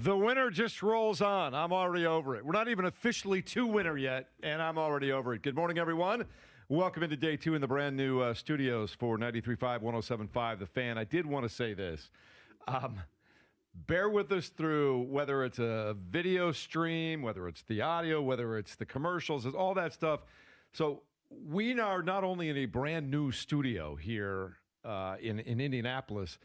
The winter just rolls on. I'm already over it. We're not even officially to winter yet, and I'm already over it. Good morning, everyone. Welcome into day two in the brand new studios for 93.5, 107.5, The Fan. I did want to say this. Bear with us through whether it's a video stream, whether it's the audio, whether it's the commercials, it's all that stuff. So we are not only in a brand new studio here in Indianapolis,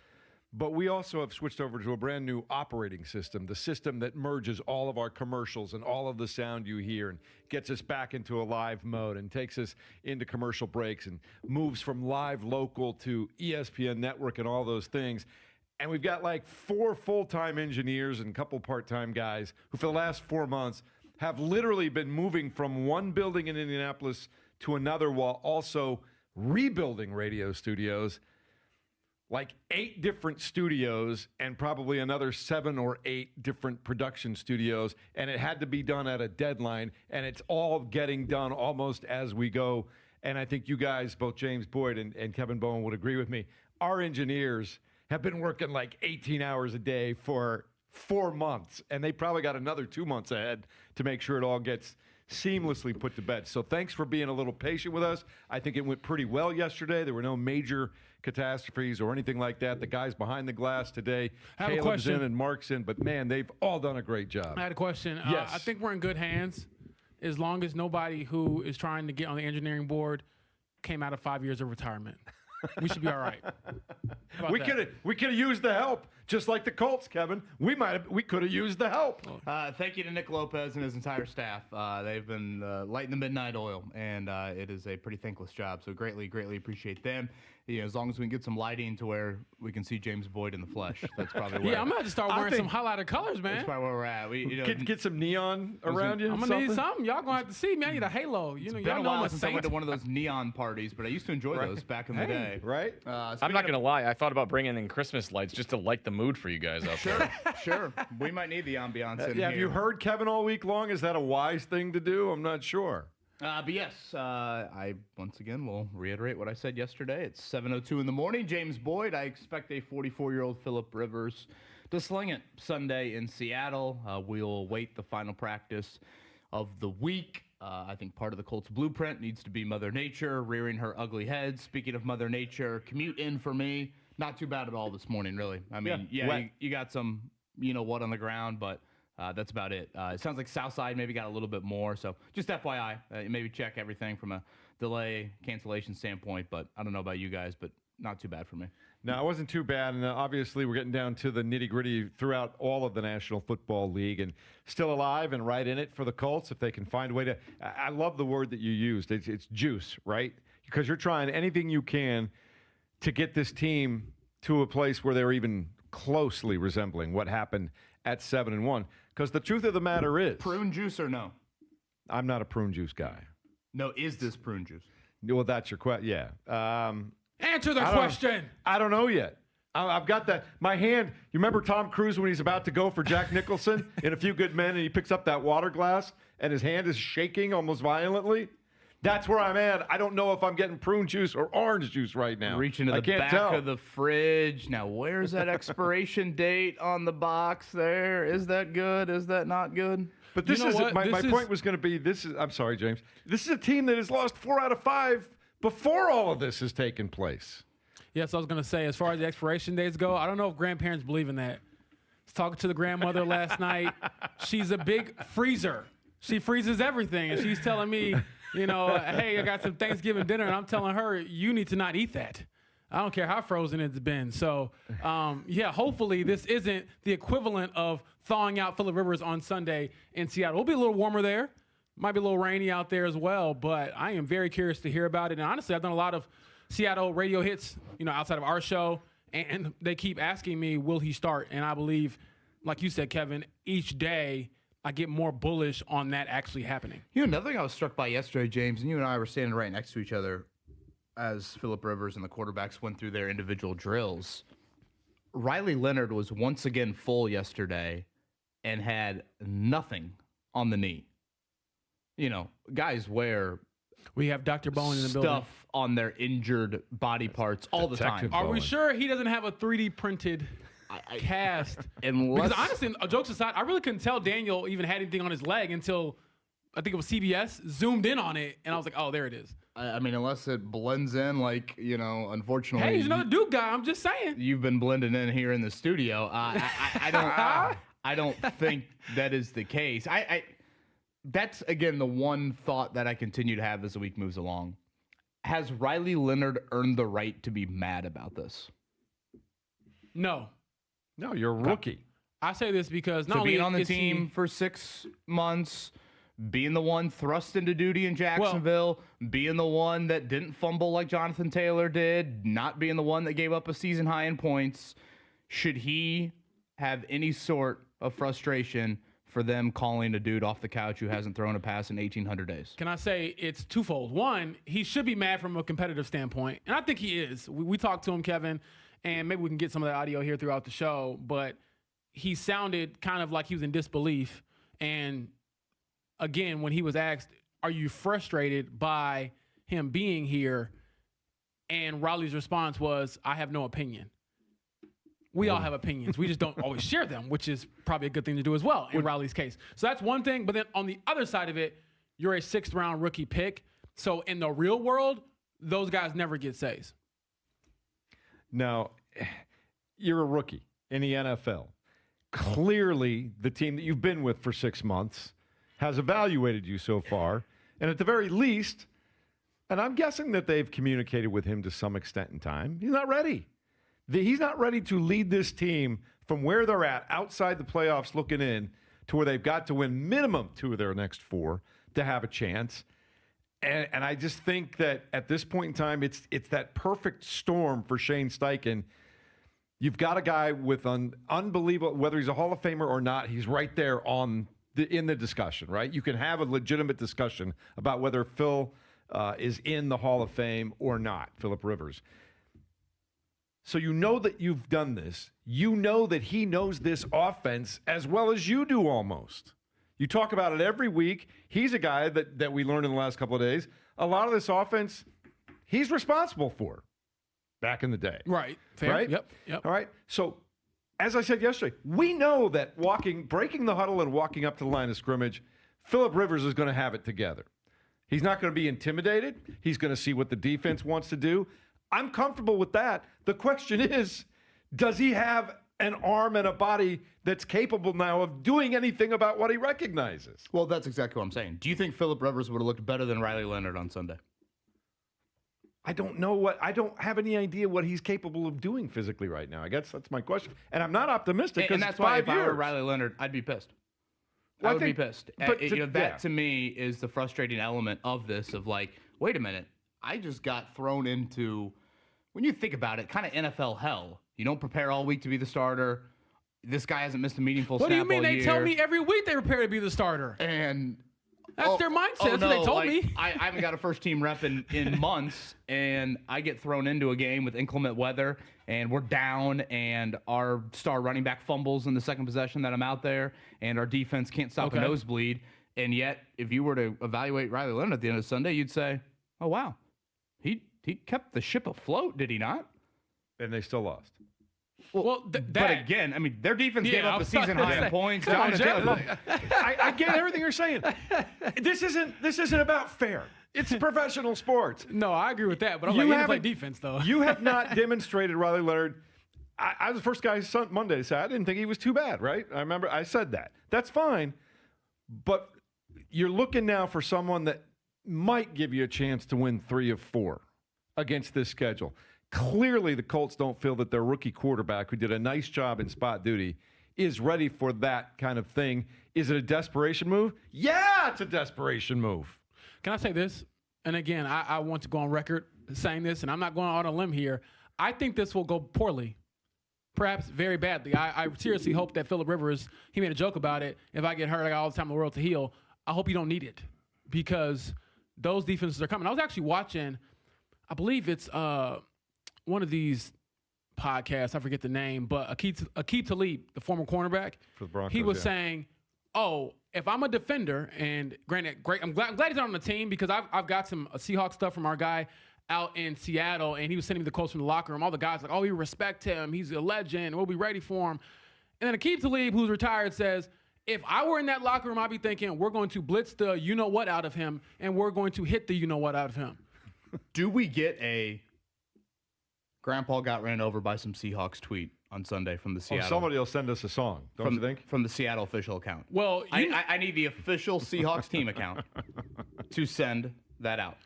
but we also have switched over to a brand new operating system, the system that merges all of our commercials and all of the sound you hear and gets us back into a live mode and takes us into commercial breaks and moves from live local to ESPN network and all those things. And we've got like 4 full-time engineers and a couple part-time guys who for the last 4 months have literally been moving from one building in Indianapolis to another while also rebuilding radio studios. Like 8 different studios and probably another 7 or 8 different production studios. And it had to be done at a deadline. And it's all getting done almost as we go. And I think you guys, both James Boyd and Kevin Bowen, would agree with me. Our engineers have been working like 18 hours a day for 4 months. And they probably got another 2 months ahead to make sure it all gets seamlessly put to bed. So thanks for being a little patient with us. I think it went pretty well yesterday. There were no major catastrophes or anything like that. The guys behind the glass today, Caleb's in and Mark's in, but man, they've all done a great job. I had a question. Yes. I think we're in good hands as long as nobody who is trying to get on the engineering board came out of 5 years of retirement. We should be all right. We could have used the help, just like the Colts, Kevin. We could have used the help. Thank you to Nick Lopez and his entire staff. They've been lighting the midnight oil, and it is a pretty thankless job. So greatly appreciate them. You know, as long as we can get some lighting to where we can see James Boyd in the flesh, that's probably where. Yeah, I'm gonna have to start wearing some highlighted colors, man. That's probably where we're at. We get some neon around you. I'm gonna need something. Y'all gonna have to see me. I need a halo. You know, y'all know I'm a since I went to one of those neon parties, but I used to enjoy those back in the day. Right? I'm not gonna lie. I thought about bringing in Christmas lights just to light the mood for you guys out there. Sure. We might need the ambiance in here. Have you heard Kevin all week long? Is that a wise thing to do? I'm not sure. But yes, I once again will reiterate what I said yesterday. It's 7:02 in the morning. James Boyd. I expect a 44-year-old Phillip Rivers to sling it Sunday in Seattle. We'll await the final practice of the week. I think part of the Colts blueprint needs to be Mother Nature rearing her ugly head. Speaking of Mother Nature, commute in for me. Not too bad at all this morning, really. I mean, you got some, what on the ground, but that's about it. It sounds like Southside maybe got a little bit more. So just FYI, maybe check everything from a delay, cancellation standpoint. But I don't know about you guys, but not too bad for me. No, it wasn't too bad. And obviously we're getting down to the nitty-gritty throughout all of the National Football League. And still alive and right in it for the Colts if they can find a way to – I love the word that you used. It's juice, right? Because you're trying anything you can to get this team to a place where they're even closely resembling what happened at 7-1. Because the truth of the matter is, prune juice or no? I'm not a prune juice guy. No, is this prune juice? Well, that's your question. Yeah. Answer the question. I don't know yet. I've got that. My hand. You remember Tom Cruise when he's about to go for Jack Nicholson in A Few Good Men, and he picks up that water glass, and his hand is shaking almost violently? That's where I'm at. I don't know if I'm getting prune juice or orange juice right now. Reaching to the back of the fridge. Now, where's that expiration date on the box there? Is that good? Is that not good? But this is my point was going to be this is. I'm sorry, James. This is a team that has lost 4 out of 5 before all of this has taken place. Yes, I was going to say, as far as the expiration dates go, I don't know if grandparents believe in that. I was talking to the grandmother last night. She's a big freezer. She freezes everything, and she's telling me, hey, I got some Thanksgiving dinner, and I'm telling her, you need to not eat that. I don't care how frozen it's been. So, hopefully this isn't the equivalent of thawing out Phillip Rivers on Sunday in Seattle. It'll be a little warmer there. Might be a little rainy out there as well, but I am very curious to hear about it. And honestly, I've done a lot of Seattle radio hits, outside of our show, and they keep asking me, will he start? And I believe, like you said, Kevin, each day I get more bullish on that actually happening. Another thing I was struck by yesterday, James, and you and I were standing right next to each other as Phillip Rivers and the quarterbacks went through their individual drills. Riley Leonard was once again full yesterday and had nothing on the knee. Guys wear We have Dr. Bowen in the building. Stuff on their injured body parts all the time. Are we sure he doesn't have a 3D printed cast. Unless, Because honestly, jokes aside, I really couldn't tell Daniel even had anything on his leg until I think it was CBS zoomed in on it, and I was like, oh, there it is. I mean, unless it blends in, like, unfortunately. Hey, he's another Duke guy. I'm just saying. You've been blending in here in the studio. I don't think that is the case. That's, again, the one thought that I continue to have as the week moves along. Has Riley Leonard earned the right to be mad about this? No. No, you're a rookie. I say this because not So only being on the is he- team for 6 months, being the one thrust into duty in Jacksonville, being the one that didn't fumble like Jonathan Taylor did, not being the one that gave up a season high in points, should he have any sort of frustration for them calling a dude off the couch who hasn't thrown a pass in 1,800 days? Can I say it's twofold? One, he should be mad from a competitive standpoint, and I think he is. We talked to him, Kevin, and maybe we can get some of that audio here throughout the show, but he sounded kind of like he was in disbelief. And again, when he was asked, are you frustrated by him being here? And Riley's response was, I have no opinion. We all have opinions. We just don't always share them, which is probably a good thing to do as well in Riley's case. So that's one thing. But then on the other side of it, you're a 6th-round rookie pick. So in the real world, those guys never get saves. Now, you're a rookie in the NFL. Clearly, the team that you've been with for 6 months has evaluated you so far. And at the very least, and I'm guessing that they've communicated with him to some extent in time, he's not ready. He's not ready to lead this team from where they're at, outside the playoffs looking in, to where they've got to win minimum 2 of their next 4 to have a chance. And I just think that at this point in time, it's that perfect storm for Shane Steichen. You've got a guy with unbelievable, whether he's a Hall of Famer or not, he's right there in the discussion, right? You can have a legitimate discussion about whether Phil is in the Hall of Fame or not, Phillip Rivers. So you know that you've done this. You know that he knows this offense as well as you do almost. You talk about it every week. He's a guy that we learned in the last couple of days. A lot of this offense, he's responsible for back in the day. Right. Fair. Right? Yep. All right. So as I said yesterday, we know that breaking the huddle and walking up to the line of scrimmage, Phillip Rivers is going to have it together. He's not going to be intimidated. He's going to see what the defense wants to do. I'm comfortable with that. The question is, does he have an arm and a body that's capable now of doing anything about what he recognizes? Well, that's exactly what I'm saying. Do you think Phillip Rivers would have looked better than Riley Leonard on Sunday? I don't know I don't have any idea what he's capable of doing physically right now. I guess that's my question. And I'm not optimistic because And that's it's why 5 if I years. were Riley Leonard, I'd be pissed. Well, I would be pissed. but That to me is the frustrating element of this of like, wait a minute, I just got thrown into, when you think about it, kind of NFL hell. You don't prepare all week to be the starter. This guy hasn't missed a meaningful What snap do you mean? all They year. tell me every week they prepare to be the starter. And That's their mindset. That's what they told me. I haven't got a first-team rep in months, and I get thrown into a game with inclement weather, and we're down, and our star running back fumbles in the second possession that I'm out there, and our defense can't stop a nosebleed. And yet, if you were to evaluate Riley Leonard at the end of Sunday, you'd say, oh, wow, he kept the ship afloat, did he not? And they still lost. Well, But again, I mean, their defense gave up a season high in points. Come on, Jonathan Jeff. Taylor- I get everything you're saying. This isn't about fair. It's professional sports. No, I agree with that. But I'm You like, you can play haven't- defense, though. You have not demonstrated Riley Leonard. I was the first guy Monday to say I didn't think he was too bad, right? I remember I said that. That's fine. But you're looking now for someone that might give you a chance to win 3 of 4 against this schedule. Clearly, the Colts don't feel that their rookie quarterback, who did a nice job in spot duty, is ready for that kind of thing. Is it a desperation move? Yeah, it's a desperation move. Can I say this? And again, I want to go on record saying this, and I'm not going out on a limb here. I think this will go poorly, perhaps very badly. I seriously hope that Phillip Rivers, he made a joke about it. If I get hurt, I got all the time in the world to heal. I hope you don't need it because those defenses are coming. I was actually watching, I believe it's one of these podcasts, I forget the name, but Aqib Talib, the former cornerback, For the Broncos, he was yeah. saying, oh, if I'm a defender, and granted, great, I'm glad he's not on the team because I've got some Seahawks stuff from our guy out in Seattle, and he was sending me the quotes from the locker room. All the guys like, oh, we respect him. He's a legend. We'll be ready for him. And then Aqib Talib, who's retired, says, if I were in that locker room, I'd be thinking, we're going to blitz the you-know-what out of him, and we're going to hit the you-know-what out of him. Do we get a Grandpa got ran over by some Seahawks tweet on Sunday from the Seattle? Somebody will send us a song, don't you think? From the Seattle official account. Well, I need the official Seahawks team account to send that out.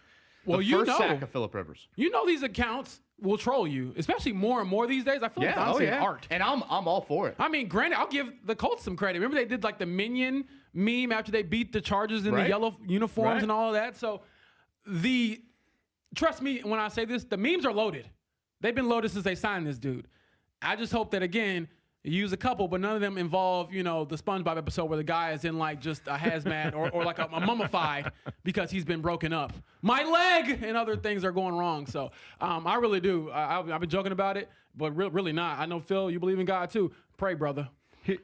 Well, the first sack of Phillip Rivers. You know these accounts will troll you, especially more and more these days. I feel like it's honestly art. And I'm all for it. I mean, granted, I'll give the Colts some credit. Remember they did like the Minion meme after they beat the Chargers in the yellow uniforms and all of that? So trust me when I say this, the memes are loaded. They've been loaded since they signed this dude. I just hope that, again, you use a couple, but none of them involve, the SpongeBob episode where the guy is in like just a hazmat or like a mummified because he's been broken up. My leg and other things are going wrong. So I really do. I've been joking about it, but really not. I know, Phil, you believe in God too. Pray, brother.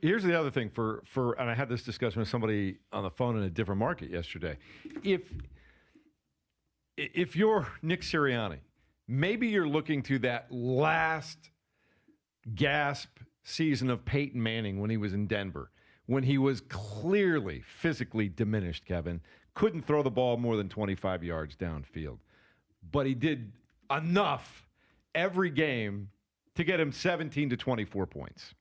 Here's the other thing and I had this discussion with somebody on the phone in a different market yesterday. If you're Nick Sirianni, maybe you're looking to that last gasp season of Peyton Manning when he was in Denver, when he was clearly physically diminished, Kevin, couldn't throw the ball more than 25 yards downfield. But he did enough every game to get him 17 to 24 points.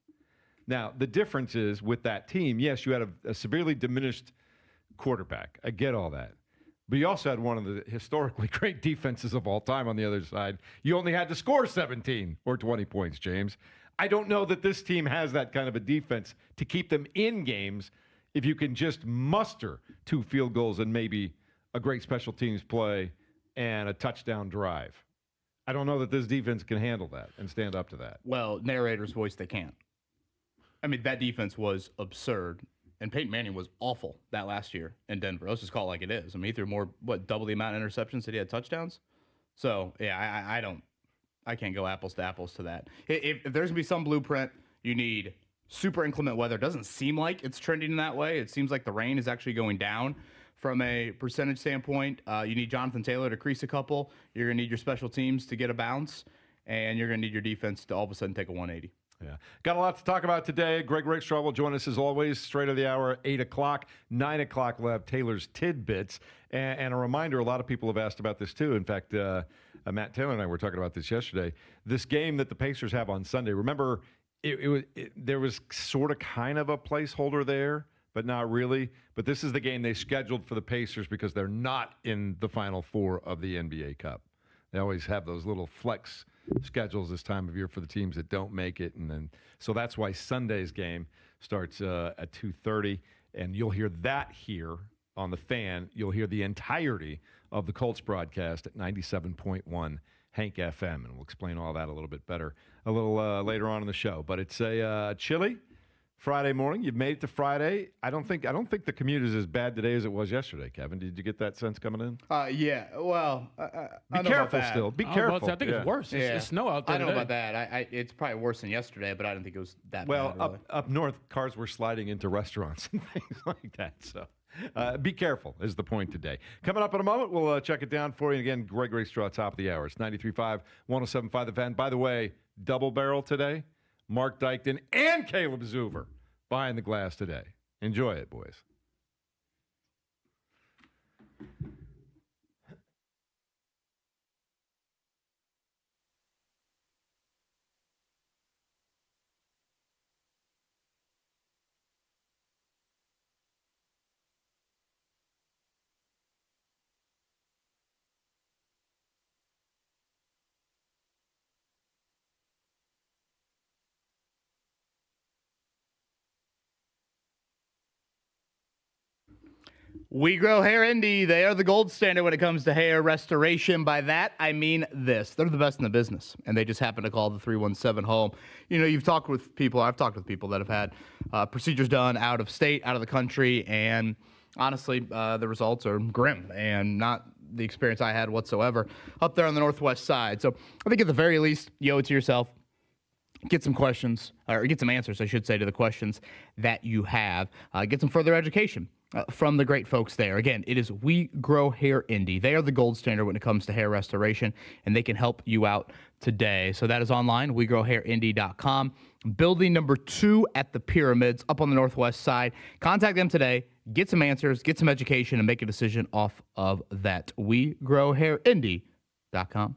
Now, the difference is with that team, yes, you had a severely diminished quarterback. I get all that. But you also had one of the historically great defenses of all time on the other side. You only had to score 17 or 20 points, James. I don't know that this team has that kind of a defense to keep them in games if you can just muster 2 field goals and maybe a great special teams play and a touchdown drive. I don't know that this defense can handle that and stand up to that. Well, narrator's voice, they can't. I mean, that defense was absurd. And Peyton Manning was awful that last year in Denver. Let's just call it like it is. I mean, he threw double the amount of interceptions that he had touchdowns. So, yeah, I can't go apples to apples to that. If there's going to be some blueprint, you need super inclement weather. It doesn't seem like it's trending in that way. It seems like the rain is actually going down from a percentage standpoint. You need Jonathan Taylor to crease a couple. You're going to need your special teams to get a bounce. And you're going to need your defense to all of a sudden take a 180. Yeah. Got a lot to talk about today. Greg Rakestraw will join us as always, straight of the hour, 8 o'clock. 9 o'clock, we'll have Taylor's Tidbits. And a reminder, a lot of people have asked about this too. In fact, Matt Taylor and I were talking about this yesterday. This game that the Pacers have on Sunday, remember, there was sort of kind of a placeholder there, but not really. But this is the game they scheduled for the Pacers because they're not in the Final Four of the NBA Cup. They always have those little flex schedules this time of year for the teams that don't make it, and then so that's why Sunday's game starts at 2:30, and you'll hear that here on the Fan. You'll hear the entirety of the Colts broadcast at 97.1 Hank FM, and we'll explain all that a little bit better a little later on in the show. But it's a chilly Friday morning. You've made it to Friday. I don't think the commute is as bad today as it was yesterday, Kevin. Did you get that sense coming in? Yeah. Well, be careful still. Be careful. I think it's worse. It's snow out there. I don't know about that. It's probably worse than yesterday, but I didn't think it was that bad. Well, up north, cars were sliding into restaurants and things like that. So be careful is the point today. Coming up in a moment, we'll check it down for you. Again, Greg Rakestraw, top of the hour. It's 93.5, 107.5 The Fan. By the way, double barrel today. Mark Dykton and Caleb Zuber behind the glass today. Enjoy it, boys. We grow hair Indy. They are the gold standard when it comes to hair restoration. By that, I mean this. They're the best in the business, and they just happen to call the 317 home. You know, I've talked with people that have had procedures done out of state, out of the country, and honestly, the results are grim and not the experience I had whatsoever up there on the Northwest side. So I think at the very least, you owe it to yourself get some questions, or get some answers, I should say, to the questions that you have. Get some further education from the great folks there. Again, it is We Grow Hair Indy. They are the gold standard when it comes to hair restoration, and they can help you out today. So that is online, wegrowhairindy.com. Building number 2 at the Pyramids up on the northwest side. Contact them today. Get some answers, get some education, and make a decision off of that. wegrowhairindy.com.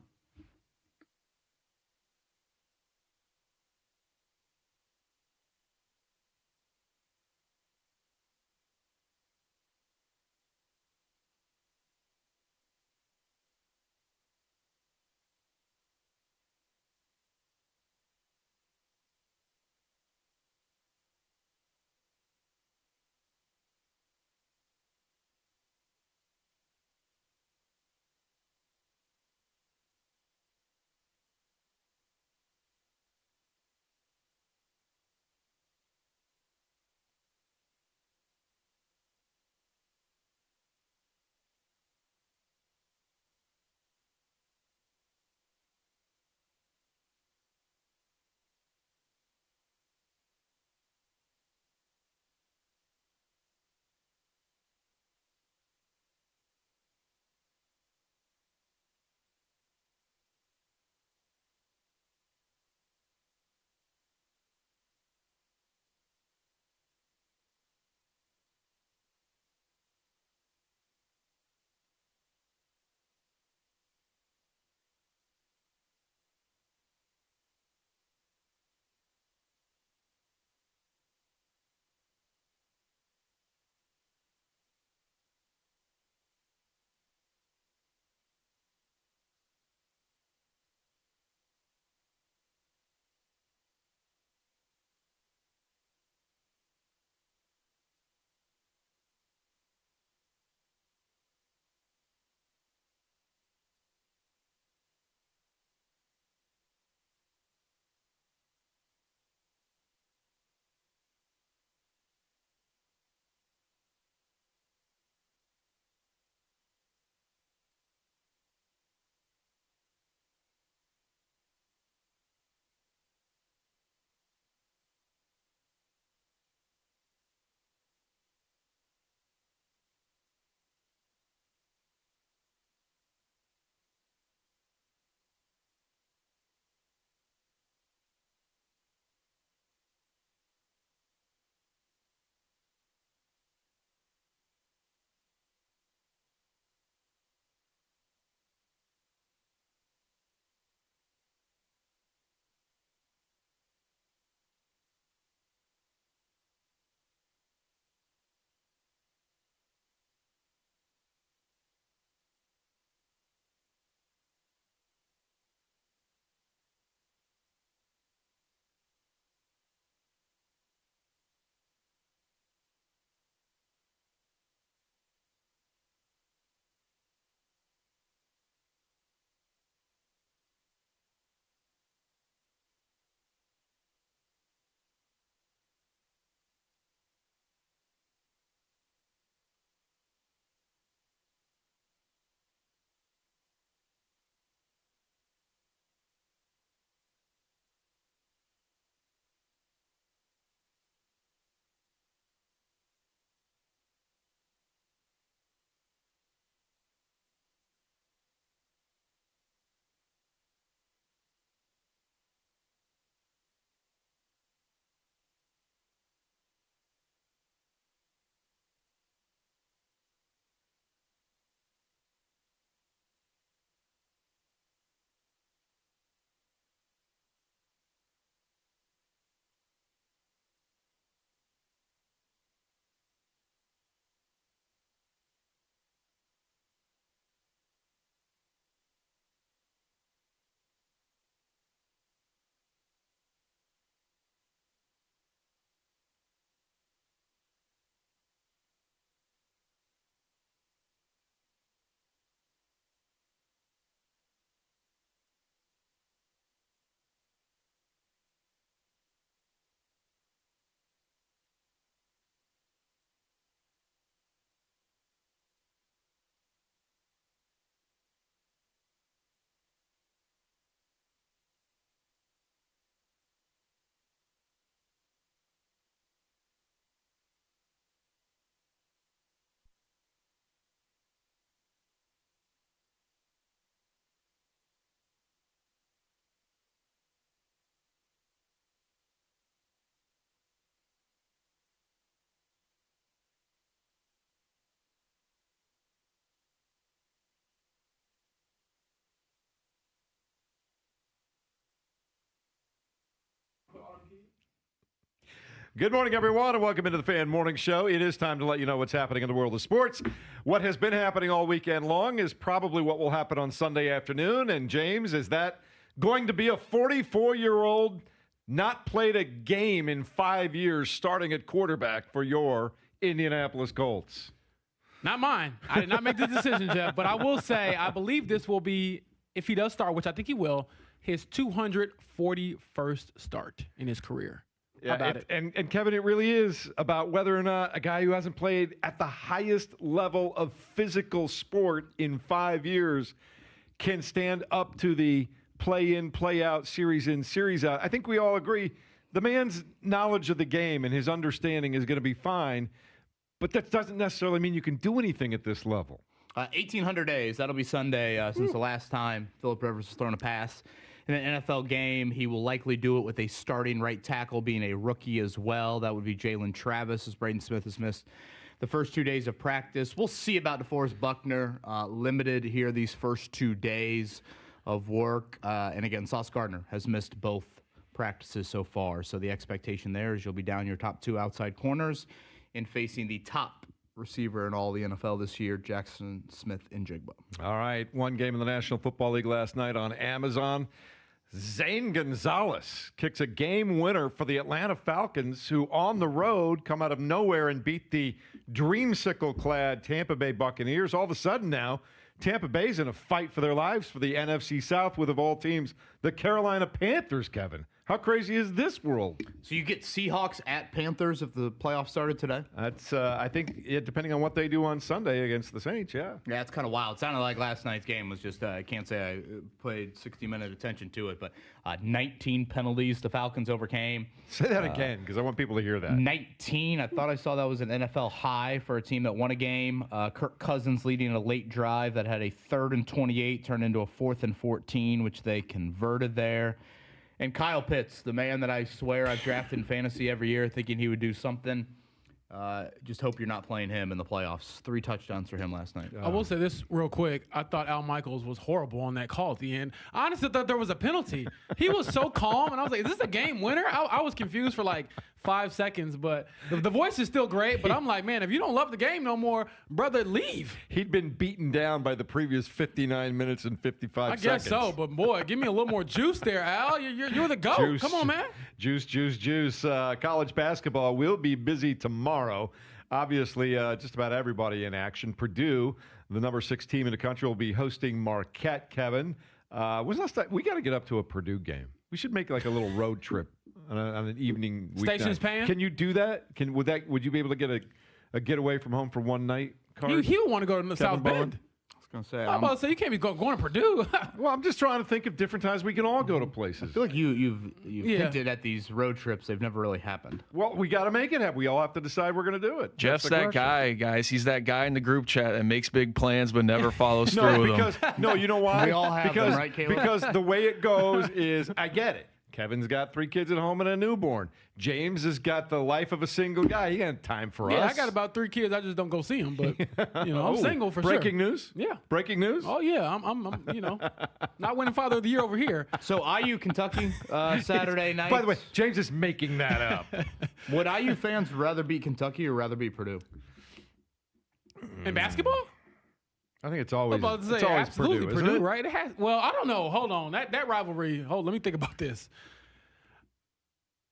Good morning, everyone, and welcome into the Fan Morning Show. It is time to let you know what's happening in the world of sports. What has been happening all weekend long is probably what will happen on Sunday afternoon. And, James, is that going to be a 44-year-old not played a game in 5 years starting at quarterback for your Indianapolis Colts? Not mine. I did not make the decision, Jeff. But I will say, I believe this will be, if he does start, which I think he will, his 241st start in his career. How about it? And Kevin, it really is about whether or not a guy who hasn't played at the highest level of physical sport in 5 years can stand up to the play-in, play-out, series in, series out. I think we all agree the man's knowledge of the game and his understanding is going to be fine, but that doesn't necessarily mean you can do anything at this level. 1,800 days. That'll be Sunday since the last time Phillip Rivers has thrown a pass in an NFL game. He will likely do it with a starting right tackle being a rookie as well. That would be Jalen Travis, as Braden Smith has missed the first 2 days of practice. We'll see about DeForest Buckner, limited here these first 2 days of work. And again, Sauce Gardner has missed both practices so far. So the expectation there is you'll be down your top 2 outside corners and facing the top receiver in all the NFL this year, Jackson Smith-Njigba. All right, one game in the National Football League last night on Amazon. Zane Gonzalez kicks a game winner for the Atlanta Falcons, who on the road come out of nowhere and beat the dreamsicle-clad Tampa Bay Buccaneers. All of a sudden now, Tampa Bay's in a fight for their lives for the NFC South with, of all teams, the Carolina Panthers, Kevin. How crazy is this world? So you get Seahawks at Panthers if the playoffs started today? That's, I think, depending on what they do on Sunday against the Saints, yeah. Yeah, it's kind of wild. It sounded like last night's game was just, I can't say I paid 60-minute attention to it, but 19 penalties the Falcons overcame. Say that again, because I want people to hear that. 19. I thought I saw that was an NFL high for a team that won a game. Kirk Cousins leading a late drive that had a 3rd and 28 turned into a 4th and 14, which they converted there. And Kyle Pitts, the man that I swear I've drafted in fantasy every year thinking he would do something. Just hope you're not playing him in the playoffs. 3 touchdowns for him last night. I will say this real quick. I thought Al Michaels was horrible on that call at the end. I honestly thought there was a penalty. He was so calm, and I was like, is this a game winner? I was confused for like 5 seconds, but the voice is still great. But I'm like, man, if you don't love the game no more, brother, leave. He'd been beaten down by the previous 59 minutes and 55 seconds. I guess so, but boy, give me a little more juice there, Al. You're the GOAT. Juice. Come on, man. Juice. College basketball will be busy tomorrow. Obviously, just about everybody in action. Purdue, the number 6 team in the country, will be hosting Marquette, Kevin. When's last time? We got to get up to a Purdue game. We should make like a little road trip on an evening weeknight. Station's paying? Can you do that? Would you be able to get a getaway from home for one night card? He would want to go to the South Bowen? Bend. I was going to say, I'm about to say, you can't be going to Purdue. Well, I'm just trying to think of different times we can all go to places. I feel like you've hinted at these road trips. They've never really happened. Well, we got to make it happen. We all have to decide we're going to do it. Jeff's That's the that question. guy, guys. He's that guy in the group chat that makes big plans but never follows through with them. No, you know why? We all have them, right, Caleb? Because the way it goes is, I get it. Kevin's got 3 kids at home and a newborn. James has got the life of a single guy. He ain't time for us. Yeah, I got about 3 kids. I just don't go see them. But I'm single for Breaking sure. news? Yeah. Breaking news? Oh yeah, I'm not winning Father of the Year over here. So IU Kentucky Saturday night. By the way, James is making that up. Would IU fans rather beat Kentucky or rather beat Purdue? In basketball? I think it's always, I'm about to say, it's always absolutely Purdue, isn't it? right? It has. Well, I don't know. Hold on. That rivalry. Let me think about this.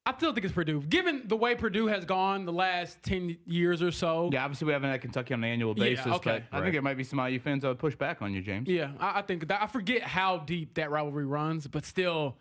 I still think it's Purdue. Given the way Purdue has gone the last 10 years or so. Yeah, obviously we haven't had Kentucky on an annual Yeah, basis, okay. but I think there might be some IU fans that would push back on you, James. Yeah, I think that. I forget how deep that rivalry runs, but still,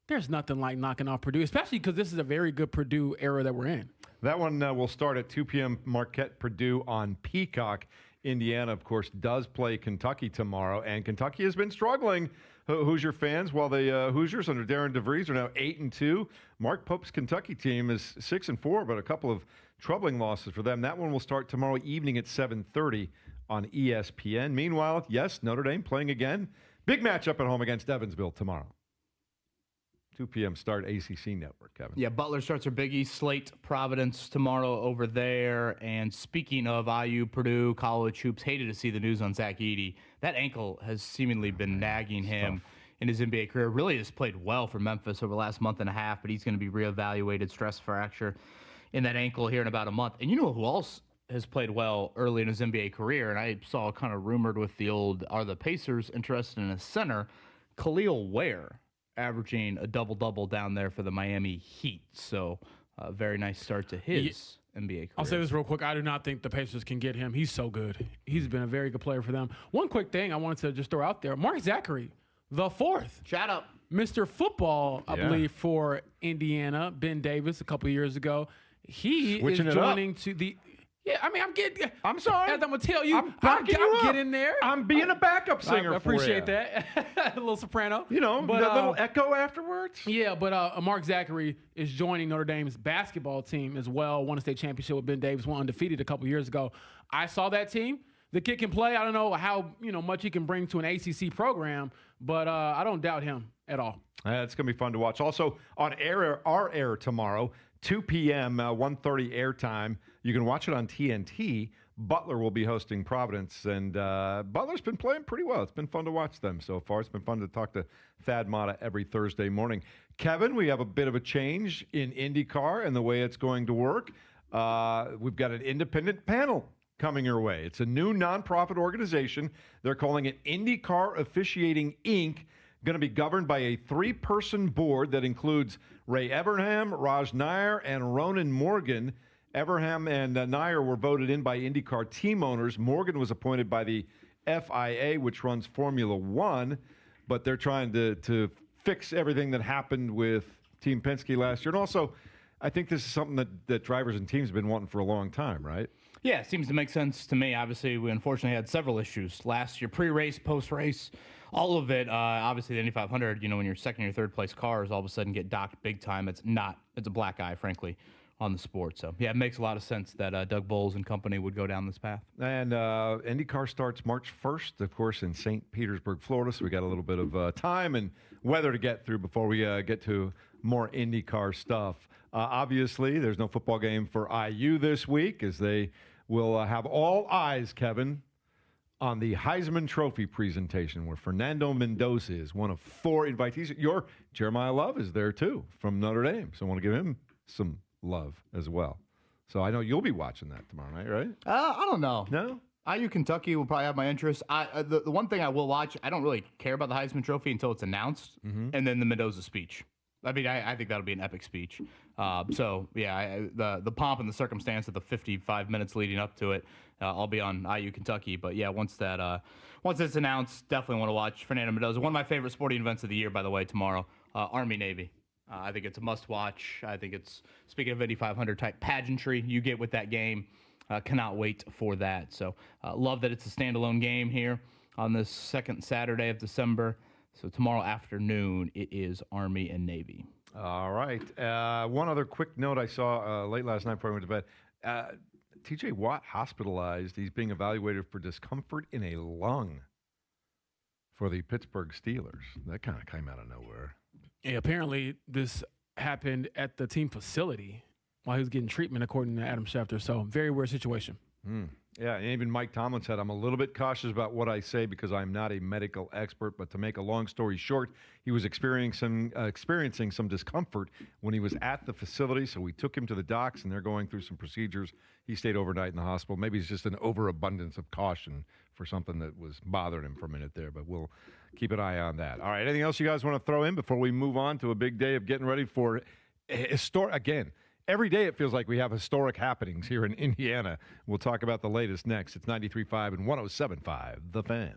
there's nothing like knocking off Purdue, especially because this is a very good Purdue era that we're in. That one will start at 2 p.m. Marquette, Purdue on Peacock. Indiana, of course, does play Kentucky tomorrow, and Kentucky has been struggling. Hoosier fans, while the Hoosiers under Darren DeVries are now 8-2. Mark Pope's Kentucky team is 6-4, but a couple of troubling losses for them. That one will start tomorrow evening at 7:30 on ESPN. Meanwhile, yes, Notre Dame playing again. Big matchup at home against Evansville tomorrow. 2 p.m. start, ACC Network, Kevin. Yeah, Butler starts her Big East slate, Providence tomorrow over there. And speaking of IU, Purdue, college hoops, hated to see the news on Zach Edey. That ankle has seemingly been nagging him in his NBA career. Really has played well for Memphis over the last month and a half, but he's going to be reevaluated, stress fracture. in that ankle here in about a month. And you know who else has played well early in his NBA career? And I saw kind of rumored with the old, are the Pacers interested in a center? Khalil Ware averaging a double-double down there for the Miami Heat. So a very nice start to his NBA career. I'll say this real quick. I do not think the Pacers can get him. He's so good. He's been a very good player for them. One quick thing I wanted to just throw out there. Mark Zachary, the fourth. Shout out. Mr. Football, I believe, for Indiana, Ben Davis, a couple years ago. He Switching is it joining up. to the. Yeah, I mean, I'm sorry. As I'm gonna tell you, I'm backing you up. get in there. I'm being a backup singer I for appreciate you. that. A little soprano. You know, but, that little echo afterwards. Yeah, but Mark Zachary is joining Notre Dame's basketball team as well. Won a state championship with Ben Davis, won undefeated a couple years ago. I saw that team. The kid can play. I don't know how much he can bring to an ACC program, but I don't doubt him at all. It's going to be fun to watch. Also, on our air tomorrow, 2 p.m., 1:30 airtime. You can watch it on TNT. Butler will be hosting Providence, and Butler's been playing pretty well. It's been fun to watch them so far. It's been fun to talk to Thad Matta every Thursday morning. Kevin, we have a bit of a change in IndyCar and the way it's going to work. We've got an independent panel coming your way. It's a new nonprofit organization. They're calling it IndyCar Officiating, Inc., going to be governed by a 3-person board that includes Ray Evernham, Raj Nair, and Ronan Morgan. Evernham and Nair were voted in by IndyCar team owners. Morgan was appointed by the FIA, which runs Formula One, but they're trying to fix everything that happened with Team Penske last year. And also, I think this is something that drivers and teams have been wanting for a long time, right? Yeah, it seems to make sense to me. Obviously, we unfortunately had several issues last year, pre-race, post-race, all of it. Obviously, the Indy 500, when your second or third place cars all of a sudden get docked big time, it's a black eye, frankly, on the sport. So, yeah, it makes a lot of sense that Doug Bowles and company would go down this path. And IndyCar starts March 1st, of course, in St. Petersburg, Florida. So we got a little bit of time and weather to get through before we get to more IndyCar stuff. Obviously, there's no football game for IU this week as they will have all eyes, Kevin, on the Heisman Trophy presentation where Fernando Mendoza is one of 4 invitees. Your Jeremiah Love is there, too, from Notre Dame. So I want to give him some love as well. So I know you'll be watching that tomorrow night, right? I don't know. No? IU Kentucky will probably have my interest. The one thing I will watch, I don't really care about the Heisman Trophy until it's announced, and then the Mendoza speech. I mean, I think that'll be an epic speech. The pomp and the circumstance of the 55 minutes leading up to it, I'll be on IU Kentucky. But yeah, once it's announced, definitely want to watch Fernando Mendoza. One of my favorite sporting events of the year, by the way, tomorrow, Army Navy. I think it's a must-watch. I think it's, speaking of Indy 500 type pageantry you get with that game. Cannot wait for that. So love that it's a standalone game here on this second Saturday of December. So tomorrow afternoon, it is Army and Navy. All right. One other quick note I saw late last night before I went to bed. TJ Watt hospitalized. He's being evaluated for discomfort in a lung for the Pittsburgh Steelers. That kind of came out of nowhere. Yeah, apparently this happened at the team facility while he was getting treatment, according to Adam Schefter. So very weird situation. Yeah, and even Mike Tomlin said, I'm a little bit cautious about what I say because I'm not a medical expert. But to make a long story short, he was experiencing some discomfort when he was at the facility. So we took him to the docs, and they're going through some procedures. He stayed overnight in the hospital. Maybe it's just an overabundance of caution for something that was bothering him for a minute there. But we'll keep an eye on that. All right, anything else you guys want to throw in before we move on to a big day of getting ready for again? Every day it feels like we have historic happenings here in Indiana. We'll talk about the latest next. It's 93.5 and 107.5, The Fan.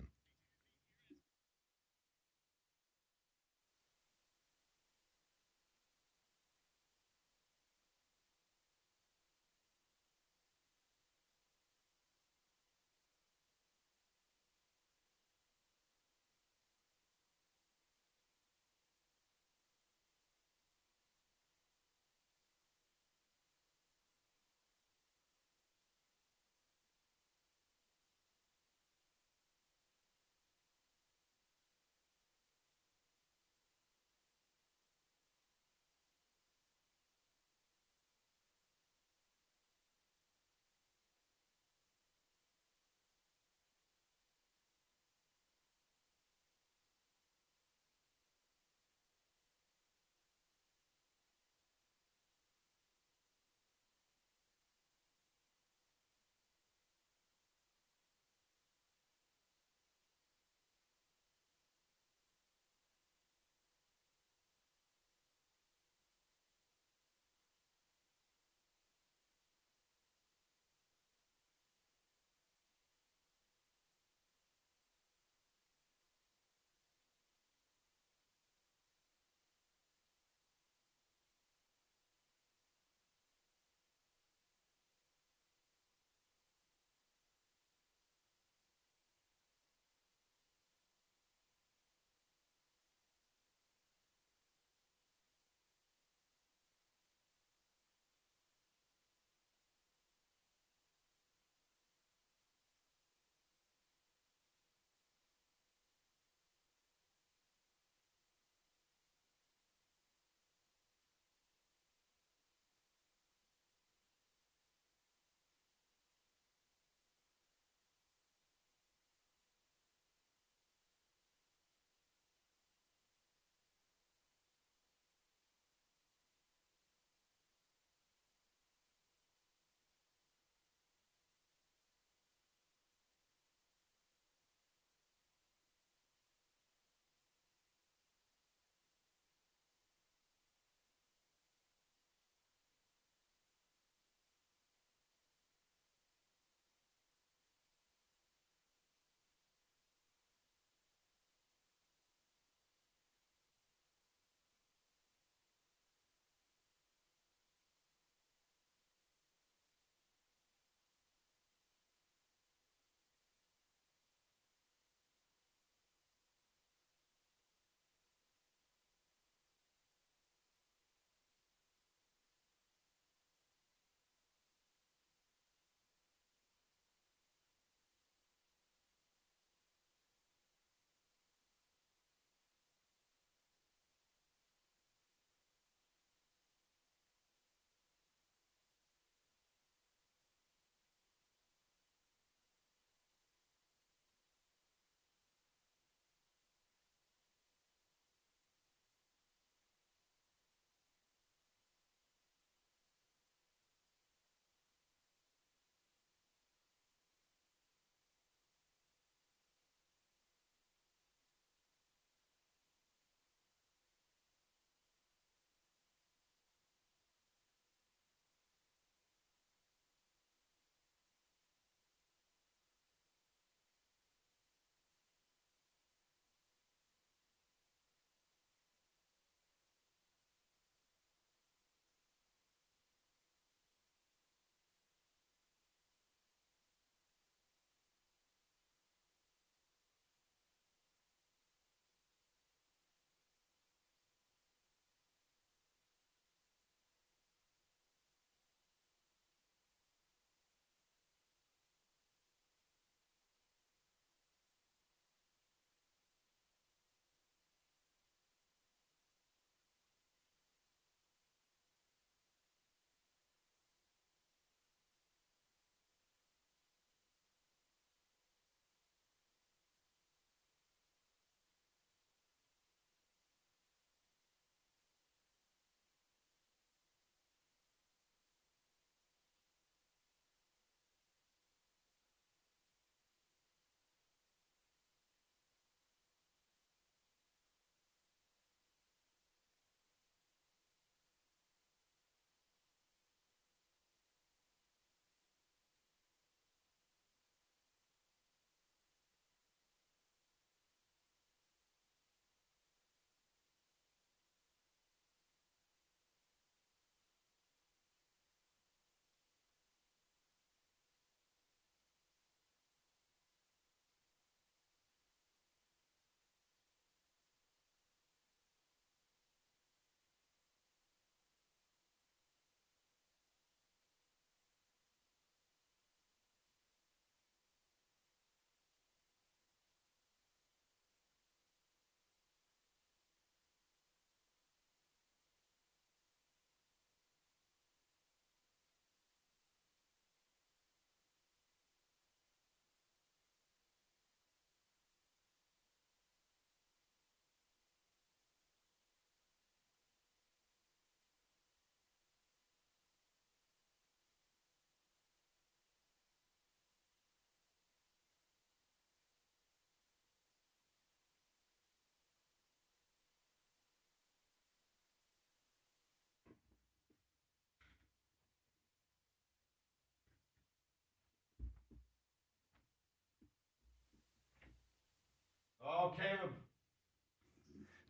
Oh, Caleb.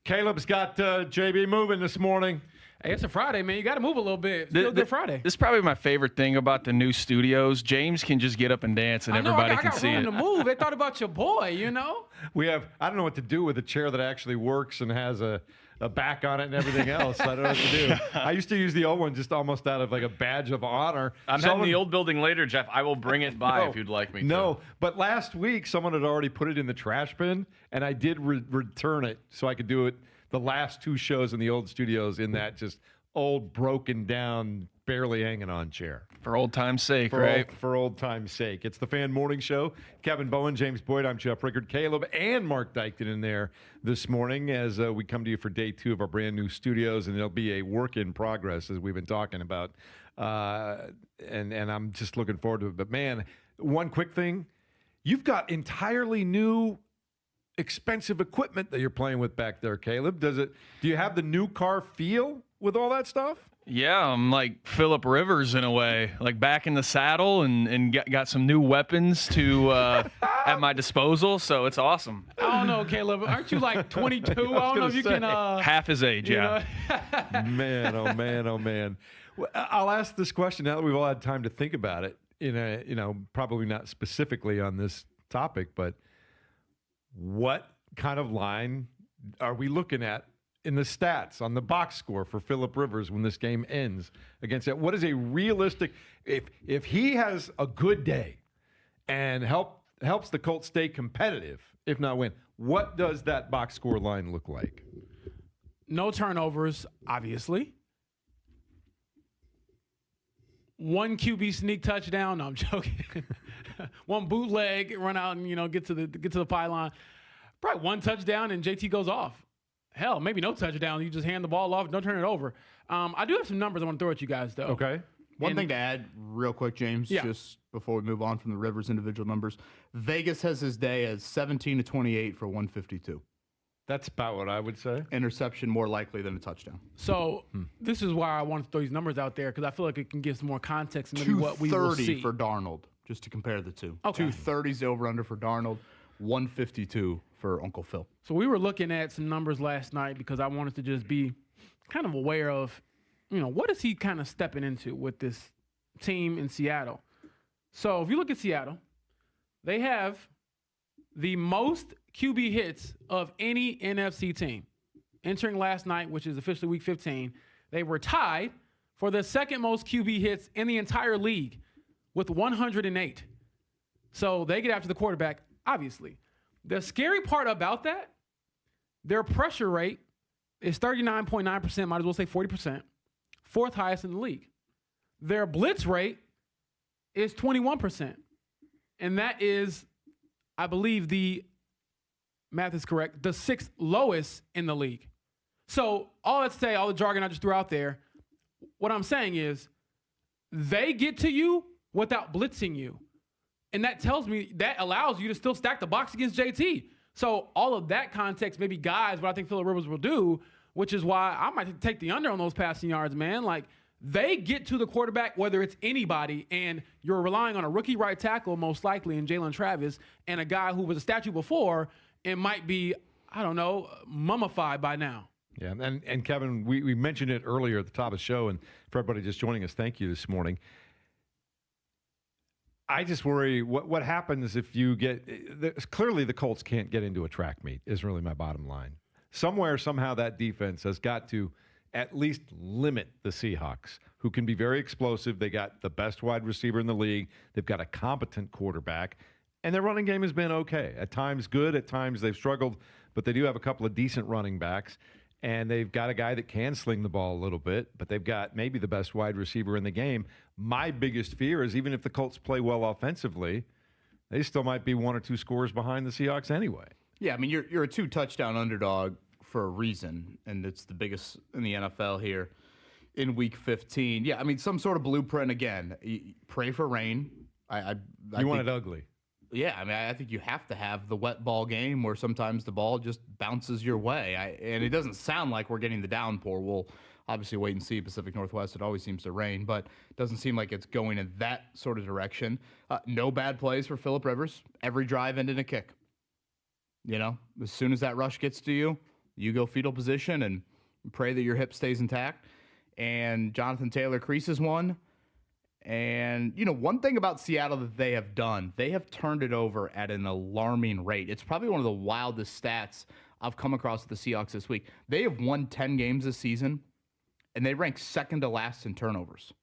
Caleb's got JB moving this morning. Hey, it's a Friday, man. You got to move a little bit. Still Good Friday. This is probably my favorite thing about the new studios. James can just get up and dance, and everybody can see it. I got room to move. They thought about your boy, you know? I don't know what to do with a chair that actually works and has a back on it and everything else. I don't know what to do. I used to use the old one just almost out of like a badge of honor. I'm heading the old building later, Jeff. I will bring it by if you'd like me to. No, but last week someone had already put it in the trash bin, and I did return it so I could do it the last 2 shows in the old studios in that just old, broken down, barely hanging on chair. For old time's sake, right? For old time's sake. It's the Fan Morning Show. Kevin Bowen, James Boyd, I'm Jeff Rickard, Caleb, and Mark Dykton in there this morning as we come to you for day 2 of our brand new studios, and it'll be a work in progress as we've been talking about. And I'm just looking forward to it. But man, one quick thing. You've got entirely new expensive equipment that you're playing with back there, Caleb. Do you have the new car feel with all that stuff? Yeah, I'm like Phillip Rivers in a way, like back in the saddle and got some new weapons to at my disposal, so it's awesome. I don't know, Caleb. Aren't you like 22? I don't know if you can. Half his age, yeah. Man, oh man, oh man. Well, I'll ask this question now that we've all had time to think about it. Probably not specifically on this topic, but what kind of line are we looking at in the stats on the box score for Phillip Rivers when this game ends against that? What is a realistic, if he has a good day and helps the Colts stay competitive, if not win, what does that box score line look like? No turnovers, obviously. 1 QB sneak touchdown. No, I'm joking. 1 bootleg, run out and get to the pylon. Probably 1 touchdown and JT goes off. Hell, maybe no touchdown. You just hand the ball off, don't turn it over. I do have some numbers I want to throw at you guys, though. Okay. One thing to add real quick, James, just before we move on from the Rivers individual numbers. Vegas has his day as 17 to 28 for 152. That's about what I would say. Interception more likely than a touchdown. So this is why I want to throw these numbers out there, because I feel like it can give some more context and maybe what we will see. 230 for Darnold, just to compare the two. Okay. 230s over-under for Darnold, 152 for Uncle Phil. So we were looking at some numbers last night because I wanted to just be kind of aware of, what is he kind of stepping into with this team in Seattle. So if you look at Seattle, they have the most QB hits of any NFC team. Entering last night, which is officially week 15, they were tied for the second most QB hits in the entire league with 108. So they get after the quarterback, obviously. The scary part about that, their pressure rate is 39.9%, might as well say 40%, 4th highest in the league. Their blitz rate is 21%. And that is, I believe the math is correct, the 6th lowest in the league. So all the jargon I just threw out there, what I'm saying is they get to you without blitzing you. And that tells me, that allows you to still stack the box against JT. So all of that context maybe guides what I think Phillip Rivers will do, which is why I might take the under on those passing yards, man. Like, they get to the quarterback, whether it's anybody, and you're relying on a rookie right tackle, most likely, in Jalen Travis, and a guy who was a statue before and might be, I don't know, mummified by now. Yeah, and Kevin, we mentioned it earlier at the top of the show, and for everybody just joining us, thank you this morning. I just worry what happens if you get – clearly the Colts can't get into a track meet is really my bottom line. Somewhere, somehow that defense has got to at least limit the Seahawks, who can be very explosive. They got the best wide receiver in the league. They've got a competent quarterback. And their running game has been okay. At times good, at times they've struggled, but they do have a couple of decent running backs. And they've got a guy that can sling the ball a little bit, but they've got maybe the best wide receiver in the game. My biggest fear is even if the Colts play well offensively, they still might be 1 or 2 scores behind the Seahawks anyway. Yeah, I mean, you're a 2-touchdown underdog for a reason, and it's the biggest in the NFL here in Week 15. Yeah, I mean, some sort of blueprint again. Pray for rain. You want it ugly. Yeah, I mean, I think you have to have the wet ball game where sometimes the ball just bounces your way. And it doesn't sound like we're getting the downpour. We'll obviously wait and see. Pacific Northwest, it always seems to rain, but it doesn't seem like it's going in that sort of direction. No bad plays for Phillip Rivers. Every drive ended in a kick. As soon as that rush gets to you, you go fetal position and pray that your hip stays intact. And Jonathan Taylor creases one. And, one thing about Seattle that they have done, they have turned it over at an alarming rate. It's probably one of the wildest stats I've come across with the Seahawks this week. They have won 10 games this season, and they rank second to last in turnovers,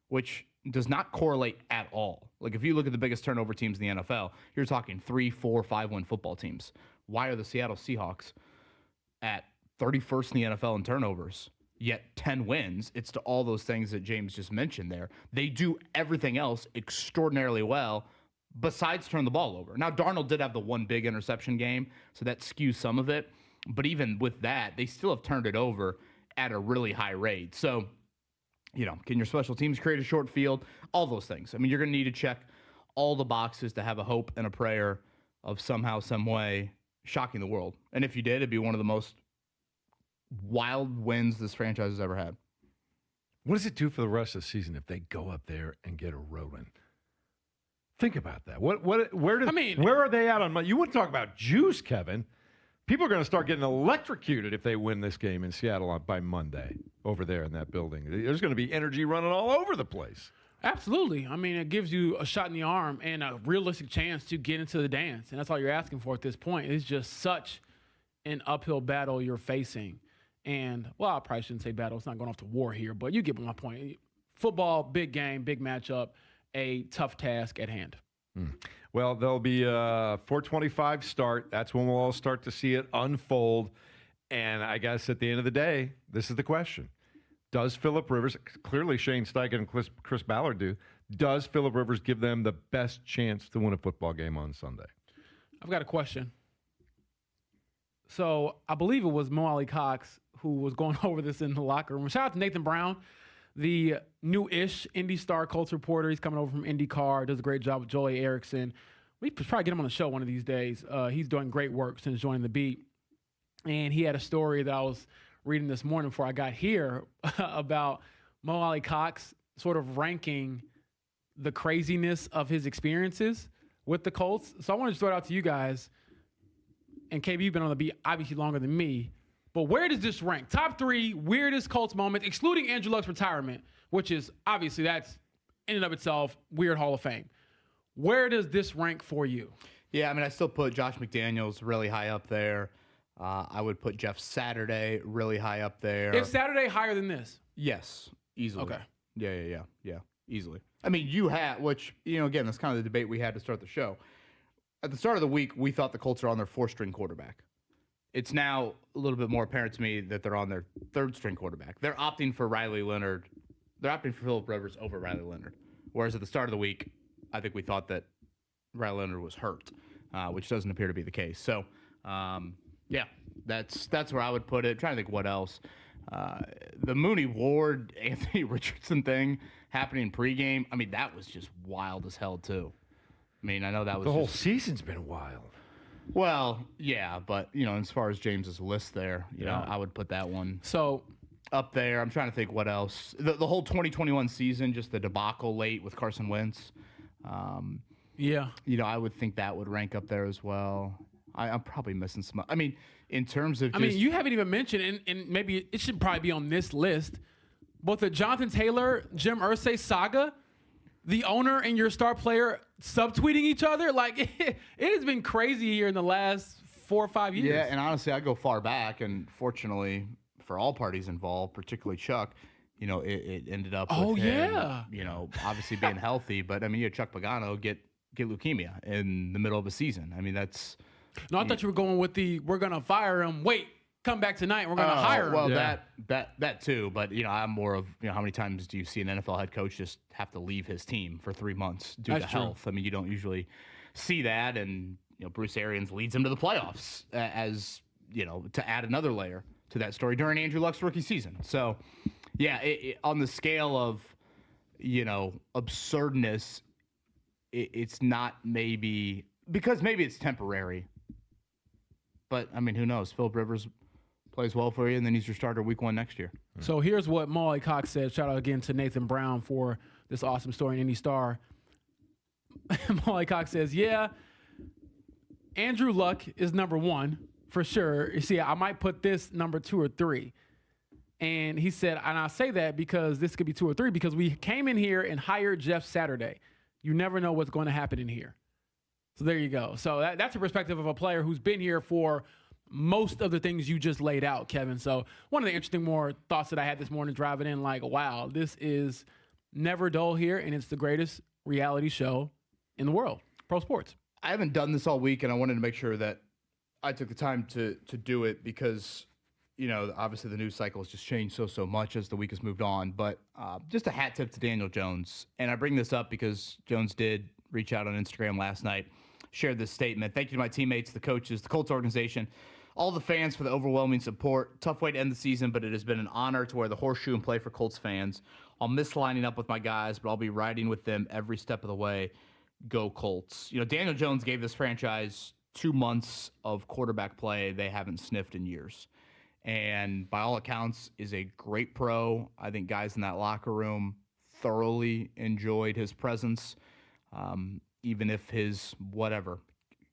which does not correlate at all. Like, if you look at the biggest turnover teams in the NFL, you're talking 3, 4, 5-win football teams. Why are the Seattle Seahawks at 31st in the NFL in turnovers, yet 10 wins? It's to all those things that James just mentioned there. They do everything else extraordinarily well besides turn the ball over. Now, Darnold did have the one big interception game, so that skews some of it. But even with that, they still have turned it over at a really high rate. So, can your special teams create a short field? All those things. I mean, you're going to need to check all the boxes to have a hope and a prayer of somehow, some way, shocking the world. And if you did, it'd be one of the most wild wins this franchise has ever had. What does it do for the rest of the season if they go up there and get a rodent? Think about that. Where are they at on money? You wouldn't talk about juice, Kevin. People are going to start getting electrocuted if they win this game in Seattle by Monday over there in that building. There's going to be energy running all over the place. Absolutely. I mean, it gives you a shot in the arm and a realistic chance to get into the dance. And that's all you're asking for at this point. It's just such an uphill battle you're facing. And, well, I probably shouldn't say battle. It's not going off to war here, but you get my point. Football, big game, big matchup, a tough task at hand. Well, there'll be a 4:25 start. That's when we'll all start to see it unfold. And I guess at the end of the day, this is the question. Does Phillip Rivers, clearly Shane Steichen and Chris Ballard do, does Phillip Rivers give them the best chance to win a football game on Sunday? I've got a question. So I believe it was Mo Ali Cox who was going over this in the locker room. Shout out to Nathan Brown, the new-ish Indy Star Colts reporter. He's coming over from IndyCar, does a great job with Joey Erickson. We could probably get him on the show one of these days. He's doing great work since joining the beat. And he had a story that I was reading this morning before I got here about Mo Ali Cox sort of ranking the craziness of his experiences with the Colts. So I wanted to throw it out to you guys. And KB, you've been on the beat obviously longer than me. But where does this rank? Top 3 weirdest Colts moments, excluding Andrew Luck's retirement, which is obviously that's in and of itself weird Hall of Fame. Where does this rank for you? Yeah, I mean, I still put Josh McDaniels really high up there. I would put Jeff Saturday really high up there. Is Saturday higher than this? Yes, easily. Okay. Yeah, easily. I mean, you had, which, again, that's kind of the debate we had to start the show. At the start of the week, we thought the Colts are on their 4th-string quarterback. It's now a little bit more apparent to me that they're on their 3rd-string quarterback. They're opting for Riley Leonard. They're opting for Phillip Rivers over Riley Leonard. Whereas at the start of the week, I think we thought that Riley Leonard was hurt, which doesn't appear to be the case. So, yeah, that's where I would put it. Trying to think what else. The Mooney Ward, Anthony Richardson thing happening pregame, I mean, that was just wild as hell, too. I mean, I know that was the whole season's been wild. Well, yeah, but, as far as James's list there, you know, I would put that one up there. I'm trying to think what else. The whole 2021 season, just the debacle late with Carson Wentz. I would think that would rank up there as well. I'm probably missing some. I mean, in terms of you haven't even mentioned, and maybe it should probably be on this list, both the Jonathan Taylor, Jim Irsay saga, the owner and your star player subtweeting each other. Like, it has been crazy here in the last 4 or 5 years. Yeah, and honestly, I go far back, and fortunately for all parties involved, particularly Chuck, it ended up with him, obviously being healthy. But, I mean, you had Chuck Pagano get leukemia in the middle of a season. I mean, that's... No, I thought you were going with we're going to fire him. Wait, come back tonight. We're going to hire him. Well, that too. But, I'm more of, how many times do you see an NFL head coach just have to leave his team for 3 months due to health? I mean, you don't usually see that. And, Bruce Arians leads him to the playoffs as, to add another layer to that story during Andrew Luck's rookie season. So, yeah, on the scale of, absurdness, it's not maybe because maybe it's temporary. But, I mean, who knows? Phillip Rivers plays well for you, and then he's your starter week 1 next year. So here's what Molly Cox said. Shout out again to Nathan Brown for this awesome story in Indy Star. Molly Cox says, Andrew Luck is number 1 for sure. You see, I might put this number 2 or 3. And he said, and I say that because this could be 2 or 3 because we came in here and hired Jeff Saturday. You never know what's going to happen in here. So there you go. So that's a perspective of a player who's been here for most of the things you just laid out, Kevin. So one of the interesting more thoughts that I had this morning driving in, like, wow, this is never dull here, and it's the greatest reality show in the world, pro sports. I haven't done this all week, and I wanted to make sure that I took the time to do it because, you know, obviously the news cycle has just changed so much as the week has moved on. But just a hat tip to Daniel Jones. And I bring this up because Jones did reach out on Instagram last night, shared this statement. Thank you to my teammates, the coaches, the Colts organization, all the fans for the overwhelming support. Tough way to end the season, but it has been an honor to wear the horseshoe and play for Colts fans. I'll miss lining up with my guys, but I'll be riding with them every step of the way. Go Colts. You know, Daniel Jones gave this franchise 2 months of quarterback play they haven't sniffed in years. And by all accounts, is a great pro. I think guys in that locker room thoroughly enjoyed his presence, even if his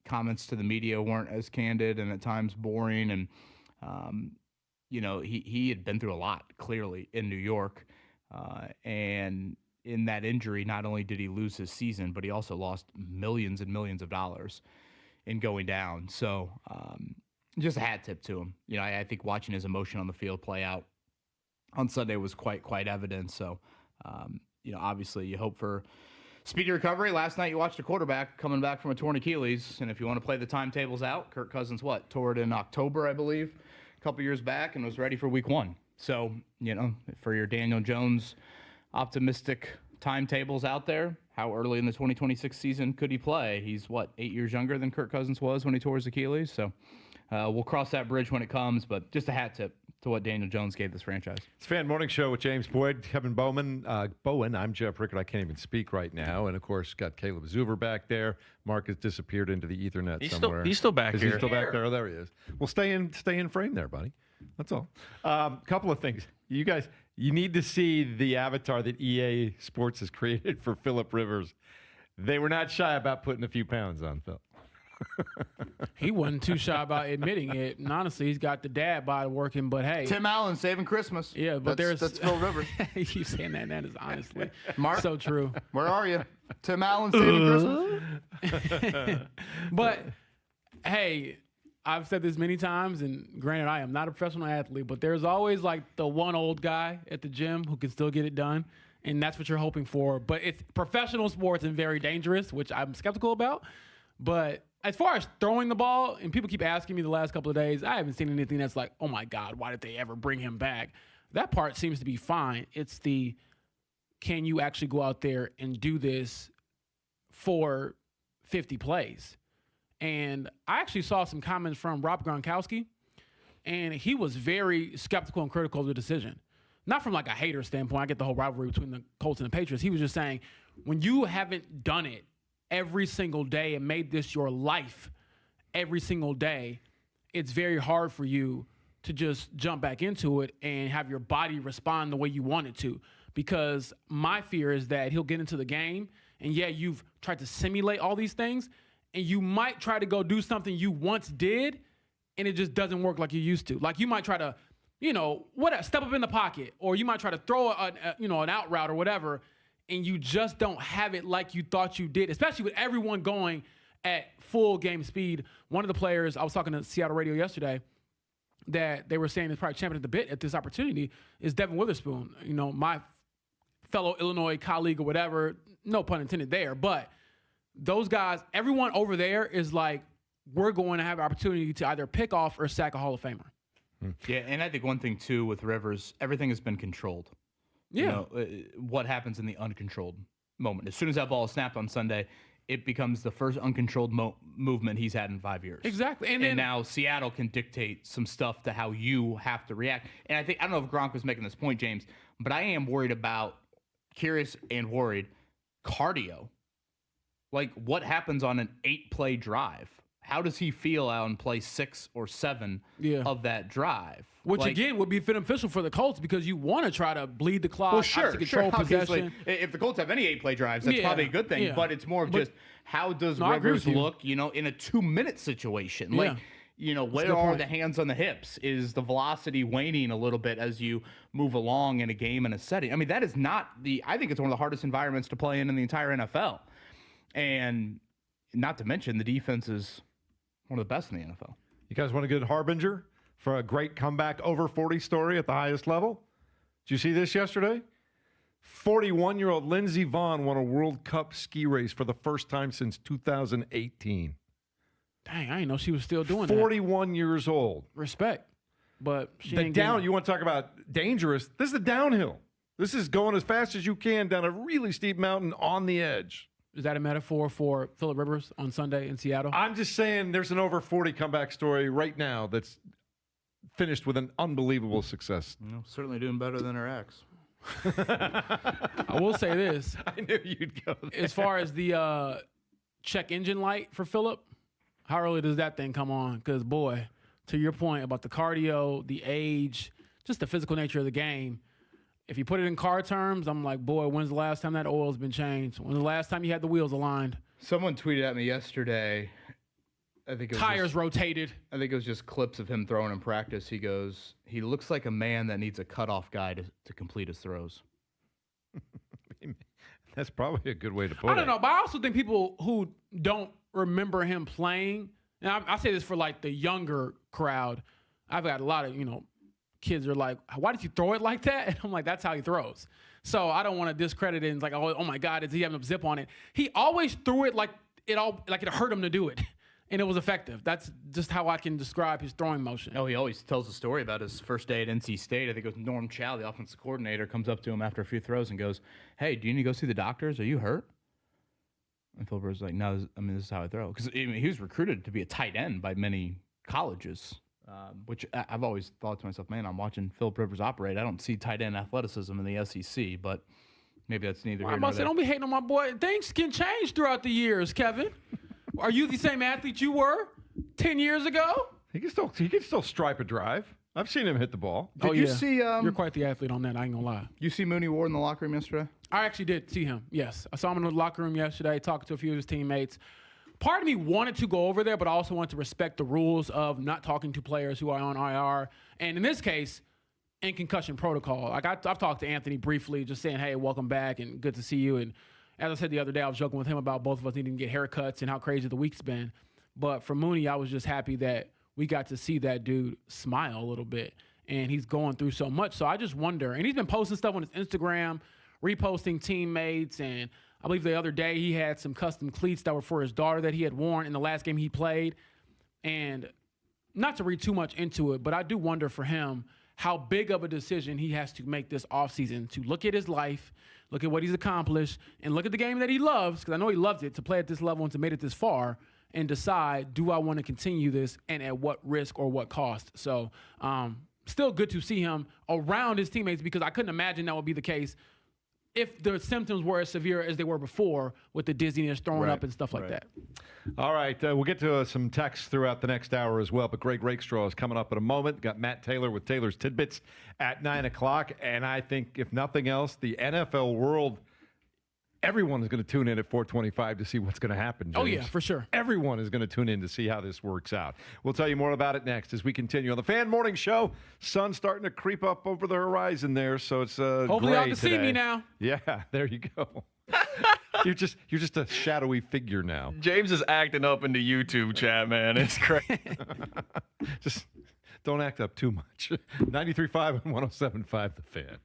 comments to the media weren't as candid and at times boring. And, you know, he had been through a lot, clearly, in New York. And in that injury, not only did he lose his season, but he also lost millions and millions of dollars in going down. So just a hat tip to him. You know, I think watching his emotion on the field play out on Sunday was quite evident. So, you know, obviously you hope for speedy recovery. Last night you watched a quarterback coming back from a torn Achilles, and if you want to play the timetables out, Kirk Cousins, tore it in October, I believe, a couple years back, and was ready for week 1. So, you know, for your Daniel Jones optimistic timetables out there, how early in the 2026 season could he play? He's, 8 years younger than Kirk Cousins was when he tore his Achilles, so we'll cross that bridge when it comes, but just a hat tip to what Daniel Jones gave this franchise. It's Fan Morning Show with James Boyd, Kevin Bowen. I'm Jeff Rickard. I can't even speak right now. And, of course, got Caleb Zuber back there. Mark has disappeared into the Ethernet somewhere. He's still back here. He's still back there? Oh, there he is. Well, stay in frame there, buddy. That's all. Couple of things. You guys, you need to see the avatar that EA Sports has created for Phillip Rivers. They were not shy about putting a few pounds on Phil. He wasn't too shy about admitting it. And honestly, he's got the dad bod working, but hey. Tim Allen saving Christmas. Yeah, but that's Phil Rivers. You keep saying that, and that is honestly Mark, so true. Where are you? Tim Allen saving Christmas. But hey, I've said this many times, and granted, I am not a professional athlete, but there's always like the one old guy at the gym who can still get it done, and that's what you're hoping for. But it's professional sports and very dangerous, which I'm skeptical about. But as far as throwing the ball, and people keep asking me the last couple of days, I haven't seen anything that's like, oh my God, why did they ever bring him back? That part seems to be fine. It's the, can you actually go out there and do this for 50 plays? And I actually saw some comments from Rob Gronkowski, and he was very skeptical and critical of the decision. Not from like a hater standpoint. I get the whole rivalry between the Colts and the Patriots. He was just saying, when you haven't done it every single day and made this your life every single day, it's very hard for you to just jump back into it and have your body respond the way you want it to. Because my fear is that he'll get into the game, and yeah, you've tried to simulate all these things, and you might try to go do something you once did, and it just doesn't work like you used to. Like you might try to, step up in the pocket, or you might try to throw an out route or whatever, and you just don't have it like you thought you did, especially with everyone going at full game speed. One of the players, I was talking to Seattle radio yesterday, that they were saying is probably champion at the bit at this opportunity is Devin Witherspoon. My fellow Illinois colleague or whatever, no pun intended there, but those guys, everyone over there is like, we're going to have an opportunity to either pick off or sack a Hall of Famer. Yeah, and I think one thing, too, with Rivers, everything has been controlled. Yeah. What happens in the uncontrolled moment? As soon as that ball is snapped on Sunday, it becomes the first uncontrolled movement he's had in 5 years. Exactly. And now Seattle can dictate some stuff to how you have to react. And I don't know if Gronk was making this point, James, but I am worried, cardio. Like, what happens on an 8-play drive? How does he feel out in play 6 or 7 of that drive? Which again would be beneficial for the Colts because you want to try to bleed the clock, Well, control possession. If the Colts have any 8-play drives, that's probably a good thing. Yeah. But it's more of just how does Rivers look, in a 2-minute situation? Yeah. Where are the hands on the hips? Is the velocity waning a little bit as you move along in a game and a setting? I mean, that is not I think it's one of the hardest environments to play in the entire NFL. And not to mention the defense is one of the best in the NFL. You guys want a good harbinger for a great comeback over 40 story at the highest level? Did you see this yesterday? 41-year-old Lindsey Vonn won a World Cup ski race for the first time since 2018. Dang, I didn't know she was still doing that. 41 years old. Respect. But she The ain't down, getting- you want to talk about dangerous? This is the downhill. This is going as fast as you can down a really steep mountain on the edge. Is that a metaphor for Phillip Rivers on Sunday in Seattle? I'm just saying there's an over 40 comeback story right now that's finished with an unbelievable success. Certainly doing better than her ex. I will say this. I knew you'd go there. As far as the check engine light for Phillip, how early does that thing come on? Because, boy, to your point about the cardio, the age, just the physical nature of the game, if you put it in car terms, I'm like, boy, when's the last time that oil's been changed? When's the last time you had the wheels aligned? Someone tweeted at me yesterday. I think it was Tires rotated. I think it was just clips of him throwing in practice. He goes, he looks like a man that needs a cutoff guy to complete his throws. That's probably a good way to put it. I don't know, but I also think people who don't remember him playing, and I say this for like the younger crowd, I've got a lot of, kids are like, why did you throw it like that? And I'm like, that's how he throws. So I don't want to discredit it and like, oh my God, is he having a zip on it? He always threw it like it hurt him to do it. And it was effective. That's just how I can describe his throwing motion. Oh, he always tells a story about his first day at NC State. I think it was Norm Chow, the offensive coordinator, comes up to him after a few throws and goes, "Hey, do you need to go see the doctors? Are you hurt?" And Phil Rivers was like, "No, this is how I throw." Because he was recruited to be a tight end by many colleges, which I've always thought to myself, man, I'm watching Phil Rivers operate. I don't see tight end athleticism in the SEC, but maybe that's neither here nor there. Don't be hating on my boy. Things can change throughout the years, Kevin. Are you the same athlete you were 10 years ago? He can still stripe a drive. I've seen him hit the ball. Did you see? You're quite the athlete on that. I ain't gonna lie. You see Mooney Ward in the locker room yesterday? I actually did see him. Yes, I saw him in the locker room yesterday, talking to a few of his teammates. Part of me wanted to go over there, but I also wanted to respect the rules of not talking to players who are on IR, and in this case, in concussion protocol. Like I've talked to Anthony briefly, just saying, "Hey, welcome back, and good to see you." And as I said the other day, I was joking with him about both of us needing to get haircuts and how crazy the week's been. But for Mooney, I was just happy that we got to see that dude smile a little bit. And he's going through so much. So I just wonder. And he's been posting stuff on his Instagram, reposting teammates. And I believe the other day he had some custom cleats that were for his daughter that he had worn in the last game he played. And not to read too much into it, but I do wonder for him how big of a decision he has to make this offseason to look at his life, look at what he's accomplished, and look at the game that he loves, because I know he loves it, to play at this level and to make it this far, and decide, do I want to continue this and at what risk or what cost? So still good to see him around his teammates, because I couldn't imagine that would be the case if the symptoms were as severe as they were before with the dizziness, throwing up and stuff like that. All right, we'll get to some texts throughout the next hour as well, but Greg Rakestraw is coming up in a moment. Got Matt Taylor with Taylor's Tidbits at 9 o'clock, and I think, if nothing else, the NFL world, everyone is going to tune in at 4:25 to see what's going to happen, James. Oh, yeah, for sure. Everyone is going to tune in to see how this works out. We'll tell you more about it next as we continue on the Fan Morning Show. Sun's starting to creep up over the horizon there, so it's Hopefully y'all gray can see today. me now. Yeah, there you go. You're just a shadowy figure now. James is acting up in the YouTube chat, man. It's crazy. Just don't act up too much. 93.5 and 107.5 The Fan.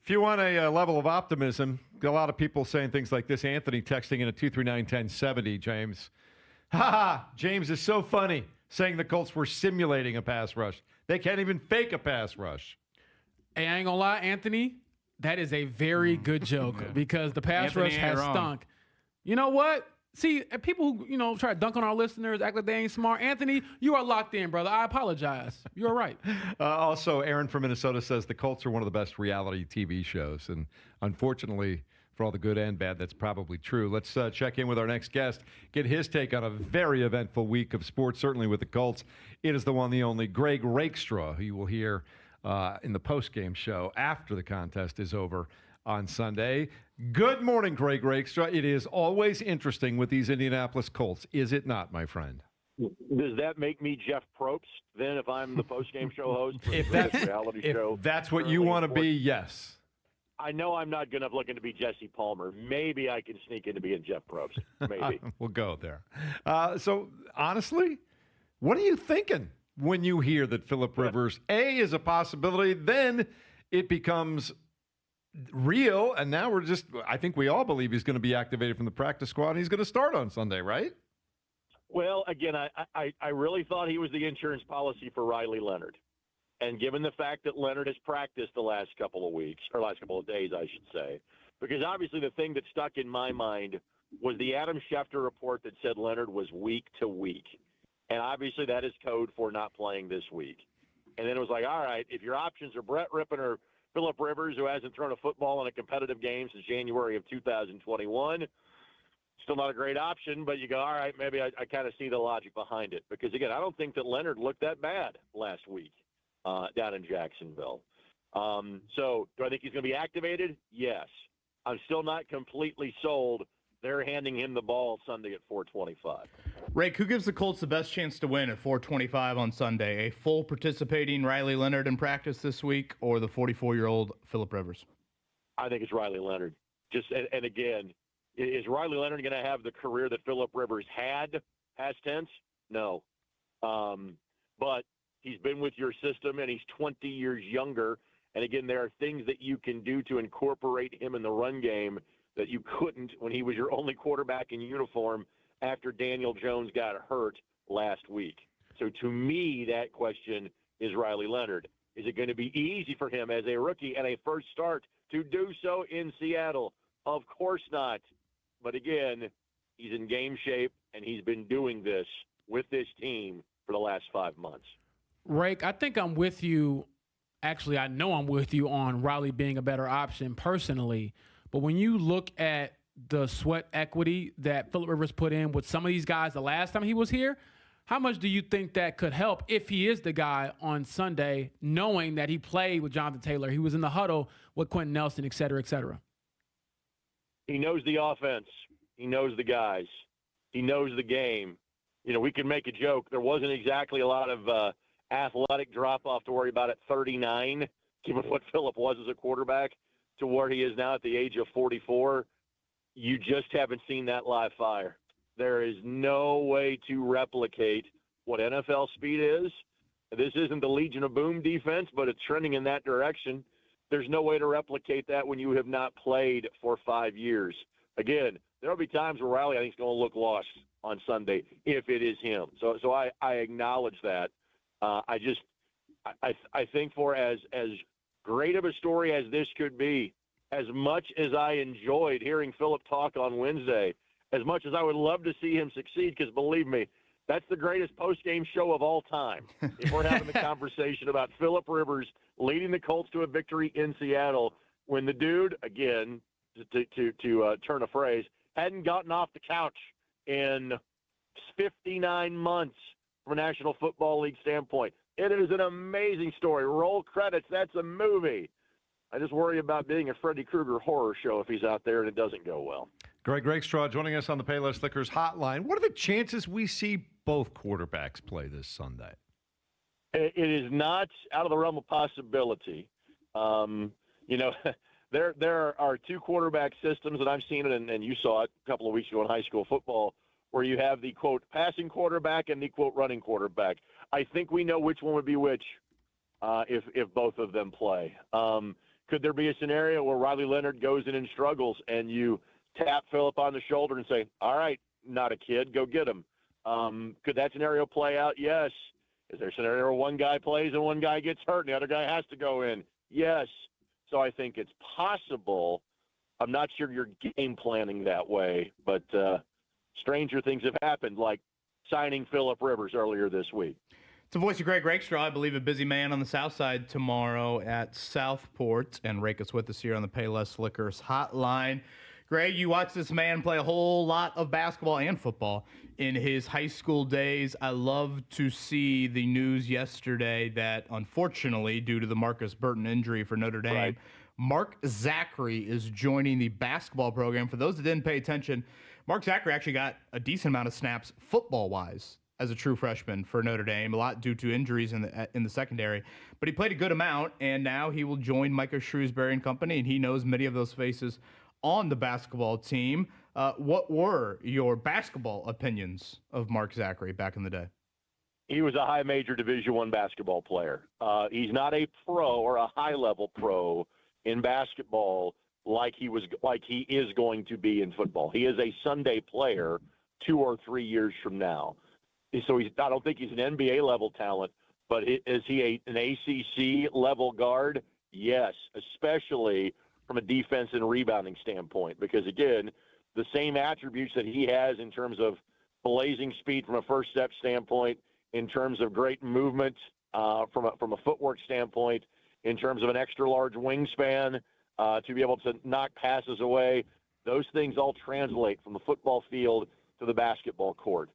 If you want a level of optimism, a lot of people saying things like this. Anthony texting in at 239-1070, James. James is so funny saying the Colts were simulating a pass rush. They can't even fake a pass rush. Hey, I ain't gonna lie, Anthony, that is a very good joke because the pass Anthony rush ain't has wrong. stunk. You know what? See, people who, try to dunk on our listeners, act like they ain't smart. Anthony, you are locked in, brother. I apologize. You're right. Also, Aaron from Minnesota says the Colts are one of the best reality TV shows. And unfortunately, for all the good and bad, that's probably true. Let's check in with our next guest, get his take on a very eventful week of sports, certainly with the Colts. It is the one, the only, Greg Rakestraw, who you will hear in the postgame show after the contest is over on Sunday. Good morning, Greg Rakestraw. It is always interesting with these Indianapolis Colts, is it not, my friend? Does that make me Jeff Probst then if I'm the postgame show host for If the that's, reality if show? that's what you currently want to in be, sports? yes. I know I'm not good enough looking to be Jesse Palmer. Maybe I can sneak into being Jeff Probst. Maybe. We'll go there. So, honestly, what are you thinking when you hear that Phillip Rivers, A, is a possibility, then it becomes real, and now I think we all believe he's going to be activated from the practice squad, and he's going to start on Sunday, right? Well, again, I really thought he was the insurance policy for Riley Leonard. And given the fact that Leonard has practiced the last couple of weeks, or last couple of days, I should say, because obviously the thing that stuck in my mind was the Adam Schefter report that said Leonard was week to week. And obviously that is code for not playing this week. And then it was like, all right, if your options are Brett Rippon or Phillip Rivers, who hasn't thrown a football in a competitive game since January of 2021, still not a great option, but you go, all right, maybe I kind of see the logic behind it. Because, again, I don't think that Leonard looked that bad last week down in Jacksonville. So do I think he's going to be activated? Yes. I'm still not completely sold. They're handing him the ball Sunday at 4:25. Rake, who gives the Colts the best chance to win at 4:25 on Sunday? A full participating Riley Leonard in practice this week, or the 44-year-old Phillip Rivers? I think it's Riley Leonard. And again, is Riley Leonard going to have the career that Phillip Rivers had, past tense? No. But he's been with your system, and he's 20 years younger. And again, there are things that you can do to incorporate him in the run game that you couldn't when he was your only quarterback in uniform after Daniel Jones got hurt last week. So to me, that question is Riley Leonard. Is it going to be easy for him as a rookie and a first start to do so in Seattle? Of course not. But again, he's in game shape, and he's been doing this with this team for the last 5 months. Rake, I think I'm with you. Actually, I know I'm with you on Riley being a better option personally. But when you look at the sweat equity that Phillip Rivers put in with some of these guys the last time he was here, how much do you think that could help if he is the guy on Sunday, knowing that he played with Jonathan Taylor, he was in the huddle with Quentin Nelson, et cetera, et cetera? He knows the offense. He knows the guys. He knows the game. We can make a joke. There wasn't exactly a lot of athletic drop-off to worry about at 39, given what Phillip was as a quarterback, to where he is now at the age of 44. You just haven't seen that live fire. There is no way to replicate what NFL speed is. This isn't the Legion of Boom defense, but it's trending in that direction. There's no way to replicate that when you have not played for 5 years. Again, there will be times where Riley, I think, is going to look lost on Sunday if it is him. So I acknowledge that. I think for as great of a story as this could be, as much as I enjoyed hearing Phillip talk on Wednesday, as much as I would love to see him succeed, because believe me, that's the greatest post-game show of all time. If we're having the conversation about Phillip Rivers leading the Colts to a victory in Seattle, when the dude, again, to turn a phrase, hadn't gotten off the couch in 59 months from a National Football League standpoint. It is an amazing story. Roll credits. That's a movie. I just worry about being a Freddy Krueger horror show if he's out there and it doesn't go well. Greg Rakestraw joining us on the Payless Liquors hotline. What are the chances we see both quarterbacks play this Sunday? It is not out of the realm of possibility. There are two quarterback systems, and I've seen it, and you saw it a couple of weeks ago in high school football, where you have the, quote, passing quarterback and the, quote, running quarterback. I think we know which one would be which if both of them play. Could there be a scenario where Riley Leonard goes in and struggles and you tap Phillip on the shoulder and say, all right, not a kid, go get him? Could that scenario play out? Yes. Is there a scenario where one guy plays and one guy gets hurt and the other guy has to go in? Yes. So I think it's possible. I'm not sure you're game planning that way, but stranger things have happened, like signing Phillip Rivers earlier this week. It's the voice of Greg Rakestraw, I believe a busy man on the south side tomorrow at Southport. And Rake is with us here on the Payless Liquors hotline. Greg, you watched this man play a whole lot of basketball and football in his high school days. I love to see the news yesterday that, unfortunately, due to the Marcus Burton injury for Notre Dame, Right. Mark Zachary is joining the basketball program. For those that didn't pay attention, Mark Zachary actually got a decent amount of snaps football-wise as a true freshman for Notre Dame, a lot due to injuries in the secondary. But he played a good amount, and now he will join Micah Shrewsbury and company, and he knows many of those faces on the basketball team. What were your basketball opinions of Mark Zachary back in the day? He was a high major Division I basketball player. He's not a pro or a high-level pro in basketball like he is going to be in football. He is a Sunday player 2 or 3 years from now. So I don't think he's an NBA level talent, but is he an ACC level guard? Yes, especially from a defense and rebounding standpoint, because again, the same attributes that he has in terms of blazing speed from a first step standpoint, in terms of great movement from a footwork standpoint, in terms of an extra large wingspan to be able to knock passes away, those things all translate from the football field to the basketball court.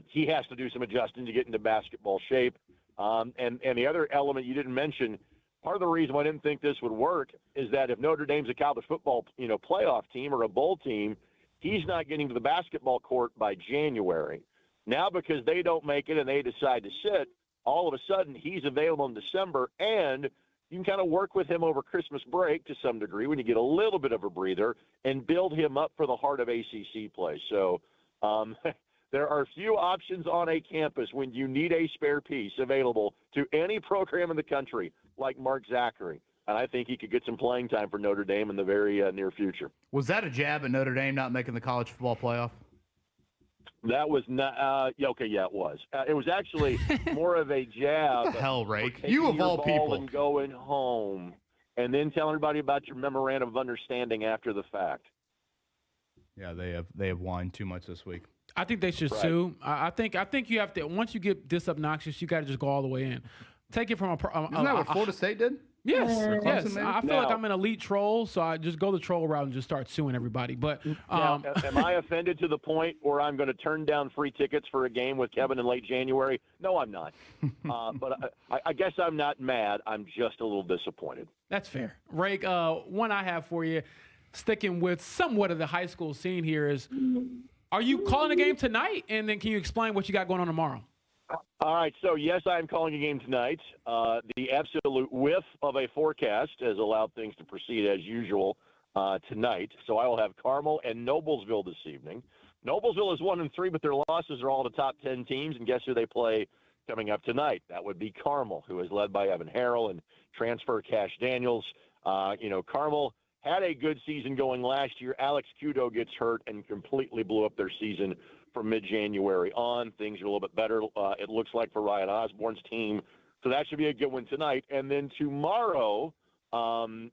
He has to do some adjusting to get into basketball shape. And the other element you didn't mention, part of the reason why I didn't think this would work is that if Notre Dame's a college football, playoff team or a bowl team, he's not getting to the basketball court by January. Now, because they don't make it and they decide to sit, all of a sudden he's available in December, and you can kind of work with him over Christmas break to some degree when you get a little bit of a breather and build him up for the heart of ACC play. So there are few options on a campus when you need a spare piece available to any program in the country like Mark Zachary. And I think he could get some playing time for Notre Dame in the very near future. Was that a jab at Notre Dame not making the college football playoff? That was not okay. Yeah, it was. It was actually more of a jab. What the hell, for Rake? taking You of your all ball people. and going home, and then telling everybody about your memorandum of understanding after the fact. Yeah, they have whined too much this week. I think they should sue. I think you have to. Once you get this obnoxious, you got to just go all the way in. Take it from Isn't that what Florida State did? Yes, Clemson, yes. maybe? I feel like I'm an elite troll, so I just go the troll route and just start suing everybody. But Now, am I offended to the point where I'm going to turn down free tickets for a game with Kevin in late January? No, I'm not. But I guess I'm not mad. I'm just a little disappointed. that's fair. Rake, one I have for you, sticking with somewhat of the high school scene here is, are you calling a game tonight? And then can you explain what you got going on tomorrow? All right, so yes, I'm calling a game tonight. The absolute whiff of a forecast has allowed things to proceed as usual tonight. So I will have Carmel and Noblesville this evening. Noblesville is 1-3, but their losses are all the top 10 teams, and guess who they play coming up tonight? That would be Carmel, who is led by Evan Harrell and transfer Cash Daniels. Carmel had a good season going last year. Alex Kudo gets hurt and completely blew up their season from mid-January on. Things are a little bit better, it looks like, for Ryan Osborne's team. So that should be a good one tonight. And then tomorrow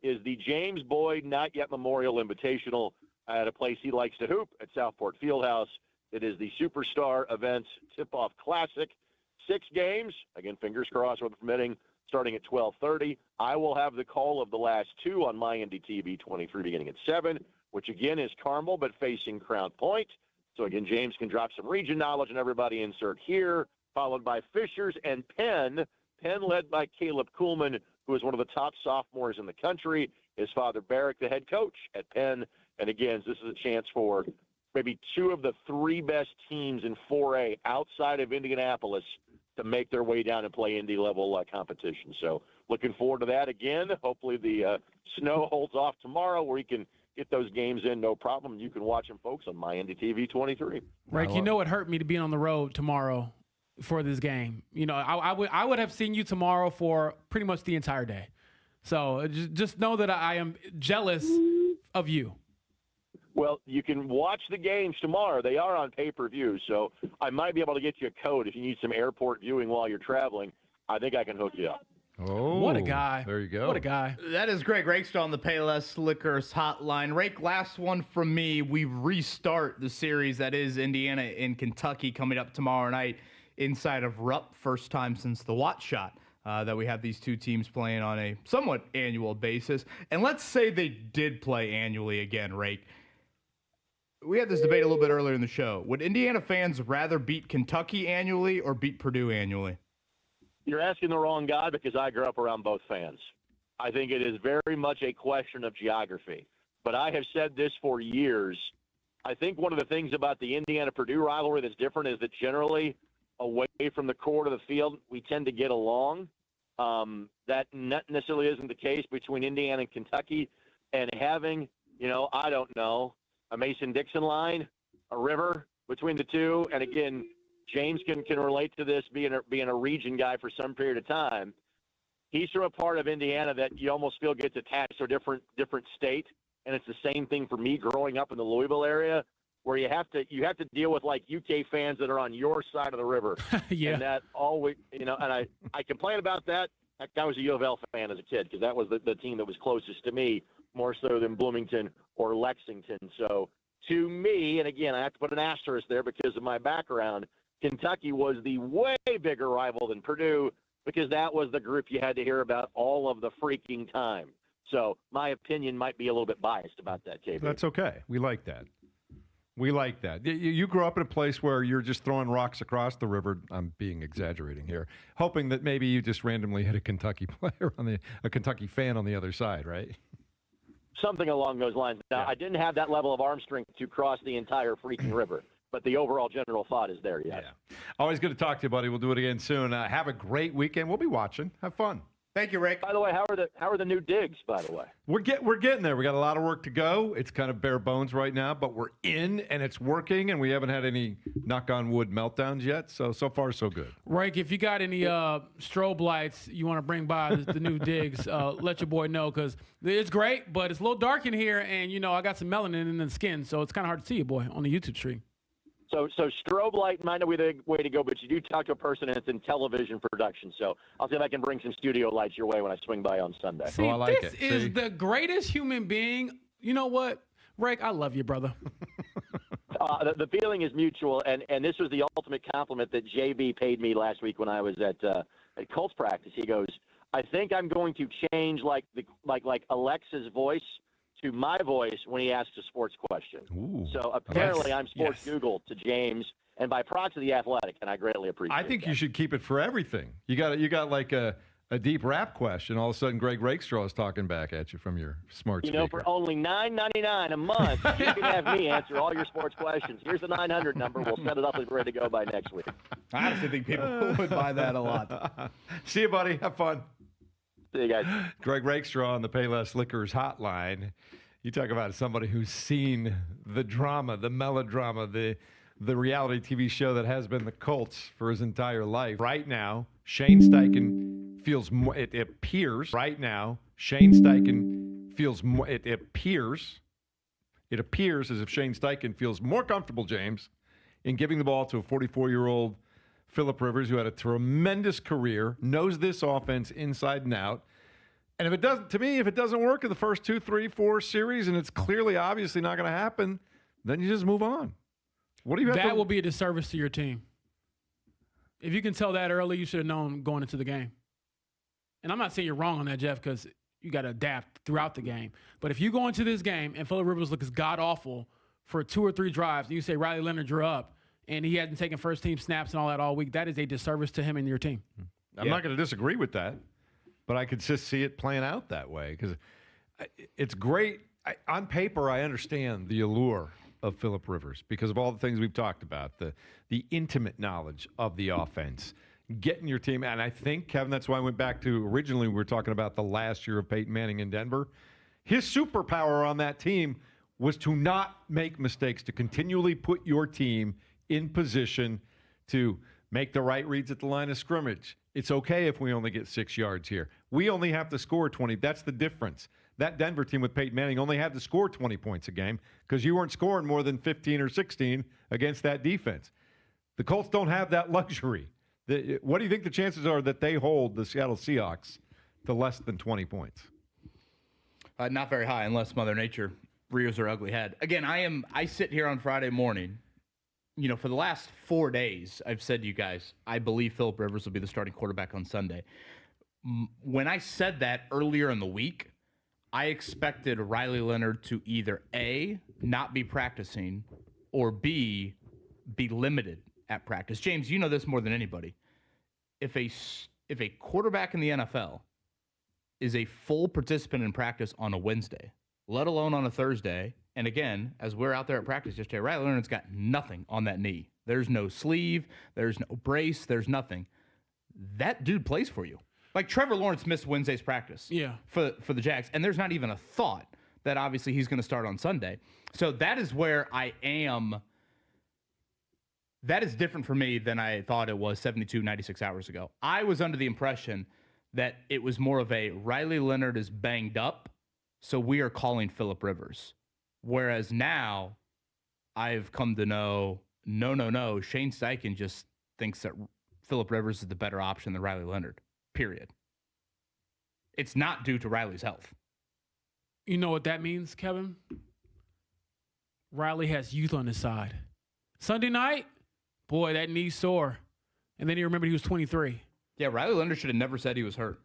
is the James Boyd Not Yet Memorial Invitational at a place he likes to hoop at Southport Fieldhouse. It is the Superstar Events Tip-Off Classic. 6 games, again, fingers crossed, weather permitting, starting at 12:30. I will have the call of the last 2 on my NDTV 23 beginning at 7, which again is Carmel, but facing Crown Point. So, again, James can drop some region knowledge and everybody insert here, followed by Fishers and Penn. Penn led by Caleb Kuhlman, who is one of the top sophomores in the country. His father, Barrick, the head coach at Penn. And, again, this is a chance for maybe 2 of the 3 best teams in 4A outside of Indianapolis to make their way down and play Indy-level competition. So, looking forward to that again. Hopefully the snow holds off tomorrow where you can get those games in, no problem. You can watch them, folks, on my NDTV 23. Rake, you know it hurt me to be on the road tomorrow for this game. I would have seen you tomorrow for pretty much the entire day. So just know that I am jealous of you. Well, you can watch the games tomorrow. They are on pay-per-view, so I might be able to get you a code if you need some airport viewing while you're traveling. I think I can hook you up. Oh, What a guy. There you go. What a guy. That is Greg Rakestraw on the Payless Liquors hotline. Rake, last one from me. We restart the series that is Indiana and Kentucky coming up tomorrow night inside of Rupp. First time since the Watt shot that we have these two teams playing on a somewhat annual basis. And let's say they did play annually again, Rake. We had this debate a little bit earlier in the show. Would Indiana fans rather beat Kentucky annually or beat Purdue annually? You're asking the wrong guy because I grew up around both fans. I think it is very much a question of geography. But I have said this for years. I think one of the things about the Indiana-Purdue rivalry that's different is that generally away from the core of the field, we tend to get along. That not necessarily isn't the case between Indiana and Kentucky. And having, I don't know, a Mason-Dixon line, a river between the two. And again, James can relate to this being a region guy for some period of time. He's from a part of Indiana that you almost feel gets attached to a different state. And it's the same thing for me growing up in the Louisville area, where you have to deal with like UK fans that are on your side of the river. Yeah. And that always, and I complain about that. Heck, I was a U of L fan as a kid because that was the team that was closest to me, more so than Bloomington or Lexington. So to me, and again, I have to put an asterisk there because of my background, Kentucky was the way bigger rival than Purdue because that was the group you had to hear about all of the freaking time. So my opinion might be a little bit biased about that, KB. That's okay. We like that. We like that. You grew up in a place where you're just throwing rocks across the river. I'm being exaggerating here, hoping that maybe you just randomly hit a Kentucky player a Kentucky fan on the other side, right? Something along those lines. Now, I didn't have that level of arm strength to cross the entire freaking river, but the overall general thought is there, yes. Yeah. Always good to talk to you, buddy. We'll do it again soon. Have a great weekend. We'll be watching. Have fun. Thank you, Rick. By the way, how are the new digs, by the way? We're getting there. We got a lot of work to go. It's kind of bare bones right now, but we're in and it's working, and we haven't had any knock on wood meltdowns yet. So far so good. Rake, if you got any strobe lights you want to bring by the new digs, let your boy know because it's great, but it's a little dark in here, and I got some melanin in the skin, so it's kind of hard to see you, boy, on the YouTube stream. So strobe light might not be the way to go, but you do talk to a person, and it's in television production. So I'll see if I can bring some studio lights your way when I swing by on Sunday. See, I like this it. is See? the greatest human being. You know what, Rake? I love you, brother. The feeling is mutual, and this was the ultimate compliment that JB paid me last week when I was at Colts practice. He goes, "I think I'm going to change like Alexa's voice to my voice when he asks a sports question." Ooh, so apparently yes, I'm Sports yes. Google to James, and by proxy the Athletic, and I greatly appreciate it. I think that. you should keep it for everything. You got like a deep rap question. All of a sudden, Greg Rakestraw is talking back at you from your smart speaker. For only $9.99 a month, you can have me answer all your sports questions. Here's the 900 number. We'll set it up and ready to go by next week. I honestly think people would buy that a lot. See you, buddy. Have fun. See you guys. Greg Rakestraw on the Payless Liquors hotline. You talk about somebody who's seen the drama, the melodrama, the reality TV show that has been the Colts for his entire life. Right now, Shane Steichen feels more, it appears as if Shane Steichen feels more comfortable, James, in giving the ball to a 44-year-old Phillip Rivers who had a tremendous career, knows this offense inside and out. And if it doesn't work in the first 2, 3, 4 series, and it's clearly, obviously not going to happen, then you just move on. What do you have? That will be a disservice to your team. If you can tell that early, you should have known going into the game. And I'm not saying you're wrong on that, Jeff, because you got to adapt throughout the game. But if you go into this game and Phillip Rivers looks god-awful for 2 or 3 drives, and you say, Riley Leonard, you're up, and he hasn't taken first-team snaps and all that all week, that is a disservice to him and your team. I'm not going to disagree with that, but I could just see it playing out that way because it's great. On paper, I understand the allure of Phillip Rivers because of all the things we've talked about, the intimate knowledge of the offense, getting your team. And I think, Kevin, that's why I went back to originally we were talking about the last year of Peyton Manning in Denver. His superpower on that team was to not make mistakes, to continually put your team in position to Make the right reads at the line of scrimmage. It's okay if we only get 6 yards here. We only have to score 20. That's the difference. That Denver team with Peyton Manning only had to score 20 points a game because you weren't scoring more than 15 or 16 against that defense. The Colts don't have that luxury. What do you think the chances are that they hold the Seattle Seahawks to less than 20 points? Not very high unless Mother Nature rears her ugly head. Again, I sit here on Friday morning. You know, for the last 4 days, I've said to you guys, I believe Philip Rivers will be the starting quarterback on Sunday. When I said that earlier in the week, I expected Riley Leonard to either A, not be practicing, or B, be limited at practice. James, you know this more than anybody. If a quarterback in the NFL is a full participant in practice on a Wednesday, let alone on a Thursday, and again, as we're out there at practice yesterday, Riley Leonard's got nothing on that knee. There's no sleeve, there's no brace, there's nothing. That dude plays for you. Like Trevor Lawrence missed Wednesday's practice for the Jags, and there's not even a thought that obviously he's going to start on Sunday. So that is where I am. That is different for me than I thought it was 72, 96 hours ago. I was under the impression that it was more of a Riley Leonard is banged up, so we are calling Philip Rivers. Whereas now I've come to know, no. Shane Steichen just thinks that Philip Rivers is the better option than Riley Leonard, period. It's not due to Riley's health. You know what that means, Kevin? Riley has youth on his side. Sunday night, boy, that knee's sore. And then he remembered he was 23. Yeah, Riley Leonard should have never said he was hurt.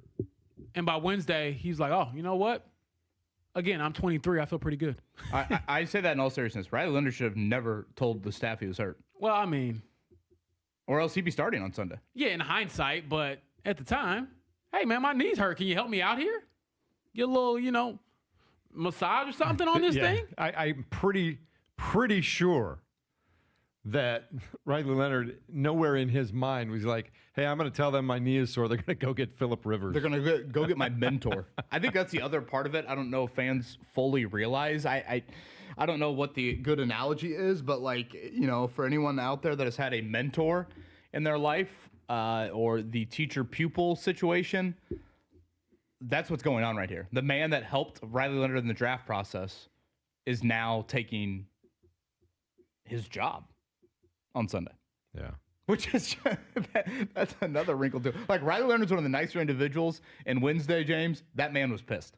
And by Wednesday, he's like, oh, you know what? Again, I'm 23. I feel pretty good. I say that in all seriousness. Riley Leonard should have never told the staff he was hurt. Well, I mean. Or else he'd be starting on Sunday. Yeah, in hindsight. But at the time, hey, man, my knees hurt. Can you help me out here? Get a little, massage or something on this thing? I'm pretty sure that Riley Leonard, nowhere in his mind was like, hey, I'm going to tell them my knee is sore. They're going to go get Philip Rivers. They're going to go get my mentor. I think that's the other part of it. I don't know if fans fully realize. I don't know what the good analogy is, but for anyone out there that has had a mentor in their life or the teacher-pupil situation, that's what's going on right here. The man that helped Riley Leonard in the draft process is now taking his job on Sunday. Yeah. Which is, that's another wrinkle too. Like Riley Leonard's one of the nicer individuals, and Wednesday, James, that man was pissed.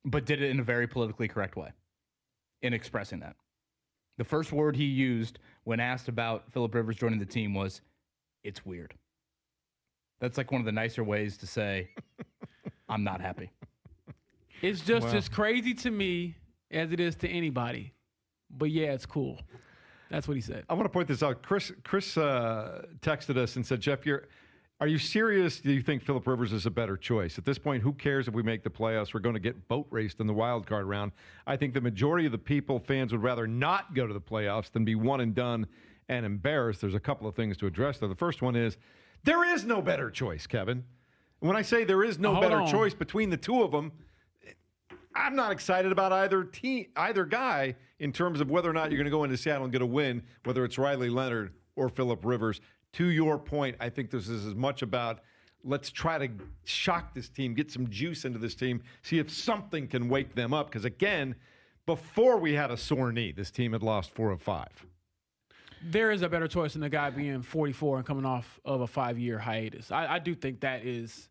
But did it in a very politically correct way in expressing that. The first word he used when asked about Philip Rivers joining the team was, it's weird. That's like one of the nicer ways to say, I'm not happy. It's just as crazy to me as it is to anybody. But yeah, it's cool. That's what he said. I want to point this out. Chris texted us and said, Jeff, are you serious? Do you think Philip Rivers is a better choice? At this point, who cares if we make the playoffs? We're going to get boat raced in the wild card round. I think the majority of the fans would rather not go to the playoffs than be one and done and embarrassed. There's a couple of things to address there. The first one is there is no better choice, Kevin. When I say there is no better choice between the two of them, I'm not excited about either guy in terms of whether or not you're going to go into Seattle and get a win, whether it's Riley Leonard or Philip Rivers. To your point, I think this is as much about let's try to shock this team, get some juice into this team, see if something can wake them up. Because, again, before we had a sore knee, this team had lost 4 of 5. There is a better choice than the guy being 44 and coming off of a 5-year hiatus. I do think that is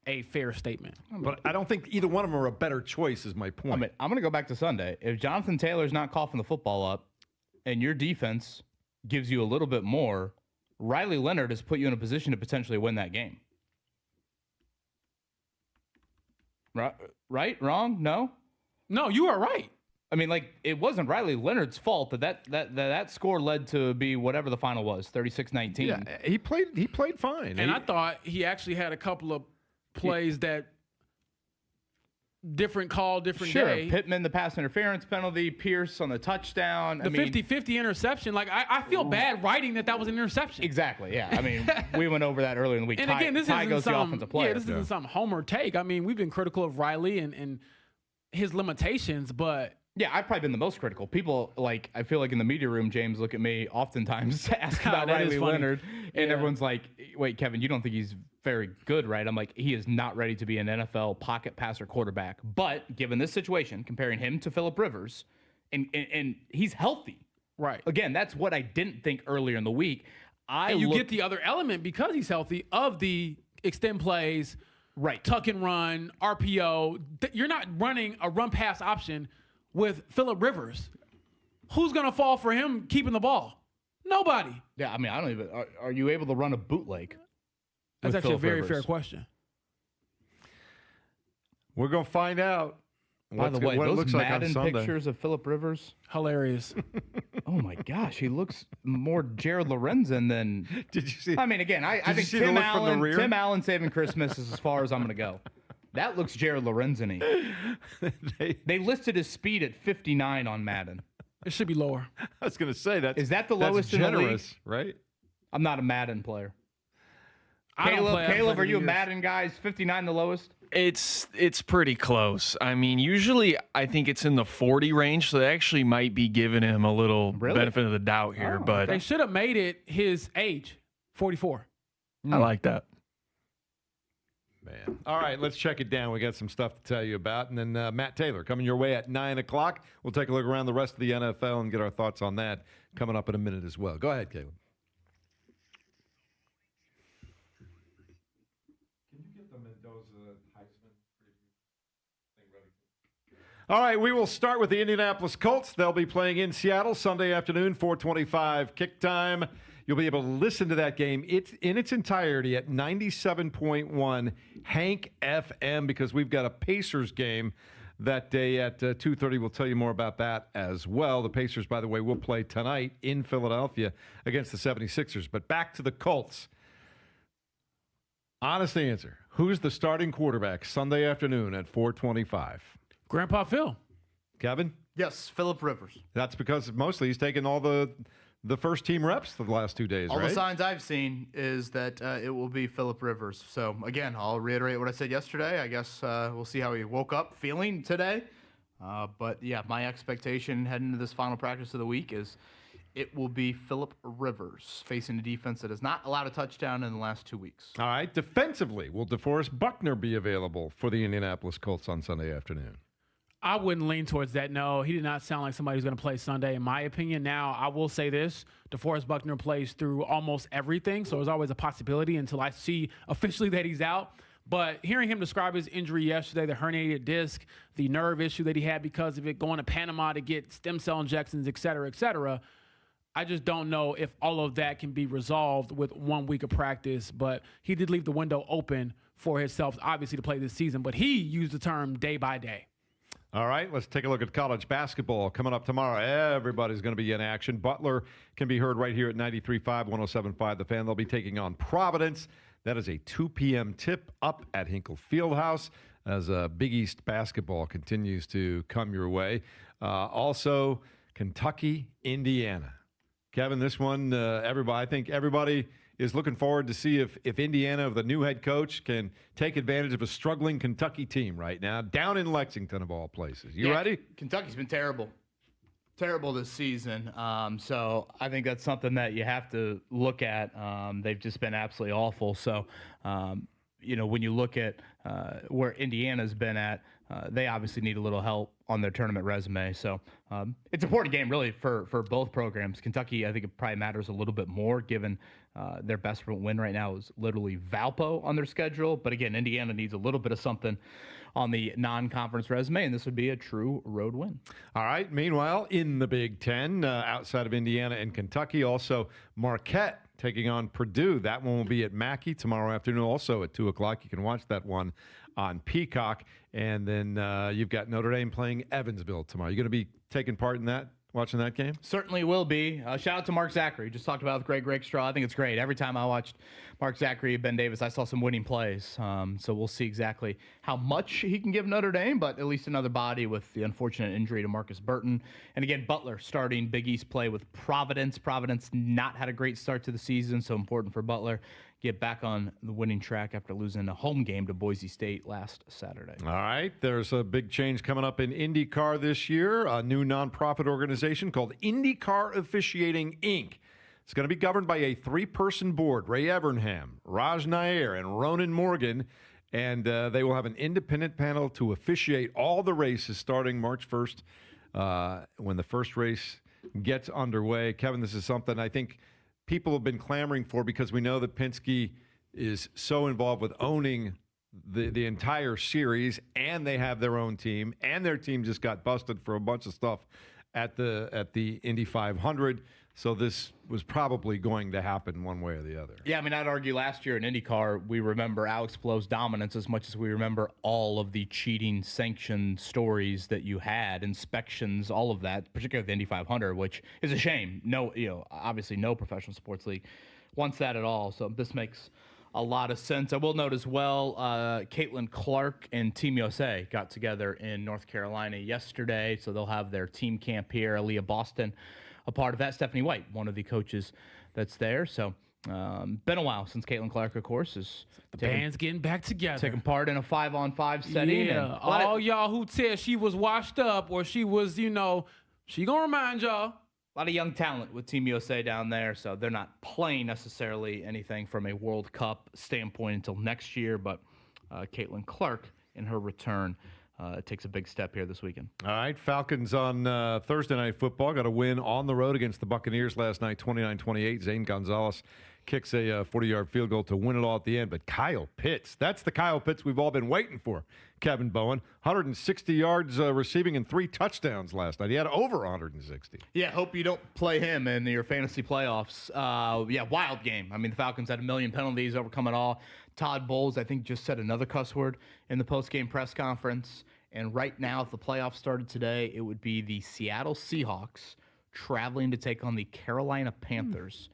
a fair statement. But I don't think either one of them are a better choice is my point. I'm going to go back to Sunday. If Jonathan Taylor's not coughing the football up and your defense gives you a little bit more, Riley Leonard has put you in a position to potentially win that game. Right? Wrong? No? No, you are right. I mean, it wasn't Riley Leonard's fault that score led to be whatever the final was, 36-19. Yeah, he played fine. And I thought he actually had a couple of plays that different call, different day. Pittman, the pass interference penalty, Pierce on the touchdown. The 50-50 interception. I feel bad writing that was an interception. Exactly, yeah. I mean, we went over that earlier in the week. And again, this isn't the offensive player. Isn't some homer take. I mean, we've been critical of Riley and his limitations, but Yeah, I've probably been the most critical. People, I feel like in the media room, James, look at me oftentimes ask about That is Riley funny. Leonard, and Yeah. everyone's like, wait, Kevin, you don't think he's very good, right? I'm like, he is not ready to be an NFL pocket passer quarterback. But given this situation, comparing him to Phillip Rivers, and he's healthy. Right. Again, that's what I didn't think earlier in the week. And you get the other element because he's healthy of the extend plays, right. tuck and run, RPO. You're not running a run pass option with Phillip Rivers. Who's going to fall for him keeping the ball? Nobody. Yeah, I mean, I don't even. Are you able to run a bootleg? That's with actually Phillip a very Rivers? fair question. We're going to find out. By the way, what it those looks like on Madden Sunday. pictures of Phillip Rivers. Hilarious. Oh my gosh, he looks more Jared Lorenzen than. Did you see? I mean, again, I you think see the Tim look from the Allen. rear? Tim Allen saving Christmas is as far as I'm gonna go. That looks Jared Lorenzen-y. They listed his speed at 59 on Madden. It should be lower. I was going to say that. Is that the that's lowest in the league? generous, right? I'm not a Madden player. I don't play. I've Caleb, played are you a years. Madden guy? Is 59 the lowest? It's pretty close. I mean, usually I think it's in the 40 range, so they actually might be giving him a little Really? benefit of the doubt here. Oh, but They should have made it his age, 44. I like that. Man. All right, let's check it down. We got some stuff to tell you about. And then Matt Taylor coming your way at 9 o'clock. We'll take a look around the rest of the NFL and get our thoughts on that coming up in a minute as well. Go ahead, Caleb. Can you get the Mendoza Heisman preview thing ready? All right, we will start with the Indianapolis Colts. They'll be playing in Seattle Sunday afternoon, 4:25 kick time. You'll be able to listen to that game in its entirety at 97.1 Hank FM because we've got a Pacers game that day at 2:30. We'll tell you more about that as well. The Pacers, by the way, will play tonight in Philadelphia against the 76ers. But back to the Colts. Honest answer. Who's the starting quarterback Sunday afternoon at 4:25? Grandpa Phil. Kevin? Yes, Phillip Rivers. That's because mostly he's taken all the first team reps for the last 2 days, All right? the signs I've seen is that it will be Phillip Rivers. So, again, I'll reiterate what I said yesterday. I guess we'll see how he woke up feeling today. But, yeah, my expectation heading into this final practice of the week is it will be Phillip Rivers facing a defense that has not allowed a touchdown in the last 2 weeks. All right. Defensively, will DeForest Buckner be available for the Indianapolis Colts on Sunday afternoon? I wouldn't lean towards that. No, he did not sound like somebody who's going to play Sunday, in my opinion. Now, I will say this. DeForest Buckner plays through almost everything, so there's always a possibility until I see officially that he's out. But hearing him describe his injury yesterday, the herniated disc, the nerve issue that he had because of it, going to Panama to get stem cell injections, et cetera, I just don't know if all of that can be resolved with 1 week of practice. But he did leave the window open for himself, obviously, to play this season. But he used the term day by day. All right, let's take a look at college basketball coming up tomorrow. Everybody's going to be in action. Butler can be heard right here at 93.5, 107.5 The Fan. They'll be taking on Providence. That is a 2 p.m. tip up at Hinkle Fieldhouse as Big East basketball continues to come your way. Also, Kentucky, Indiana. Kevin, this one, I think everybody is looking forward to see if Indiana, the new head coach, can take advantage of a struggling Kentucky team right now, down in Lexington of all places. You ready? Kentucky's been terrible. Terrible this season. So I think that's something that you have to look at. They've just been absolutely awful. So, when you look at where Indiana's been at, they obviously need a little help on their tournament resume. So it's an important game, really, for both programs. Kentucky, I think it probably matters a little bit more given their best win right now is literally Valpo on their schedule. But again, Indiana needs a little bit of something on the non-conference resume, and this would be a true road win. All right. Meanwhile, in the Big Ten, outside of Indiana and Kentucky, also Marquette taking on Purdue. That one will be at Mackey tomorrow afternoon, also at 2 o'clock. You can watch that one on Peacock. And then you've got Notre Dame playing Evansville tomorrow. You going to be taking part in that, watching that game? Certainly will be. Shout out to Mark Zachary. Just talked about with Greg Rakestraw. I think it's great. Every time I watched Mark Zachary, Ben Davis, I saw some winning plays. So we'll see exactly how much he can give Notre Dame, but at least another body with the unfortunate injury to Marcus Burton. And again, Butler starting Big East play with Providence. Providence not had a great start to the season, so important for Butler. get back on the winning track after losing a home game to Boise State last Saturday. All right, there's a big change coming up in IndyCar this year, a new nonprofit organization called IndyCar Officiating, Inc. It's going to be governed by a 3-person board, Ray Evernham, Raj Nair, and Ronan Morgan, and they will have an independent panel to officiate all the races starting March 1st when the first race gets underway. Kevin, this is something I think people have been clamoring for because we know that Penske is so involved with owning the entire series, and they have their own team, and their team just got busted for a bunch of stuff at the Indy 500. So this was probably going to happen one way or the other. Yeah, I mean, I'd argue last year in IndyCar, we remember Alex Palou's dominance as much as we remember all of the cheating sanction stories that you had, inspections, all of that, particularly the Indy 500, which is a shame. No, obviously no professional sports league wants that at all. So this makes a lot of sense. I will note as well, Caitlin Clark and Team USA got together in North Carolina yesterday, so they'll have their team camp here. Aaliyah Boston, a part of that. Stephanie White, one of the coaches that's there. So been a while since Caitlin Clark, of course, is The band's getting back together. taking part in a 5-on-5 setting. Yeah, And all y'all who said she was washed up or she was, she gonna remind y'all. a lot of young talent with Team USA down there, so they're not playing necessarily anything from a World Cup standpoint until next year. But Caitlin Clark, in her return, takes a big step here this weekend. All right, Falcons on Thursday Night Football got a win on the road against the Buccaneers last night, 29-28. Zane Gonzalez kicks a 40-yard field goal to win it all at the end. But Kyle Pitts, that's the Kyle Pitts we've all been waiting for, Kevin Bowen. 160 yards receiving and 3 touchdowns last night. He had over 160. Yeah, hope you don't play him in your fantasy playoffs. Wild game. I mean, the Falcons had a million penalties, overcome it all. Todd Bowles, I think, just said another cuss word in the post-game press conference. And right now, if the playoffs started today, it would be the Seattle Seahawks traveling to take on the Carolina Panthers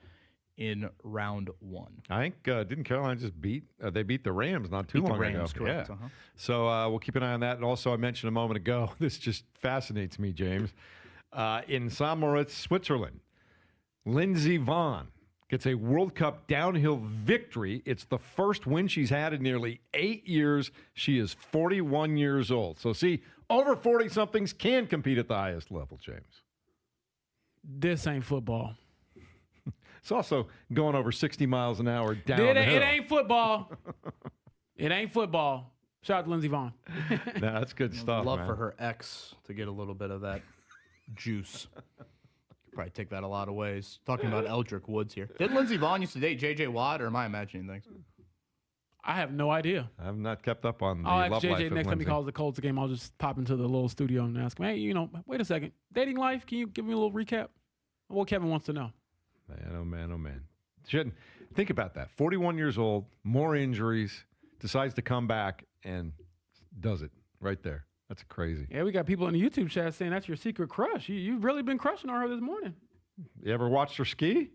in round 1. I think, didn't Carolina just beat the Rams not too long Rams, ago? correct. Yeah. Uh-huh. So we'll keep an eye on that. And also, I mentioned a moment ago, this just fascinates me, James. In St. Moritz, Switzerland, Lindsey Vonn gets a World Cup downhill victory. It's the first win she's had in nearly 8 years. She is 41 years old. So, see, over 40-somethings can compete at the highest level, James. This ain't football. It's also going over 60 miles an hour downhill. It ain't football. It ain't football. Shout out to Lindsey Vonn. No, that's good stuff, Love man. for her ex to get a little bit of that juice. Could probably take that a lot of ways. Talking about Eldrick Woods here. Did Lindsey Vonn used to date J.J. Watt, or am I imagining things? I have no idea. I've not kept up on the I'll ask love life JJ of next time he Lindsey. calls the Colts game. I'll just pop into the little studio and ask him, hey, wait a second. Dating life, can you give me a little recap? What Kevin wants to know. Man, oh, man, oh, man. Shouldn't think about that. 41 years old, more injuries, decides to come back and does it right there. That's crazy. Yeah, we got people in the YouTube chat saying that's your secret crush. You've really been crushing on her this morning. You ever watched her ski?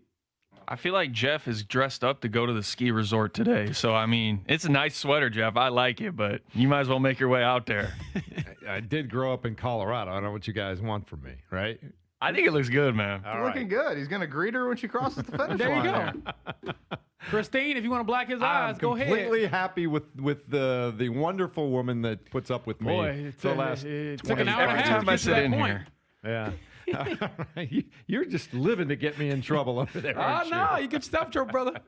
I feel like Jeff is dressed up to go to the ski resort today. So, I mean, it's a nice sweater, Jeff. I like it, but you might as well make your way out there. I did grow up in Colorado. I don't know what you guys want from me, right? I think it looks good, man. All Looking good. He's going to greet her when she crosses the finish There you line. go. Christine, if you want to black his eyes, I'm go ahead. completely happy with the wonderful woman that puts up with me Boy, for the last it took 20 an hour and a Every half time to I get to sit that in point. here. Yeah. You're just living to get me in trouble over there. Oh, aren't no, you get yourself trouble, brother.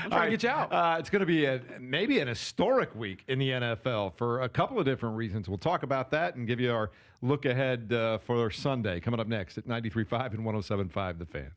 I'm trying to get you out. It's going to be maybe an historic week in the NFL for a couple of different reasons. We'll talk about that and give you our look ahead for Sunday coming up next at 93.5 and 107.5 The Fan.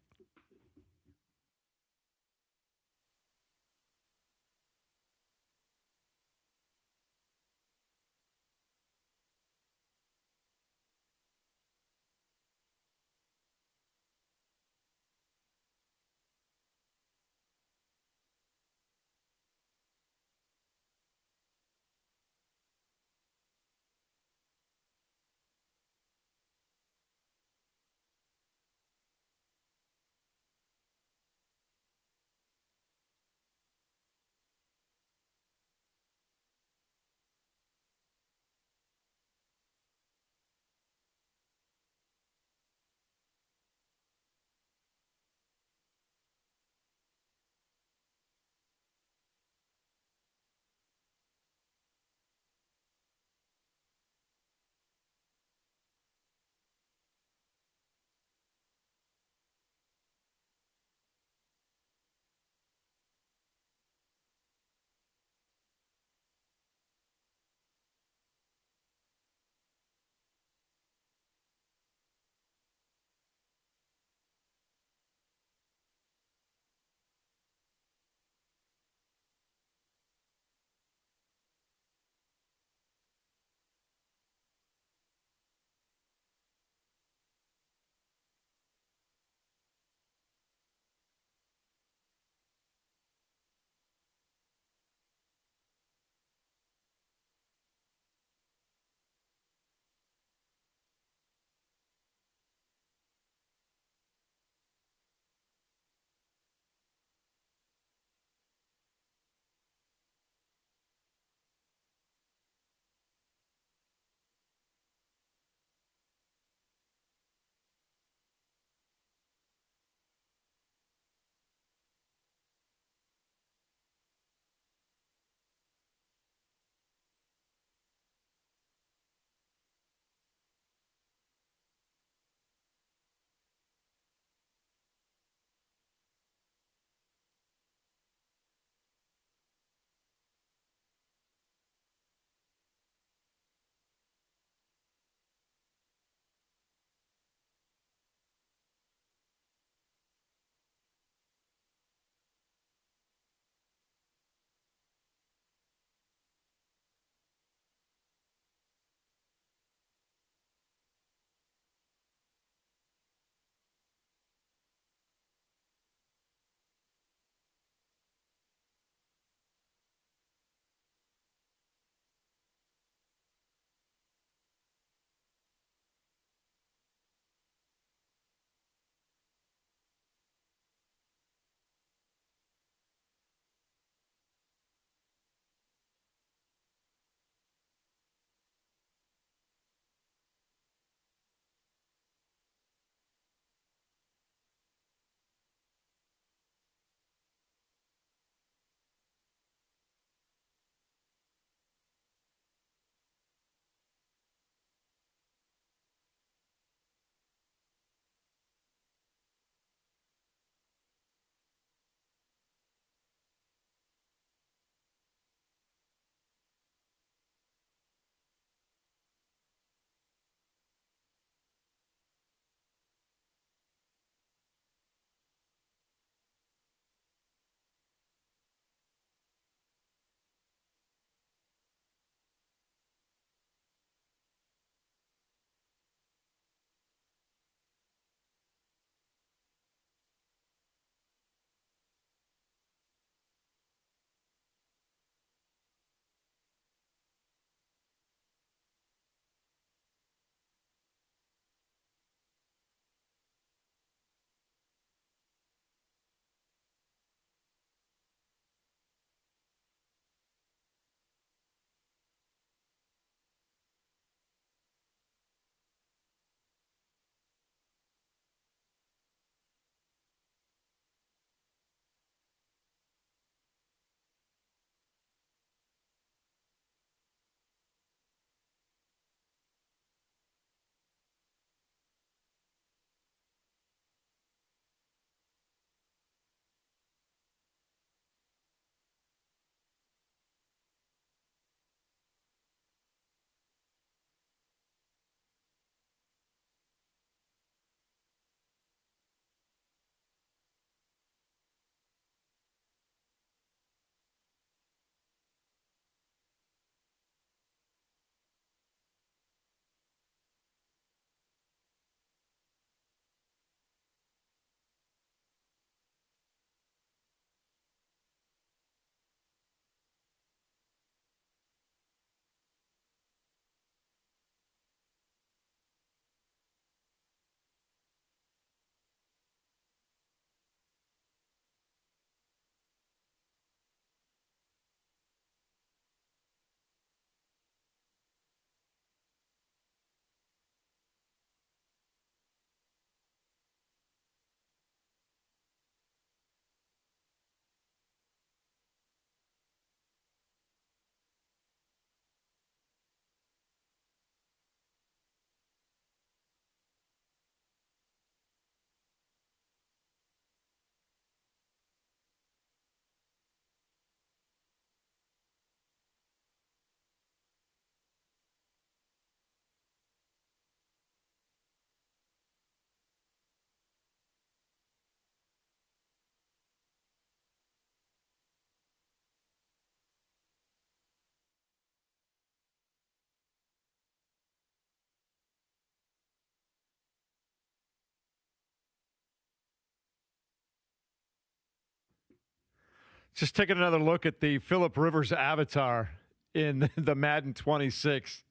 Just taking another look at the Phillip Rivers avatar in the Madden 26.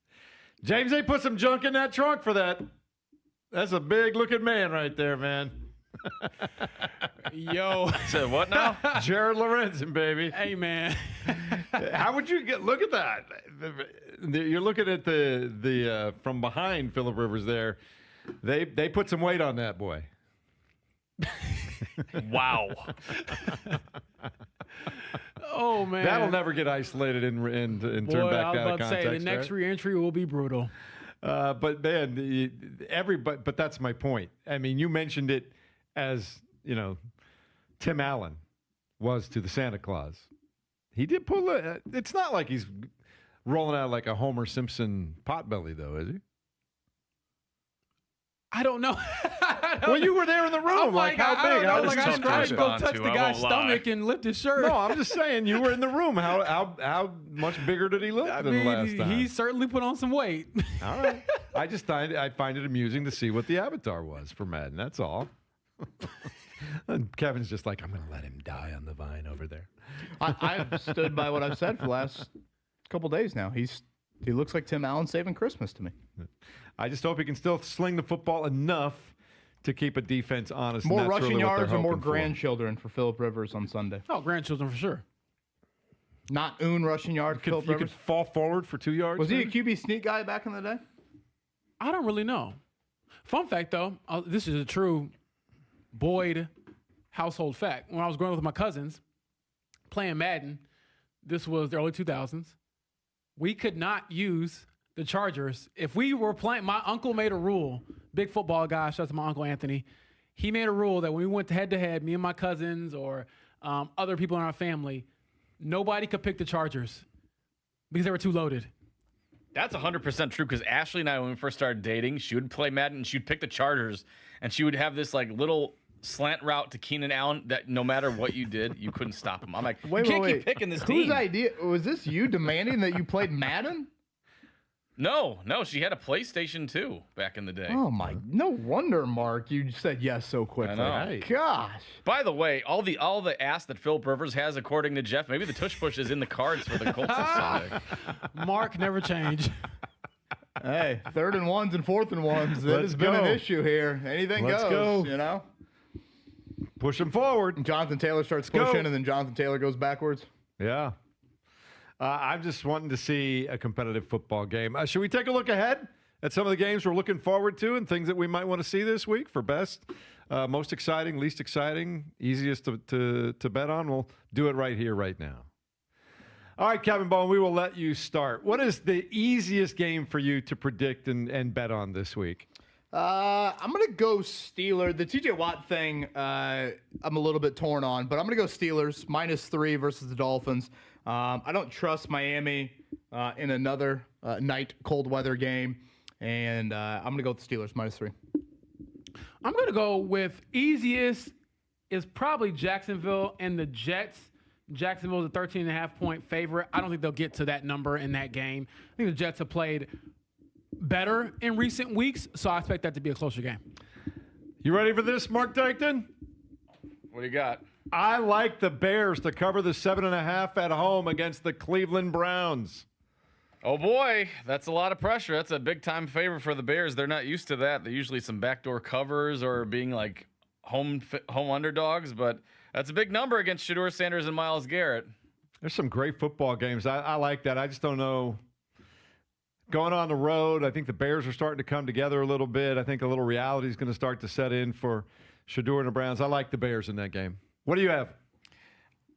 James, they put some junk in that trunk for that. That's a big-looking man right there, man. Yo. Said what now? Jared Lorenzen, baby. Hey, man. How would you look at that? You're looking at the from behind Phillip Rivers there. They put some weight on that boy. Wow. Oh, man. That'll never get isolated and turned Boy, back I was out of about to context. say, the next right? re-entry will be brutal. But man, but that's my point. I mean, you mentioned it as Tim Allen was to the Santa Claus. He did pull it. It's not like he's rolling out like a Homer Simpson potbelly, though, is he? I don't know. Well, you were there in the room. I'm like, how big? How Like, does I Tom tried to go respond touch to, the I guy's won't lie. stomach and lift his shirt. No, I'm just saying you were in the room. How much bigger did he look I than mean, the last time? he certainly put on some weight. All right. I find it amusing to see what the avatar was for Madden. That's all. And Kevin's just like, I'm going to let him die on the vine over there. I've stood by what I've said for the last couple days now. He looks like Tim Allen saving Christmas to me. I just hope he can still sling the football enough to keep a defense honest. More and that's rushing really what they're yards or more hoping for. grandchildren for Phillip Rivers on Sunday. Oh, grandchildren for sure. Not rushing yard. You could fall forward for 2 yards. Was he a maybe? QB sneak guy back in the day? I don't really know. Fun fact, though, this is a true Boyd household fact. When I was growing up with my cousins playing Madden, this was the early 2000s, we could not use the Chargers. If we were playing, my uncle made a rule, big football guy, shout out to my Uncle Anthony. He made a rule that when we went head-to-head, me and my cousins or other people in our family, nobody could pick the Chargers because they were too loaded. That's 100% true because Ashley and I, when we first started dating, she would play Madden and she'd pick the Chargers, and she would have this like little slant route to Keenan Allen that no matter what you did, you couldn't stop him. I'm like, you can't keep picking this team. Whose idea was this? You demanding that you played Madden? No, she had a PlayStation 2 back in the day. Oh my! No wonder, Mark, you said yes so quickly. I know. Gosh. By the way, all the ass that Phillip Rivers has, according to Jeff, maybe the tush push is in the cards for the Colts this Sunday. Mark never changed. Hey, 3rd and 1s and 4th and 1s. It has been an issue here. Anything Let's goes. go. Push him forward. Jonathan Taylor starts go. pushing, and then Jonathan Taylor goes backwards. Yeah. I'm just wanting to see a competitive football game. Should we take a look ahead at some of the games we're looking forward to and things that we might want to see this week for best, most exciting, least exciting, easiest to bet on? We'll do it right here, right now. All right, Kevin Bowen, we will let you start. What is the easiest game for you to predict and bet on this week? I'm going to go Steelers. The TJ Watt thing, I'm a little bit torn on, but I'm going to go Steelers -3 versus the Dolphins. I don't trust Miami in another night cold weather game, and I'm going to go with the Steelers -3. I'm going to go with easiest is probably Jacksonville and the Jets. Jacksonville is a 13.5-point favorite. I don't think they'll get to that number in that game. I think the Jets have played better in recent weeks, so I expect that to be a closer game. You ready for this, Mark Dykton? What do you got? I like the Bears to cover the 7.5 at home against the Cleveland Browns. Oh boy, that's a lot of pressure. That's a big time favor for the Bears. They're not used to that. They're usually some backdoor covers or being like home underdogs, but that's a big number against Shedeur Sanders and Myles Garrett. There's some great football games. I like that. I just don't know. Going on the road, I think the Bears are starting to come together a little bit. I think a little reality is going to start to set in for Shedeur and the Browns. I like the Bears in that game. What do you have?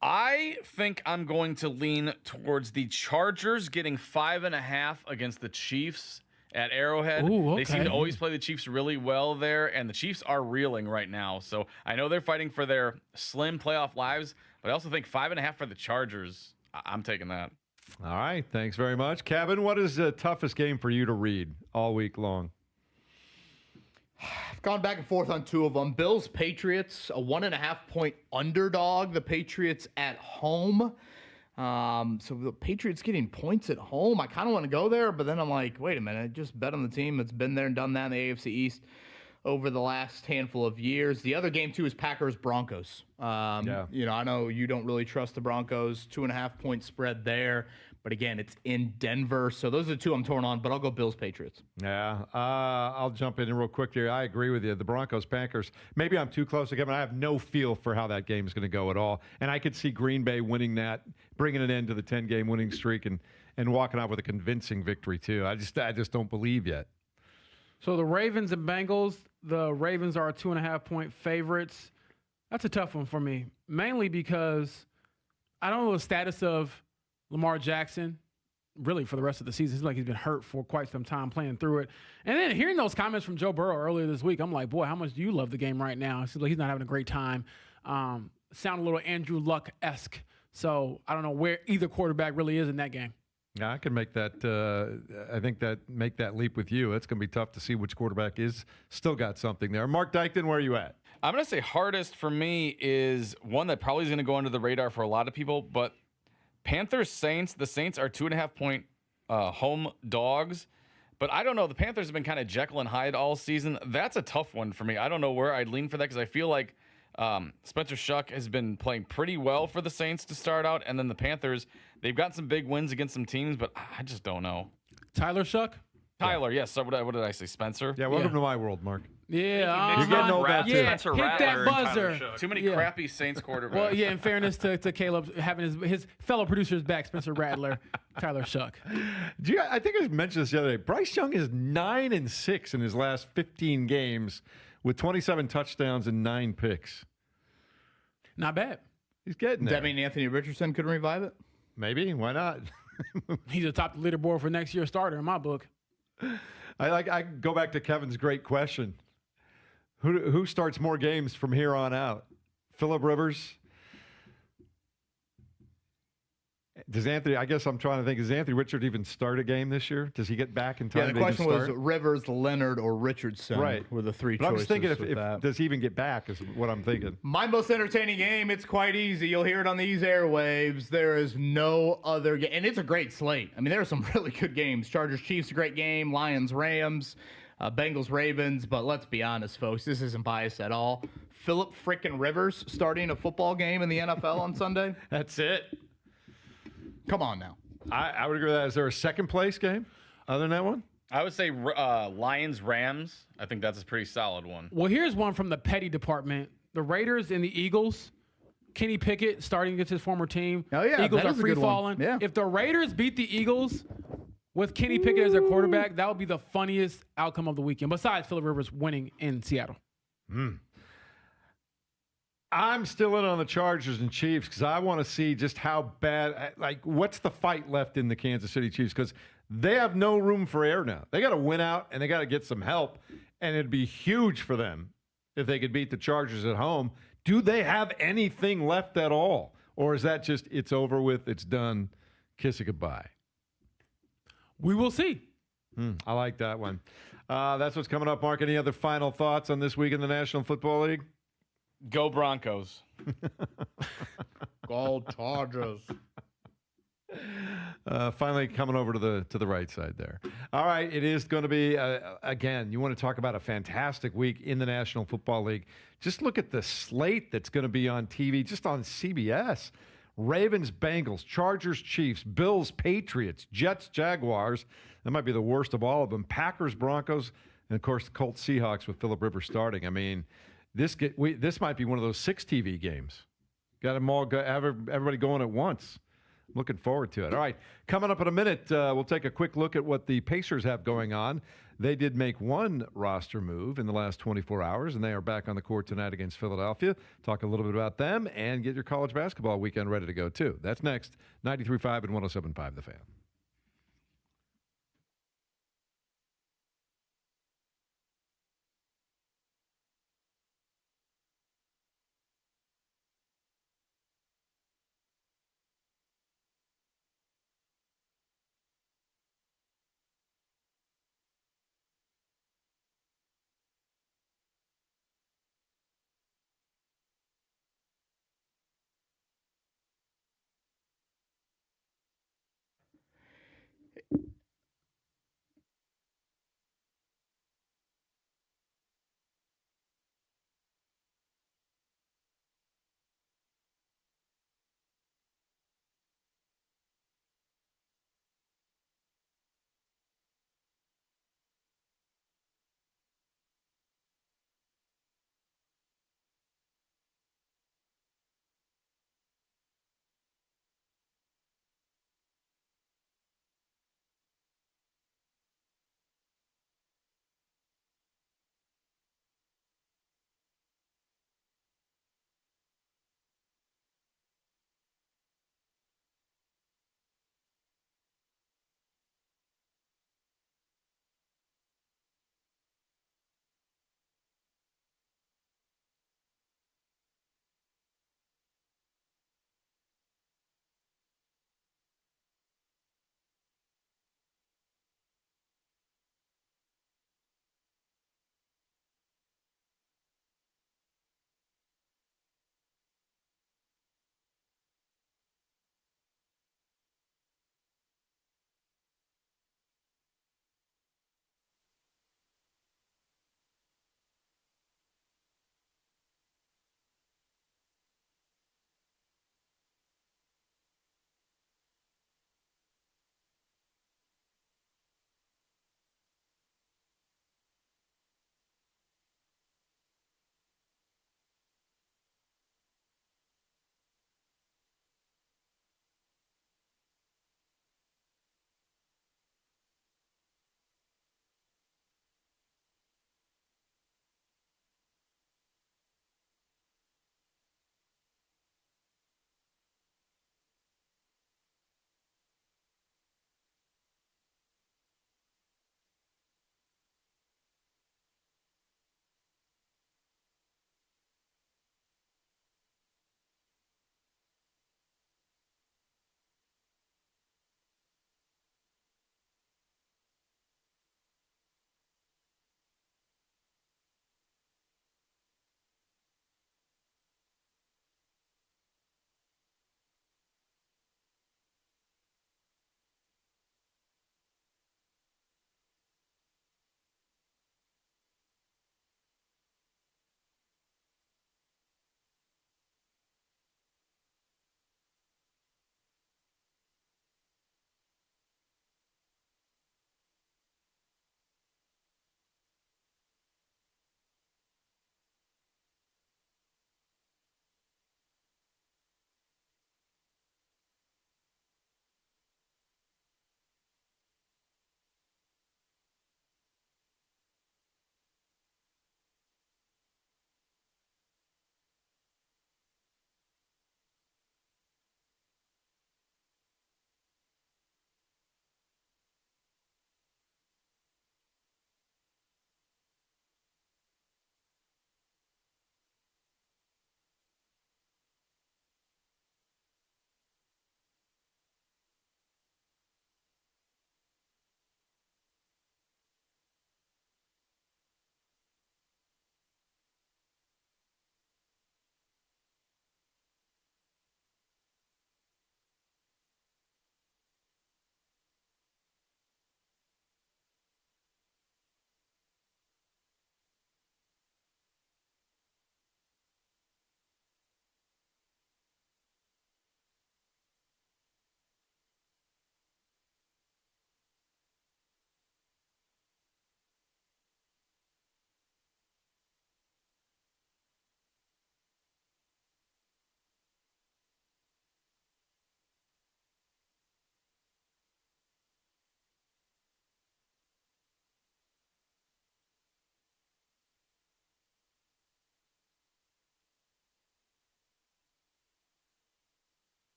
I think I'm going to lean towards the Chargers getting 5.5 against the Chiefs at Arrowhead. Ooh, They seem okay. to always play the Chiefs really well there, and the Chiefs are reeling right now. So I know they're fighting for their slim playoff lives, but I also think 5.5 for the Chargers. I'm taking that. All right. Thanks very much. Kevin, what is the toughest game for you to read all week long? I've gone back and forth on two of them. Bills Patriots, a 1.5-point underdog. The Patriots at home. So the Patriots getting points at home. I kind of want to go there, but then I'm like, wait a minute, just bet on the team that's been there and done that in the AFC East. over the last handful of years. The other game, too, is Packers-Broncos. Yeah. I know you don't really trust the Broncos. 2.5-point spread there. But, again, it's in Denver. So those are the two I'm torn on, but I'll go Bills-Patriots. Yeah, I'll jump in real quick here. I agree with you. The Broncos, Packers, maybe I'm too close to Kevin. I have no feel for how that game is going to go at all. And I could see Green Bay winning that, bringing an end to the 10-game winning streak and walking out with a convincing victory, too. I just don't believe yet. So the Ravens and Bengals, the Ravens are 2.5-point favorites. That's a tough one for me, mainly because I don't know the status of Lamar Jackson really for the rest of the season. It seems like he's been hurt for quite some time playing through it. And then hearing those comments from Joe Burrow earlier this week, I'm like, boy, how much do you love the game right now? It seems like he's not having a great time. Sound a little Andrew Luck-esque. So I don't know where either quarterback really is in that game. Yeah, I can make that. Make that leap with you. It's going to be tough to see which quarterback is still got something there. Mark Dykton, where are you at? I'm going to say hardest for me is one that probably is going to go under the radar for a lot of people, but Panthers Saints. The Saints are 2.5-point home dogs, but I don't know. The Panthers have been kind of Jekyll and Hyde all season. That's a tough one for me. I don't know where I'd lean for that because I feel like Spencer Shuck has been playing pretty well for the Saints to start out, and then the Panthers, they've got some big wins against some teams, but I just don't know. Tyler Shuck? Tyler, yes. So what did I say? Spencer? Yeah, welcome to my world, Mark. Yeah, You're getting old now, too. Spencer hit Rattler that and Tyler buzzer. Shuck. Too many Yeah. crappy Saints quarterbacks. Well, yeah, in fairness to Caleb having his fellow producers back, Spencer Rattler, Tyler Shuck. I think I mentioned this the other day. Bryce Young is 9-6 in his last 15 games with 27 touchdowns and 9 picks. Not bad. He's getting Does there. that mean Anthony Richardson could revive it? Maybe. Why not? He's atop the leaderboard for next year's starter in my book. I go back to Kevin's great question. Who starts more games from here on out? Phillip Rivers? Does Anthony, I guess I'm trying to think, does Anthony Richard even start a game this year? Does he get back in time Yeah, the to even question was start? Rivers, Leonard, or Richardson Right. were the three But I choices. was thinking with if that. does he even get back is what I'm thinking. My most entertaining game, it's quite easy. You'll hear it on these airwaves. There is no other game. And it's a great slate. I mean, there are some really good games. Chargers-Chiefs, a great game. Lions-Rams, Bengals-Ravens. But let's be honest, folks, this isn't biased at all. Phillip frickin' Rivers starting a football game in the NFL on Sunday? That's it. Come on now. I would agree with that. Is there a second place game other than that one? I would say Lions-Rams. I think that's a pretty solid one. Well, here's one from the petty department. The Raiders and the Eagles. Kenny Pickett starting against his former team. Oh, yeah, Eagles that are is a good one. free-falling. Yeah. If the Raiders beat the Eagles with Kenny Pickett as their quarterback, that would be the funniest outcome of the weekend, besides Phillip Rivers winning in Seattle. I'm still in on the Chargers and Chiefs because I want to see just how bad, what's the fight left in the Kansas City Chiefs? Because they have no room for error now. They got to win out and they got to get some help, and it'd be huge for them if they could beat the Chargers at home. Do they have anything left at all? Or is that just, it's over with, it's done, kiss it goodbye? We will see. I like that one. That's what's coming up, Mark. Any other final thoughts on this week in the National Football League? Go Broncos. Go Chargers. Finally coming over to the right side there. All right, it is going to be, again, you want to talk about a fantastic week in the National Football League. Just look at the slate that's going to be on TV, just on CBS. Ravens, Bengals, Chargers, Chiefs, Bills, Patriots, Jets, Jaguars. That might be the worst of all of them. Packers, Broncos, and, of course, the Colts, Seahawks with Phillip Rivers starting. I mean, this might be one of those 6 TV games. Got them all, everybody going at once. Looking forward to it. All right, coming up in a minute, we'll take a quick look at what the Pacers have going on. They did make one roster move in the last 24 hours, and they are back on the court tonight against Philadelphia. Talk a little bit about them and get your college basketball weekend ready to go, too. That's next, 93.5 and 107.5 The Fan.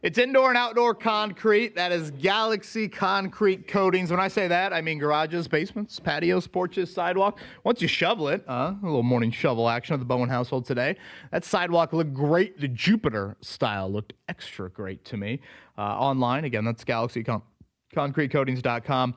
It's indoor and outdoor concrete. That is Galaxy Concrete Coatings. When I say that, I mean garages, basements, patios, porches, sidewalk. Once you shovel it, a little morning shovel action of the Bowen household today. That sidewalk looked great. The Jupiter style looked extra great to me. Online, again, that's GalaxyConcreteCoatings.com.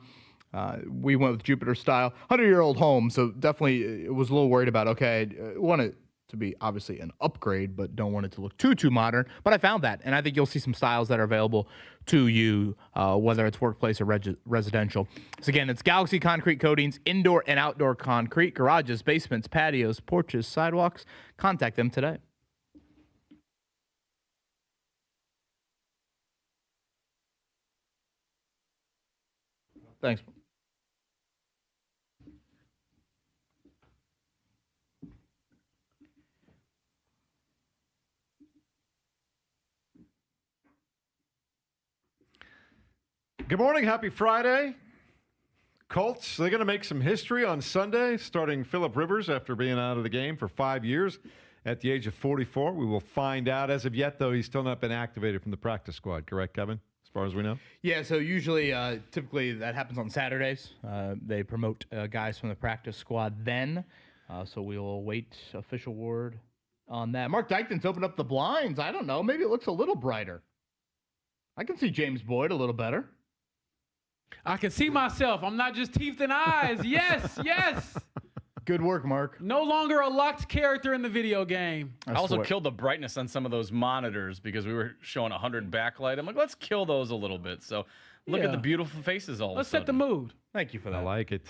We went with Jupiter style. 100-year-old home, so definitely it was a little worried about, okay, I want it to be obviously an upgrade, but don't want it to look too modern. But I found that, and I think you'll see some styles that are available to you, whether it's workplace or residential. So again, it's Galaxy Concrete Coatings, indoor and outdoor concrete, garages, basements, patios, porches, sidewalks. Contact them today. Thanks. Good morning. Happy Friday. Colts, they're going to make some history on Sunday, starting Phillip Rivers after being out of the game for 5 years at the age of 44. We will find out. As of yet, though, he's still not been activated from the practice squad. Correct, Kevin? As far as we know? Yeah, so usually, typically that happens on Saturdays. They promote guys from the practice squad then. So we will await official word on that. Mark Dykton's opened up the blinds. I don't know. Maybe it looks a little brighter. I can see James Boyd a little better. I can see myself. I'm not just teeth and eyes. Yes, yes. Good work, Mark. No longer a locked character in the video game. I also killed the brightness on some of those monitors because we were showing 100 backlight. I'm like, let's kill those a little bit. So look at the beautiful faces all Let's of a set the sudden. mood. Thank you for that. I like it.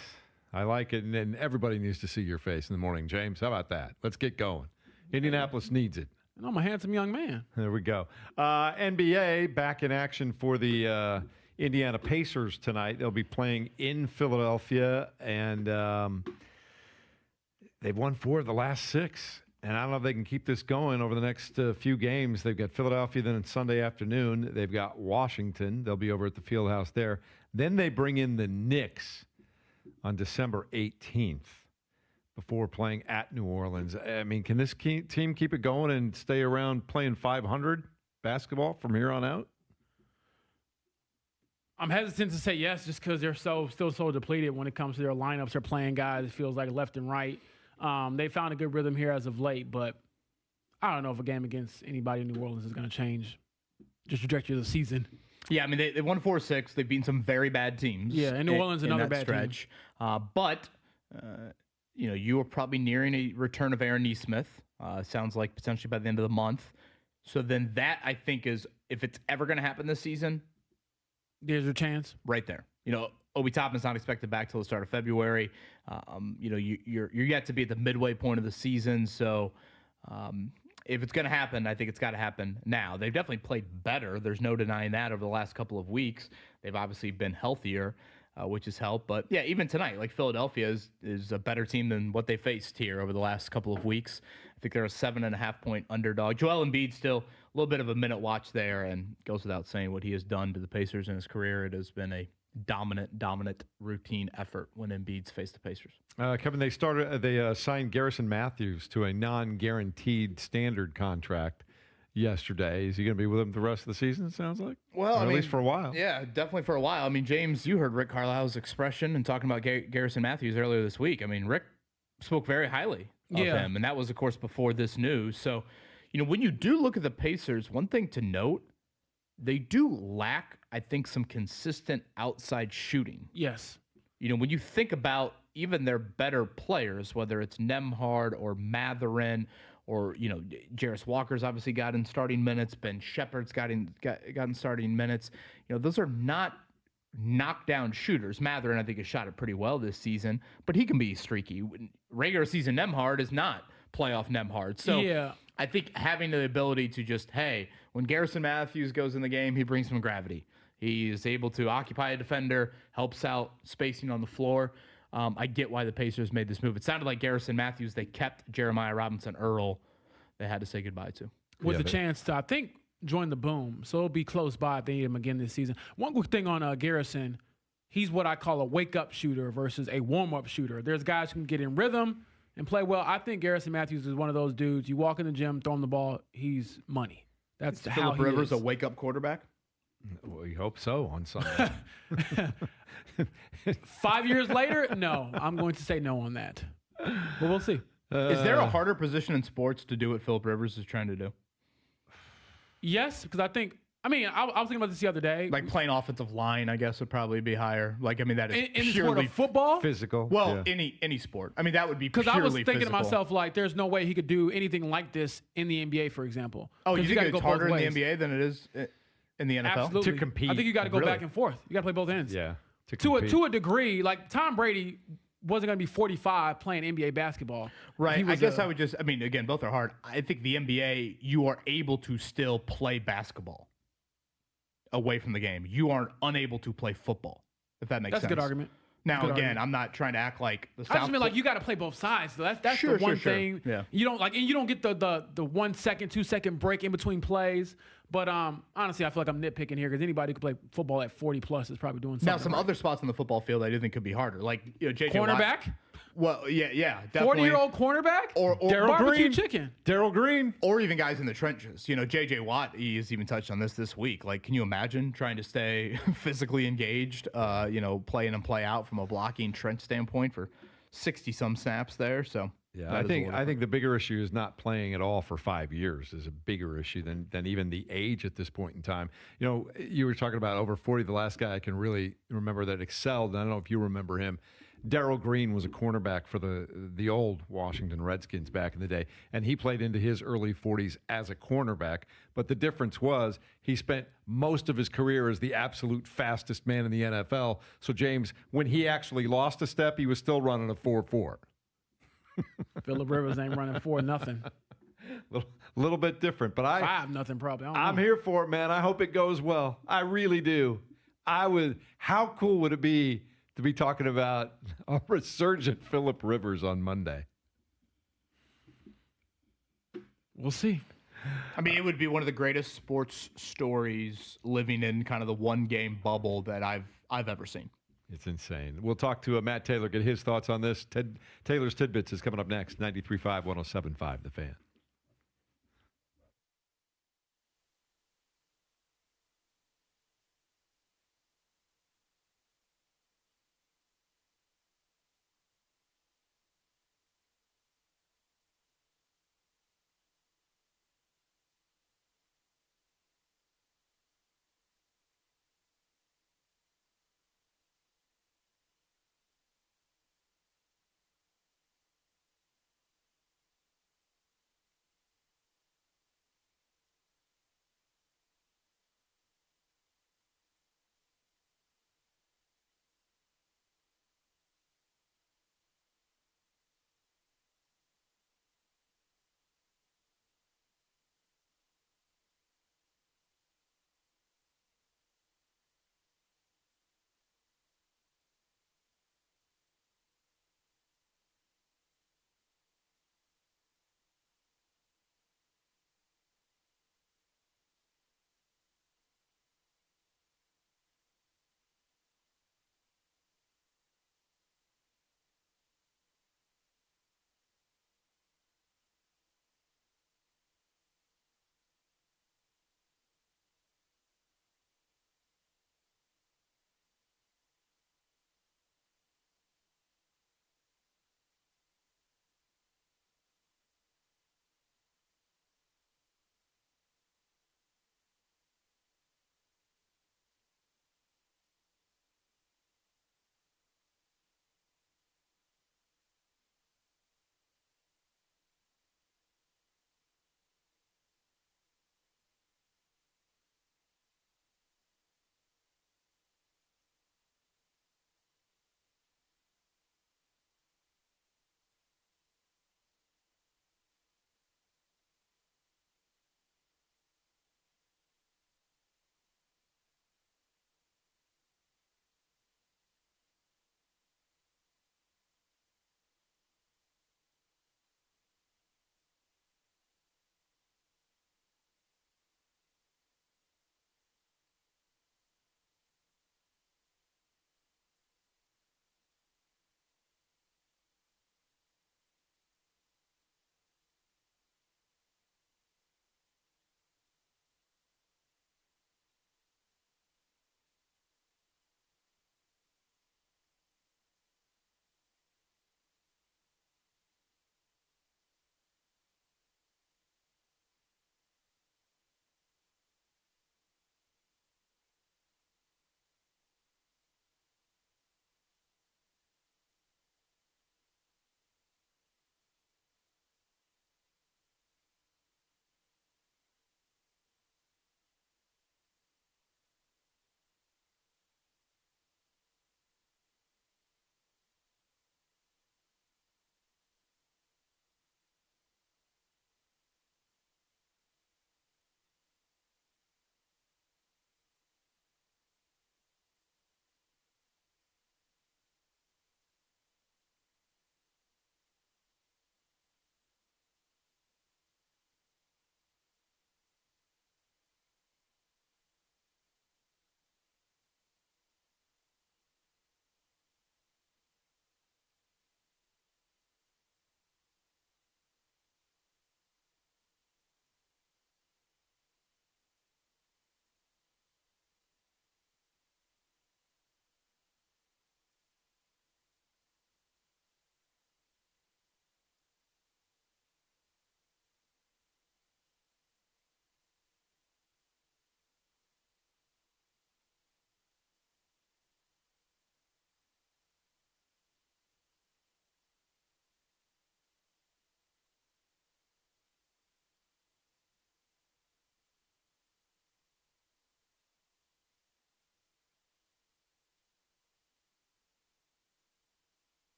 I like it. And everybody needs to see your face in the morning, James. How about that? Let's get going. Indianapolis needs it. And I'm a handsome young man. There we go. NBA back in action for the Indiana Pacers tonight. They'll be playing in Philadelphia, and they've won 4 of the last 6. And I don't know if they can keep this going over the next few games. They've got Philadelphia then on Sunday afternoon. They've got Washington. They'll be over at the Fieldhouse there. Then they bring in the Knicks on December 18th before playing at New Orleans. I mean, can this team keep it going and stay around playing 500 basketball from here on out? I'm hesitant to say yes just because they're still so depleted when it comes to their lineups. They're playing guys, it feels like left and right. They found a good rhythm here as of late, but I don't know if a game against anybody in New Orleans is going to change the trajectory of the season. Yeah, I mean, they won 4-6. They've beaten some very bad teams. Yeah, and New Orleans another that bad stretch. But you are probably nearing a return of Aaron Nesmith. Sounds like potentially by the end of the month. So then that, I think, is, if it's ever going to happen this season, there's your chance. Right there. Obi Toppin's not expected back till the start of February. You're yet to be at the midway point of the season. So if it's going to happen, I think it's got to happen now. They've definitely played better. There's no denying that over the last couple of weeks. They've obviously been healthier, which has helped. But yeah, even tonight, like Philadelphia is a better team than what they faced here over the last couple of weeks. I think they're a 7.5-point underdog. Joel Embiid still a little bit of a minute watch there, and goes without saying what he has done to the Pacers in his career. It has been a dominant routine effort when Embiid's faced the Pacers. Kevin, they signed Garrison Matthews to a non-guaranteed standard contract yesterday. Is he going to be with them the rest of the season, it sounds like? Well, at least for a while. Yeah, definitely for a while. I mean, James, you heard Rick Carlisle's expression and talking about Garrison Matthews earlier this week. I mean, Rick spoke very highly of him, and that was, of course, before this news. So, when you do look at the Pacers, one thing to note, they do lack, I think, some consistent outside shooting. Yes. When you think about even their better players, whether it's Nembhard or Mathurin or, Jarris Walker's obviously gotten starting minutes, Ben Shepherd's gotten starting minutes. Those are not knockdown shooters. Mathurin, I think, has shot it pretty well this season, but he can be streaky. Regular season Nembhard is not playoff Nembhard. So yeah. I think having the ability to just, hey, when Garrison Matthews goes in the game, he brings some gravity. He is able to occupy a defender, helps out spacing on the floor. I get why the Pacers made this move. It sounded like Garrison Matthews, they kept Jeremiah Robinson Earl. They had to say goodbye to. With a chance to, I think, join the boom. So it'll be close by if they need him again this season. One quick thing on Garrison, he's what I call a wake-up shooter versus a warm-up shooter. There's guys who can get in rhythm and play well. I think Garrison Matthews is one of those dudes. You walk in the gym, throw him the ball, he's money. That's how Phillip he Rivers is. a wake-up quarterback? We hope so on Sunday. 5 years later, no. I'm going to say no on that. But we'll see. Is there a harder position in sports to do what Phillip Rivers is trying to do? Yes, because I was thinking about this the other day. Like playing offensive line, I guess would probably be higher. Like, I mean, that is in the sport purely of football. Physical. well, yeah. any sport. I mean, that would be Because purely I was thinking to physical. myself, like, there's no way he could do anything like this in the NBA, for example. Oh, 'Cause you think gotta it's go harder both in the ways. NBA than it is in the NFL? Absolutely. To compete. I think you got to go Really? back and forth. You got to play both ends. Yeah. To a degree, like Tom Brady wasn't going to be 45 playing NBA basketball. Right. He I was guess I would just, I mean, again, both are hard. I think the NBA, you are able to still play basketball away from the game. You are unable to play football, if that makes That's sense. a good argument. Now, Good again, argument. I'm not trying to act like the I South. just mean like you got to play both sides. Though. That's Sure, the one sure. thing. Yeah. You don't like, and you don't get the 1 second, 2 second break in between plays. But honestly, I feel like I'm nitpicking here because anybody who could play football at 40 plus is probably doing something. Now, some right. other spots on the football field I do think could be harder. Like, J.J. Watt. Cornerback, Well, yeah, definitely. 40-year-old cornerback, Or Daryl barbecue Green. chicken. Daryl Green. Or even guys in the trenches. J.J. Watt, he's even touched on this week. Like, can you imagine trying to stay physically engaged, play in and play out from a blocking trench standpoint for 60-some snaps there? So, Yeah, that I is a think little I think the bigger issue is not playing at all for 5 years is a bigger issue than even the age at this point in time. You were talking about over 40. The last guy I can really remember that excelled, and I don't know if you remember him. Daryl Green was a cornerback for the old Washington Redskins back in the day, and he played into his early 40s as a cornerback. But the difference was he spent most of his career as the absolute fastest man in the NFL. So, James, when he actually lost a step, he was still running a 4.4. Phillip Rivers ain't running 4-0. Little bit different, but 5-0 probably. I don't I'm know. here for it, man. I hope it goes well. I really do. How cool would it be to be talking about a resurgent Phillip Rivers on Monday? We'll see. I mean, it would be one of the greatest sports stories living in kind of the one-game bubble that I've ever seen. It's insane. We'll talk to Matt Taylor, get his thoughts on this. Taylor's Tidbits is coming up next. 93.5, 107.5, The Fan.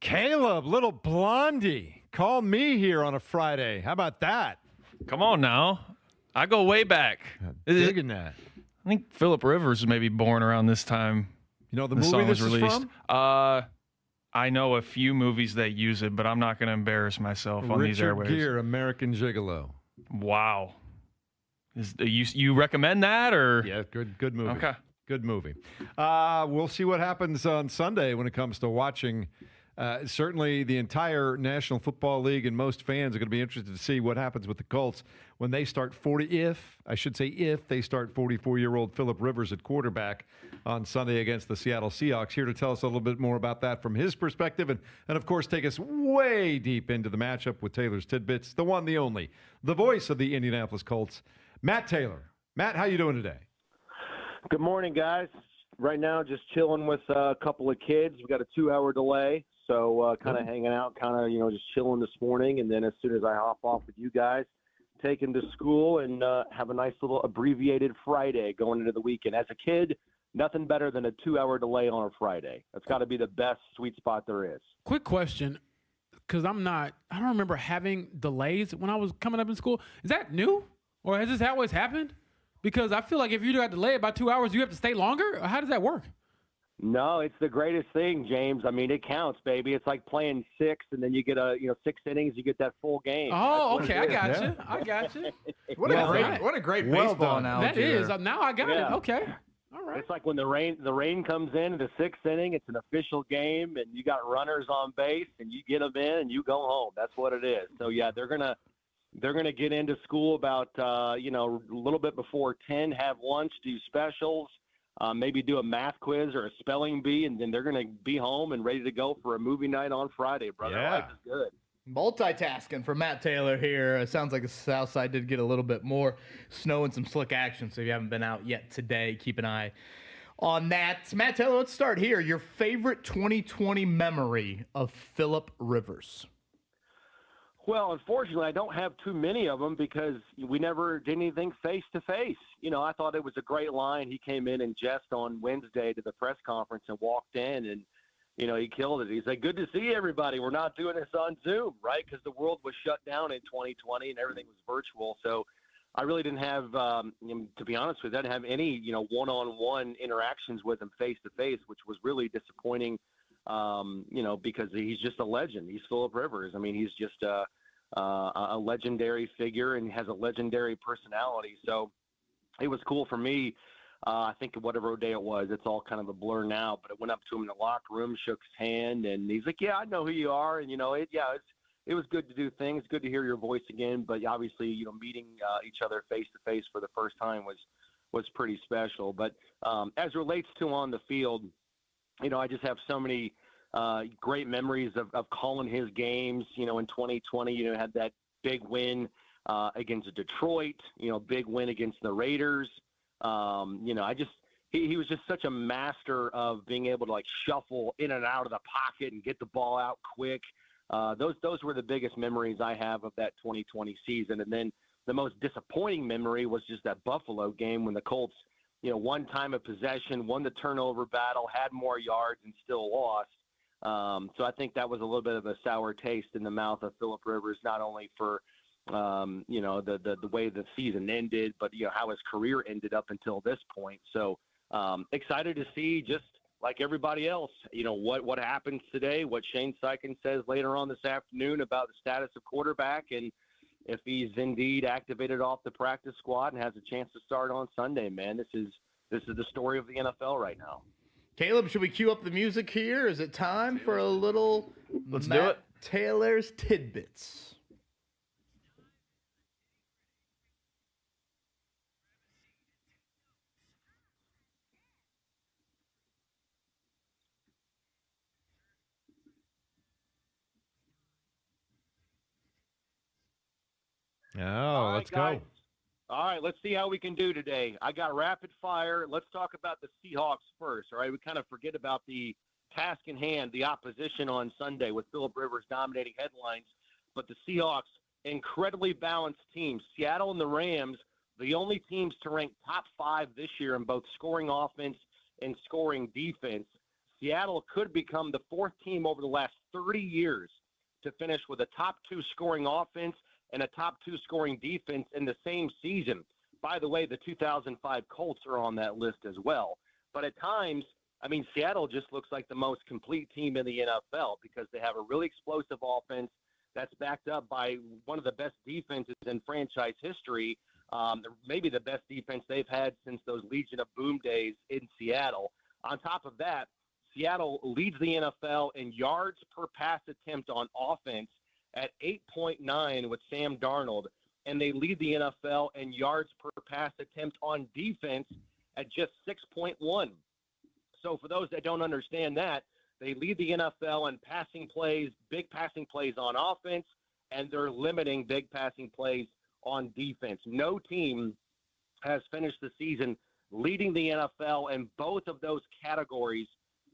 Caleb, little blondie, call me here on a Friday. How about that? Come on now. I go way back. Digging that. I think Phillip Rivers was maybe born around this time. You know the This movie song was this is released. from? I know a few movies that use it, but I'm not going to embarrass myself on these Richard airwaves. Gere, American Gigolo. Wow. You recommend that or? Yeah, good movie. Okay. Good movie. We'll see what happens on Sunday when it comes to watching. Certainly, the entire National Football League and most fans are going to be interested to see what happens with the Colts when they start if they start 44-year-old Phillip Rivers at quarterback on Sunday against the Seattle Seahawks. Here to tell us a little bit more about that from his perspective and of course, take us way deep into the matchup with Taylor's Tidbits, the one, the only, the voice of the Indianapolis Colts, Matt Taylor. Matt, how you doing today? Good morning, guys. Right now, just chilling with a couple of kids. We got a 2-hour delay, so kind of hanging out, just chilling this morning. And then as soon as I hop off with you guys, take them to school and have a nice little abbreviated Friday going into the weekend. As a kid, nothing better than a 2-hour delay on a Friday. That's got to be the best sweet spot there is. Quick question, because I don't remember having delays when I was coming up in school. Is that new, or has this always happened? Because I feel like if you got delayed by 2 hours, you have to stay longer? Or how does that work? No, it's the greatest thing, James. I mean, it counts, baby. It's like playing 6, and then you get 6 innings, you get that full game. Oh, okay, I got you. What a great baseball analogy. That is. there. Now I got it. Okay. All right. It's like when the rain comes in the 6th inning. It's an official game, and you got runners on base, and you get them in, and you go home. That's what it is. So yeah, they're gonna get into school about a little bit before 10. Have lunch, do specials, maybe do a math quiz or a spelling bee, and then they're gonna be home and ready to go for a movie night on Friday, brother. Yeah. Life is good. Multitasking for Matt Taylor here. It sounds like the South Side did get a little bit more snow and some slick action, so if you haven't been out yet today, keep an eye on that. Matt Taylor, let's start here. Your favorite 2020 memory of Phillip Rivers? Well, unfortunately, I don't have too many of them because we never did anything face-to-face. I thought it was a great line. He came in and jest on Wednesday to the press conference and walked in, and, he killed it. He said, good to see everybody. We're not doing this on Zoom, right, because the world was shut down in 2020 and everything was virtual. So I really didn't have, to be honest with you, I didn't have any, one-on-one interactions with him face-to-face, which was really disappointing. Because he's just a legend. He's Phillip Rivers. I mean, he's just a legendary figure and has a legendary personality. So it was cool for me. I think whatever day it was, it's all kind of a blur now, but I went up to him in the locker room, shook his hand, and he's like, yeah, I know who you are. And, it was good to do things, good to hear your voice again. But obviously, meeting each other face to face for the first time was pretty special. But as it relates to on the field, I just have so many great memories of calling his games. In 2020, had that big win against Detroit, big win against the Raiders. He was just such a master of being able to shuffle in and out of the pocket and get the ball out quick. Those were the biggest memories I have of that 2020 season. And then the most disappointing memory was just that Buffalo game when the Colts, one time of possession, won the turnover battle, had more yards, and still lost. So I think that was a little bit of a sour taste in the mouth of Phillip Rivers, not only for, the way the season ended, but, how his career ended up until this point. So excited to see, just like everybody else, what happens today, what Shane Steichen says later on this afternoon about the status of quarterback, and if he's indeed activated off the practice squad and has a chance to start on Sunday. Man, this is the story of the NFL right now. Caleb, should we cue up the music here? Is it time for a little Let's Matt do it. Taylor's Tidbits? Oh, let's go. All right, let's see how we can do today. I got rapid fire. Let's talk about the Seahawks first, all right? We kind of forget about the task in hand, the opposition on Sunday with Phillip Rivers dominating headlines. But the Seahawks, incredibly balanced teams. Seattle and the Rams, the only teams to rank top 5 this year in both scoring offense and scoring defense. Seattle could become the fourth team over the last 30 years to finish with a top 2 scoring offense and a top 2 scoring defense in the same season. By the way, the 2005 Colts are on that list as well. But at times, I mean, Seattle just looks like the most complete team in the NFL because they have a really explosive offense that's backed up by one of the best defenses in franchise history, maybe the best defense they've had since those Legion of Boom days in Seattle. On top of that, Seattle leads the NFL in yards per pass attempt on offense at 8.9 with Sam Darnold, and they lead the NFL in yards per pass attempt on defense at just 6.1. So for those that don't understand that, they lead the NFL in passing plays, big passing plays on offense, and they're limiting big passing plays on defense. No team has finished the season leading the NFL in both of those categories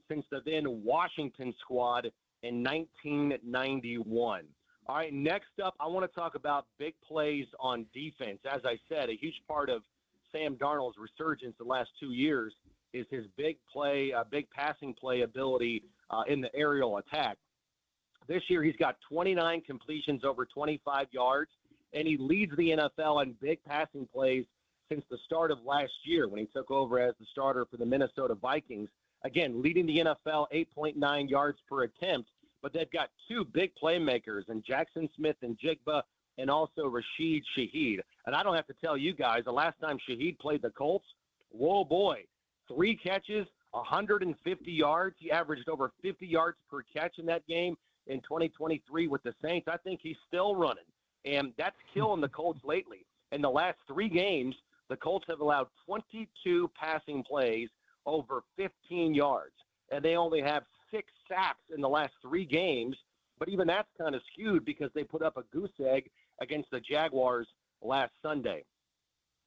since the then Washington squad in 1991. All right, next up, I want to talk about big plays on defense. As I said, a huge part of Sam Darnold's resurgence the last 2 years is his big passing play ability in the aerial attack. This year, he's got 29 completions over 25 yards, and he leads the NFL in big passing plays since the start of last year when he took over as the starter for the Minnesota Vikings. Again, leading the NFL 8.9 yards per attempt, but they've got 2 big playmakers in Jackson Smith and Jigba and also Rashid Shaheed. And I don't have to tell you guys, the last time Shaheed played the Colts, whoa boy, 3 catches, 150 yards. He averaged over 50 yards per catch in that game in 2023 with the Saints. I think he's still running, and that's killing the Colts lately. In the last 3 games, the Colts have allowed 22 passing plays over 15 yards, and they only have 6 sacks in the last 3 games, but even that's kind of skewed because they put up a goose egg against the Jaguars last Sunday.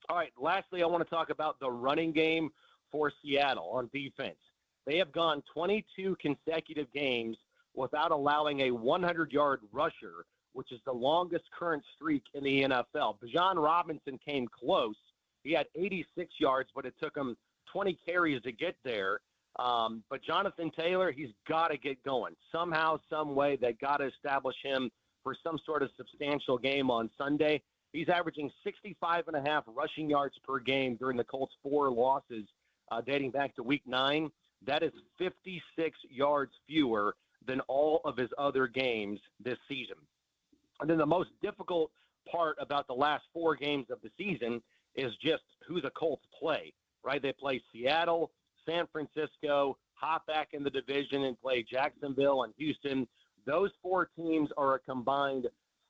All right, lastly, I want to talk about the running game for Seattle on defense. They have gone 22 consecutive games without allowing a 100-yard rusher, which is the longest current streak in the NFL. Bijan Robinson came close. He had 86 yards, but it took him 20 carries to get there. But Jonathan Taylor, he's got to get going. Somehow, some way, they got to establish him for some sort of substantial game on Sunday. He's averaging 65.5 rushing yards per game during the Colts' 4 losses dating back to Week 9. That is 56 yards fewer than all of his other games this season. And then the most difficult part about the last 4 games of the season is just who the Colts play, right? They play Seattle, San Francisco, hop back in the division and play Jacksonville and Houston. Those 4 teams are a combined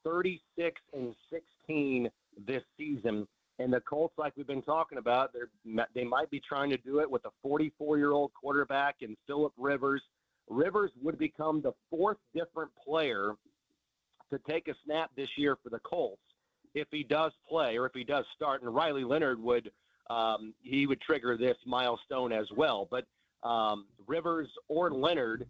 36-16 this season. And the Colts, like we've been talking about, they might be trying to do it with a 44-year-old quarterback in Philip Rivers. Rivers would become the 4th different player to take a snap this year for the Colts if he does play or if he does start. And Riley Leonard would trigger this milestone as well. But Rivers or Leonard,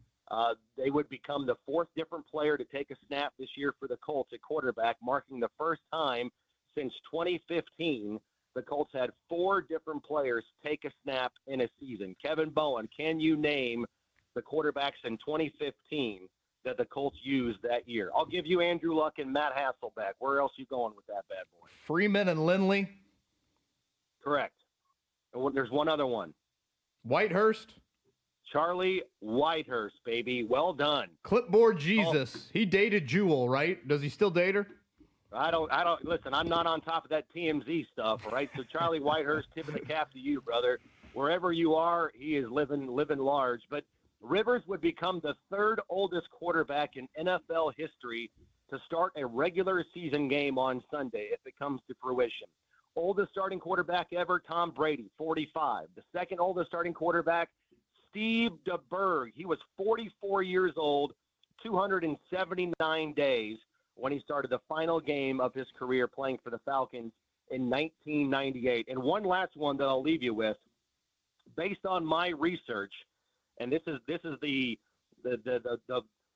they would become the 4th different player to take a snap this year for the Colts at quarterback, marking the first time since 2015 the Colts had 4 different players take a snap in a season. Kevin Bowen, can you name the quarterbacks in 2015 that the Colts used that year? I'll give you Andrew Luck and Matt Hasselbeck. Where else are you going with that bad boy? Freeman and Lindley. Correct. And there's one other one. Whitehurst. Charlie Whitehurst, baby. Well done. Clipboard Jesus. He dated Jewel, right? Does he still date her? I don't listen, I'm not on top of that TMZ stuff, right? So Charlie Whitehurst, tipping the cap to you, brother. Wherever you are, he is living large. But Rivers would become the 3rd oldest quarterback in NFL history to start a regular season game on Sunday if it comes to fruition. Oldest starting quarterback ever, Tom Brady, 45. The 2nd oldest starting quarterback, Steve DeBerg. He was 44 years old, 279 days when he started the final game of his career playing for the Falcons in 1998. And one last one that I'll leave you with, based on my research, and this is the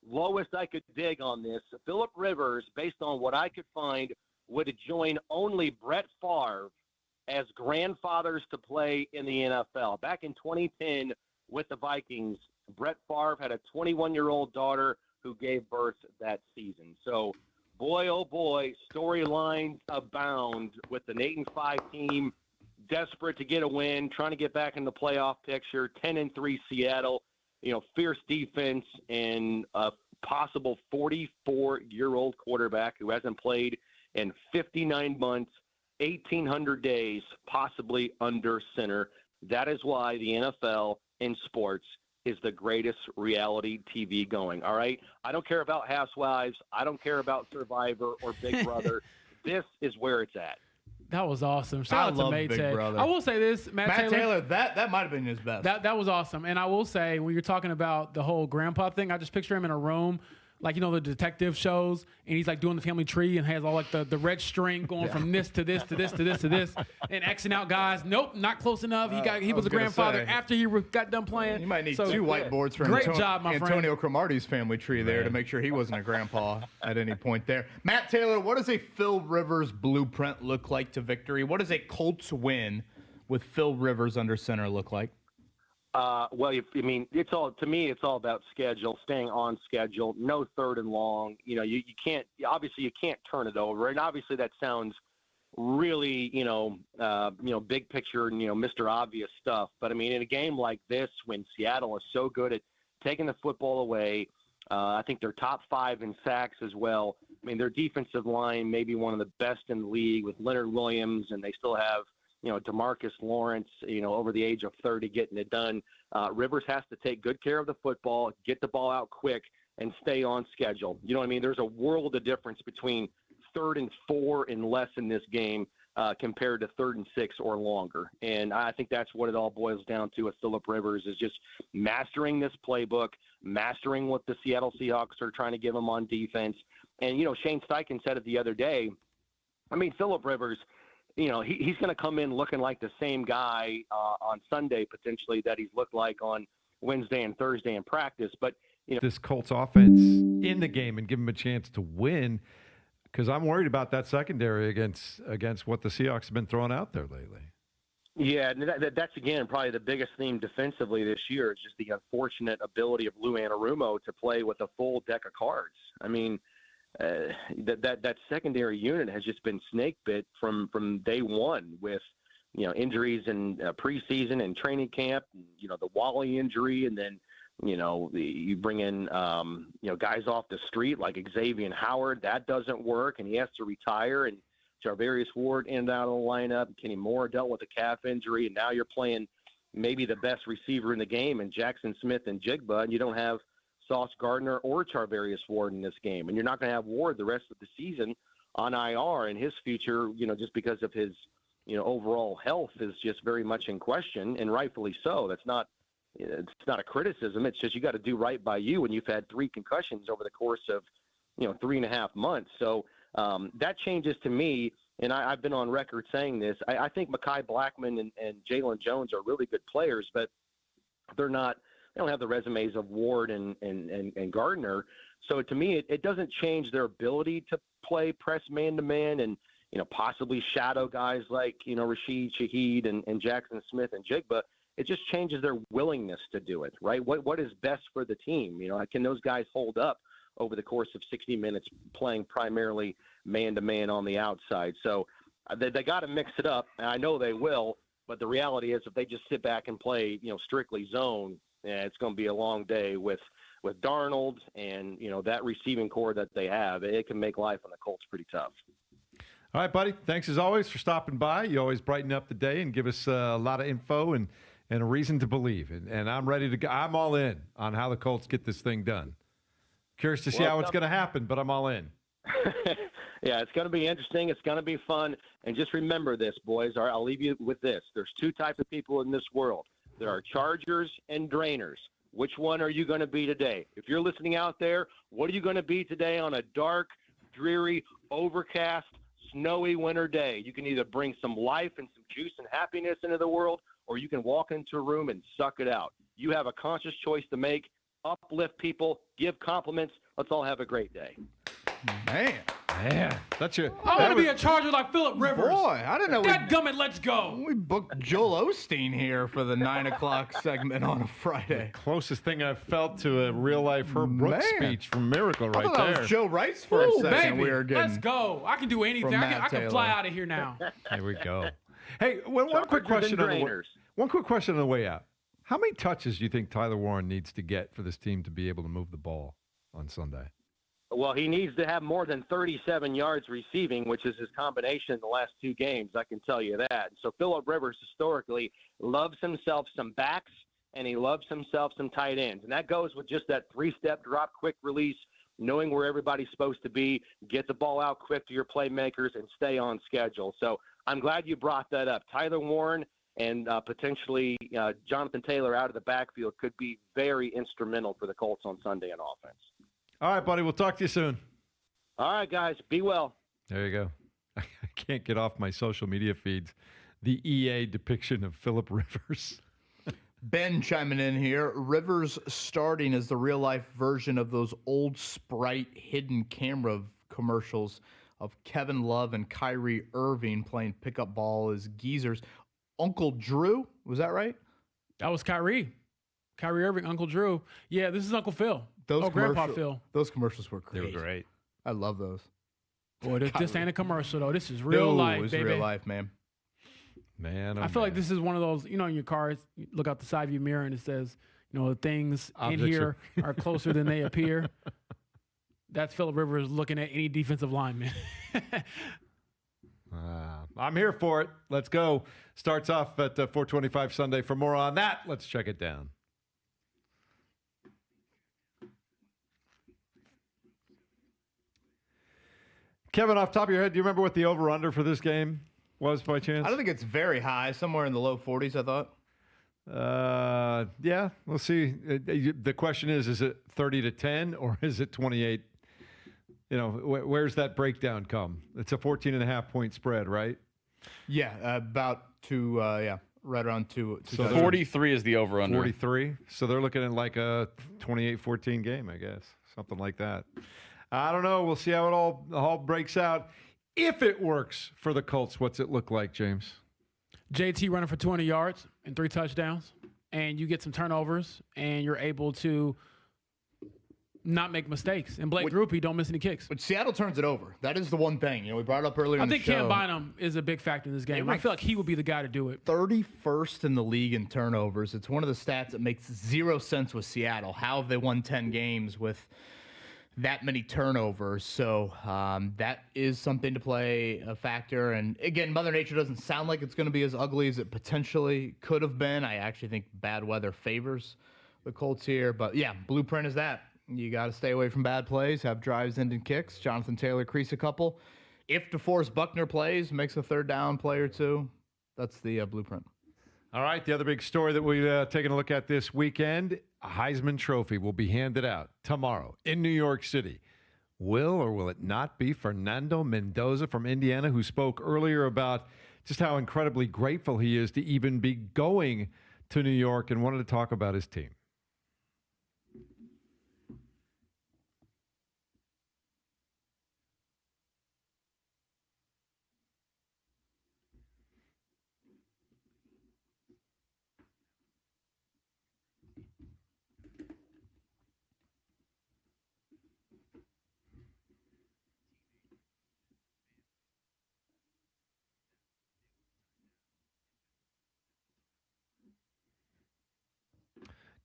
lowest I could dig on this. Philip Rivers, based on what I could find, would join only Brett Favre as grandfathers to play in the NFL. Back in 2010 with the Vikings, Brett Favre had a 21-year-old daughter who gave birth that season. So, boy, oh boy, storylines abound with the 8-5 team, desperate to get a win, trying to get back in the playoff picture. 10-3 Seattle, fierce defense, and a possible 44-year-old quarterback who hasn't played in 59 months, 1,800 days, possibly under center. That is why the NFL in sports is the greatest reality TV going, all right? I don't care about Housewives. I don't care about Survivor or Big Brother. This is where it's at. That was awesome. I Shout out to love Big Maytag. Brother. I will say this, Matt Taylor. That might have been his best. That was awesome. And I will say, when you're talking about the whole grandpa thing, I just picture him in a room, like, the detective shows, and he's like doing the family tree and has all like the red string going from this to this to this to this to this, and Xing out guys. Nope, not close enough. He was a grandfather after he got done playing. You might need 2 whiteboards for great job, my friend. Antonio Cromartie's family tree there to make sure he wasn't a grandpa at any point there. Matt Taylor, what does a Phil Rivers blueprint look like to victory? What does a Colts win with Phil Rivers under center look like? It's all about schedule, staying on schedule, no third and long. You can't turn it over. And obviously that sounds really, big picture and, Mr. Obvious stuff. But in a game like this, when Seattle is so good at taking the football away, I think they're top 5 in sacks as well. Their defensive line may be one of the best in the league with Leonard Williams, and they still have, DeMarcus Lawrence, over the age of 30 getting it done. Rivers has to take good care of the football, get the ball out quick, and stay on schedule. You know what I mean? There's a world of difference between 3rd and 4 and less in this game compared to 3rd and 6 or longer. And I think that's what it all boils down to with Philip Rivers, is just mastering this playbook, mastering what the Seattle Seahawks are trying to give him on defense. And, Shane Steichen said it the other day. Philip Rivers, he's going to come in looking like the same guy on Sunday, potentially, that he's looked like on Wednesday and Thursday in practice. But, this Colts offense in the game and give him a chance to win, because I'm worried about that secondary against what the Seahawks have been throwing out there lately. Yeah, and that's, again, probably the biggest theme defensively this year is just the unfortunate ability of Lou Anarumo to play with a full deck of cards. That secondary unit has just been snake bit from day one with, injuries in preseason and training camp, the Wally injury, and then, you bring in, guys off the street like Xavier Howard. That doesn't work, and he has to retire. And Charvarius Ward in and out of the lineup. Kenny Moore dealt with a calf injury, and now you're playing maybe the best receiver in the game in Jackson Smith and Jigba, and you don't have Sauce Gardner or Charvarius Ward in this game. And you're not going to have Ward the rest of the season on IR, and his future, just because of his, overall health is just very much in question, and rightfully so. It's not a criticism. It's just you got to do right by you when you've had 3 concussions over the course of, 3.5 months. So that changes to me, and I've been on record saying this. I think Mekhi Blackman and Jalen Jones are really good players, but they're not. They don't have the resumes of Ward and Gardner. So to me, it doesn't change their ability to play press man-to-man and, possibly shadow guys like, Rashid Shaheed and Jackson Smith and Jigba. It just changes their willingness to do it, right? What is best for the team? Can those guys hold up over the course of 60 minutes playing primarily man-to-man on the outside? So they got to mix it up, and I know they will. But the reality is if they just sit back and play, strictly zone, it's going to be a long day with Darnold and, that receiving core that they have. It can make life on the Colts pretty tough. All right, buddy. Thanks as always for stopping by. You always brighten up the day and give us a lot of info and a reason to believe. And I'm ready to go. I'm all in on how the Colts get this thing done. Curious to see how it's going to happen, but I'm all in. Yeah, it's going to be interesting. It's going to be fun. And just remember this, boys. All right, I'll leave you with this. There's 2 types of people in this world. There are chargers and drainers. Which one are you going to be today? If you're listening out there, what are you going to be today on a dark, dreary, overcast, snowy winter day? You can either bring some life and some juice and happiness into the world, or you can walk into a room and suck it out. You have a conscious choice to make. Uplift people, give compliments. Let's all have a great day. Man. Man, that's your. I want to be a Charger like Phillip Rivers. Boy, I didn't know That gummit, let's go. we booked Joel Osteen here for the 9 o'clock segment on a Friday. Closest thing I've felt to a real life Herb Brooks Man. speech from Miracle I right thought that there. was Joe Rice for Ooh, a second. baby, We were getting. let's go. I can do anything. from I Matt can fly Taylor. out of here now. Here we go. Hey, one quick Chargers and question. Drainers. One quick question on the way out. How many touches do you think Tyler Warren needs to get for this team to be able to move the ball on Sunday? Well, he needs to have more than 37 yards receiving, which is his combination in the last 2 games. I can tell you that. So Phillip Rivers historically loves himself some backs, and he loves himself some tight ends. And that goes with just that 3-step drop, quick release, knowing where everybody's supposed to be, get the ball out quick to your playmakers, and stay on schedule. So I'm glad you brought that up. Tyler Warren and potentially Jonathan Taylor out of the backfield could be very instrumental for the Colts on Sunday in offense. All right, buddy. We'll talk to you soon. All right, guys. Be well. There you go. I can't get off my social media feeds the EA depiction of Phillip Rivers. Ben chiming in here. Rivers starting as the real life version of those old Sprite hidden camera commercials of Kevin Love and Kyrie Irving playing pickup ball as geezers. Uncle Drew, was that right? That was Kyrie. Kyrie Irving, Uncle Drew. Yeah, this is Uncle Phil. Those Grandpa Phil. Those commercials were They great. were great. I love those. Boy, this ain't a commercial, though. This is real life, it was baby. real life, man. Man, I feel like this is one of those, in your car, you look out the side of your mirror and it says, the things Objects in here are closer than they appear. That's Phillip Rivers looking at any defensive lineman. I'm here for it. Let's go. Starts off at 4:25 Sunday. For more on that, let's check it down. Kevin, off the top of your head, do you remember what the over-under for this game was by chance? I don't think it's very high. Somewhere in the low 40s, I thought. Yeah, we'll see. The question is it 30-10 or is it 28? Where's that breakdown come? It's a 14.5 point spread, right? Yeah, about two. Right around two. So 43 is the over-under. 43. So they're looking at like a 28-14 game, I guess. Something like that. I don't know. We'll see how it all breaks out. If it works for the Colts, what's it look like, James? JT running for 200 yards and 3 touchdowns, and you get some turnovers, and you're able to not make mistakes. And Blake Grupe don't miss any kicks. But Seattle turns it over. That is the one thing. We brought it up earlier in the show. I think Cam Bynum is a big factor in this game. I feel like he would be the guy to do it. 31st in the league in turnovers. It's one of the stats that makes zero sense with Seattle. How have they won 10 games with that many turnovers? So that is something to play a factor. And again, Mother Nature doesn't sound like it's going to be as ugly as it potentially could have been. I actually think bad weather favors the Colts here. But yeah, blueprint is that. You got to stay away from bad plays, have drives ending kicks. Jonathan Taylor crease a couple. If DeForest Buckner plays, makes a third down play or two, that's the blueprint. All right, the other big story that we've taken a look at this weekend, a Heisman Trophy will be handed out tomorrow in New York City. Will or will it not be Fernando Mendoza from Indiana, who spoke earlier about just how incredibly grateful he is to even be going to New York and wanted to talk about his team.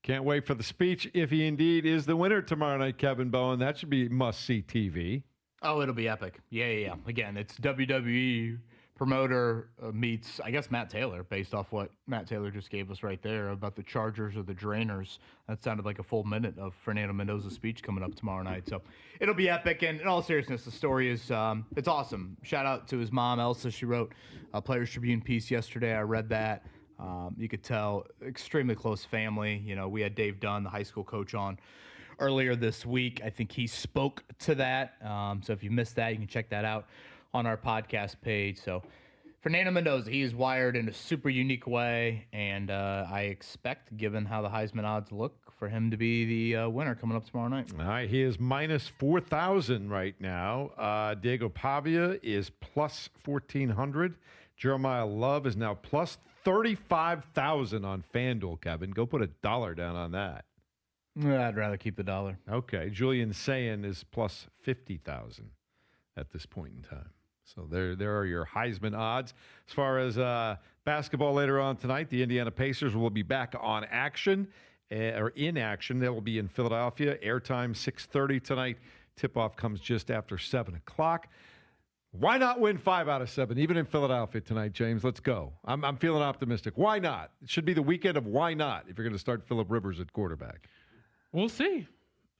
Can't wait for the speech if he indeed is the winner tomorrow night, Kevin Bowen. That should be must-see TV. Oh, it'll be epic. Yeah. Again, it's WWE promoter meets, I guess, Matt Taylor, based off what Matt Taylor just gave us right there about the Chargers or the Drainers. That sounded like a full minute of Fernando Mendoza's speech coming up tomorrow night. So it'll be epic. And in all seriousness, the story is it's awesome. Shout out to his mom, Elsa. She wrote a Players Tribune piece yesterday. I read that. You could tell extremely close family. We had Dave Dunn, the high school coach, on earlier this week. I think he spoke to that. So if you missed that, you can check that out on our podcast page. So Fernando Mendoza, he is wired in a super unique way. And I expect, given how the Heisman odds look for him to be the winner coming up tomorrow night. All right, he is minus 4,000 right now. Diego Pavia is plus 1,400. Jeremiah Love is now plus 35,000 on FanDuel, Kevin. Go put $1 down on that. I'd rather keep the dollar. Okay, Julian Sayin is plus 50,000 at this point in time. So there are your Heisman odds. As far as basketball later on tonight, the Indiana Pacers will be back on action, or in action. They will be in Philadelphia. Airtime 6:30 tonight. Tip-off comes just after 7 o'clock. Why not win 5 out of 7, even in Philadelphia tonight, James? Let's go. I'm feeling optimistic. Why not? It should be the weekend of why not if you're going to start Phillip Rivers at quarterback. We'll see.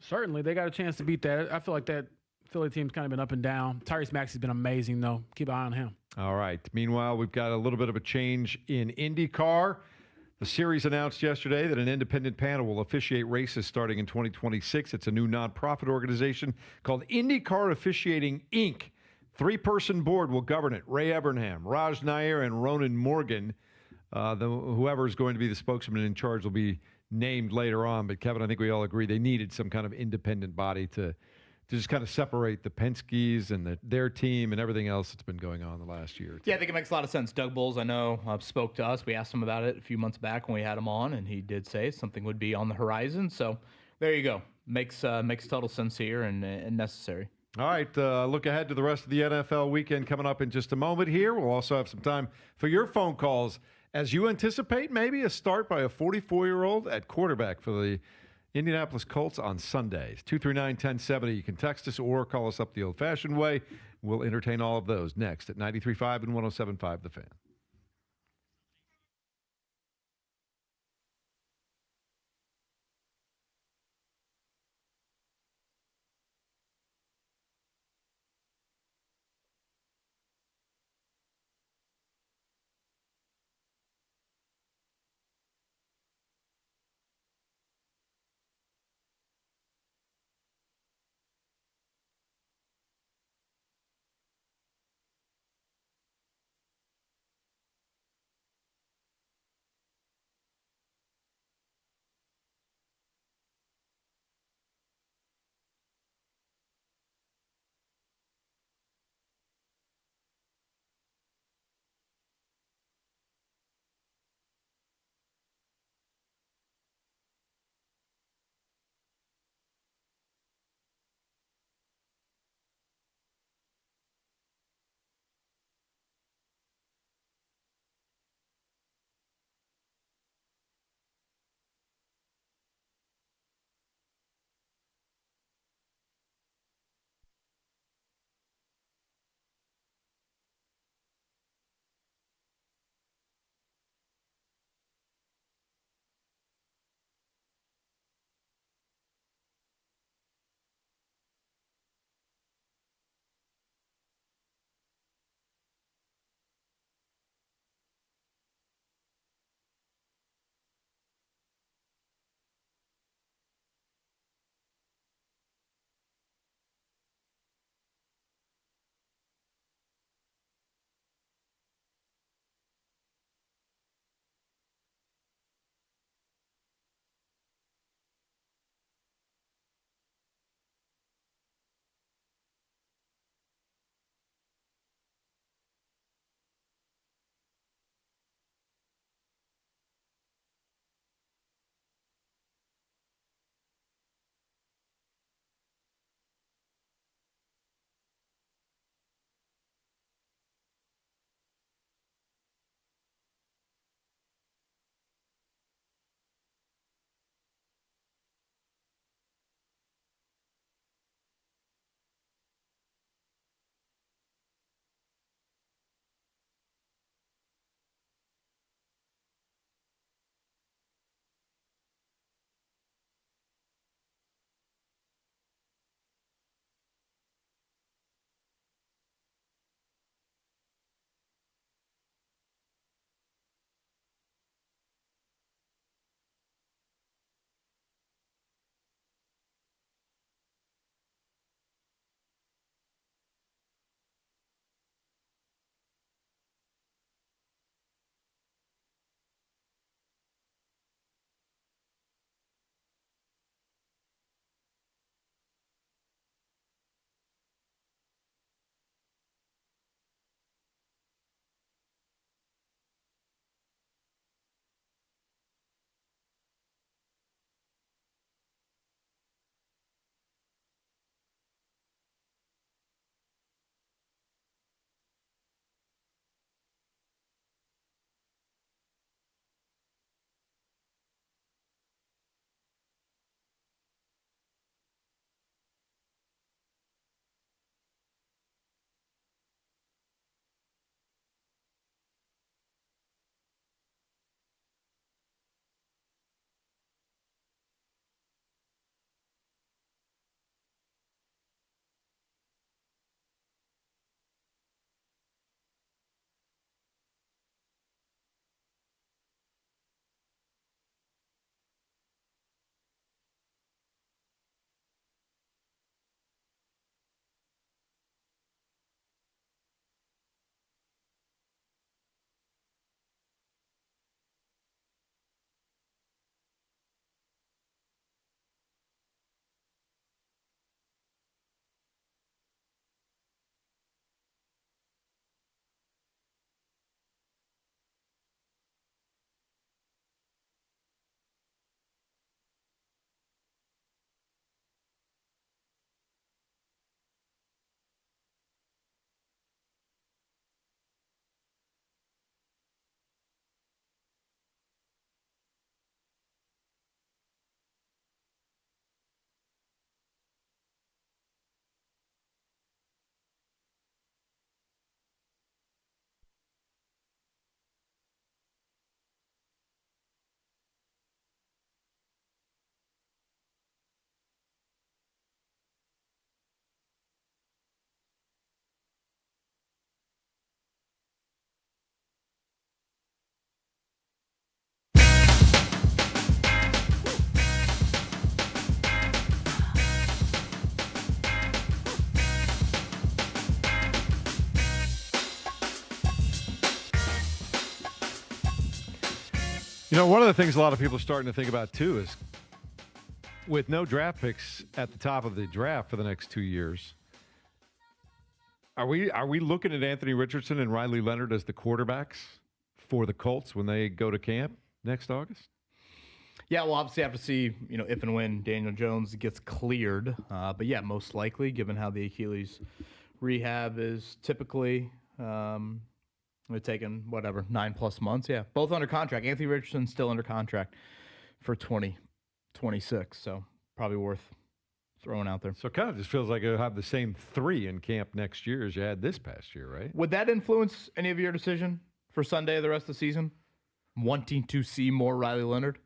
Certainly, they got a chance to beat that. I feel like that Philly team's kind of been up and down. Tyrese Maxey's been amazing, though. Keep an eye on him. All right. Meanwhile, we've got a little bit of a change in IndyCar. The series announced yesterday that an independent panel will officiate races starting in 2026. It's a new nonprofit organization called IndyCar Officiating, Inc. 3-person board will govern it. Ray Evernham, Raj Nair, and Ronan Morgan. Whoever is going to be the spokesman in charge will be named later on. But, Kevin, I think we all agree they needed some kind of independent body to just kind of separate the Penske's and their team and everything else that's been going on the last year. Yeah, I think it makes a lot of sense. Doug Bowles, I know, spoke to us. We asked him about it a few months back when we had him on, and he did say something would be on the horizon. So there you go. Makes total sense here and necessary. All right, look ahead to the rest of the NFL weekend coming up in just a moment here. We'll also have some time for your phone calls as you anticipate maybe a start by a 44-year-old at quarterback for the Indianapolis Colts on Sundays. 239-1070. You can text us or call us up the old-fashioned way. We'll entertain all of those next at 93.5 and 107.5 The Fan. You know, one of the things a lot of people are starting to think about, too, is with no draft picks at the top of the draft for the next 2 years, are we looking at Anthony Richardson and Riley Leonard as the quarterbacks for the Colts when they go to camp next August? Yeah, we'll obviously have to see, if and when Daniel Jones gets cleared. But yeah, most likely, given how the Achilles rehab is typically taking 9+ months. Yeah, both under contract. Anthony Richardson's still under contract for 2026, so probably worth throwing out there. So it kind of just feels like you'll have the same 3 in camp next year as you had this past year, right? Would that influence any of your decision for Sunday the rest of the season? Wanting to see more Riley Leonard?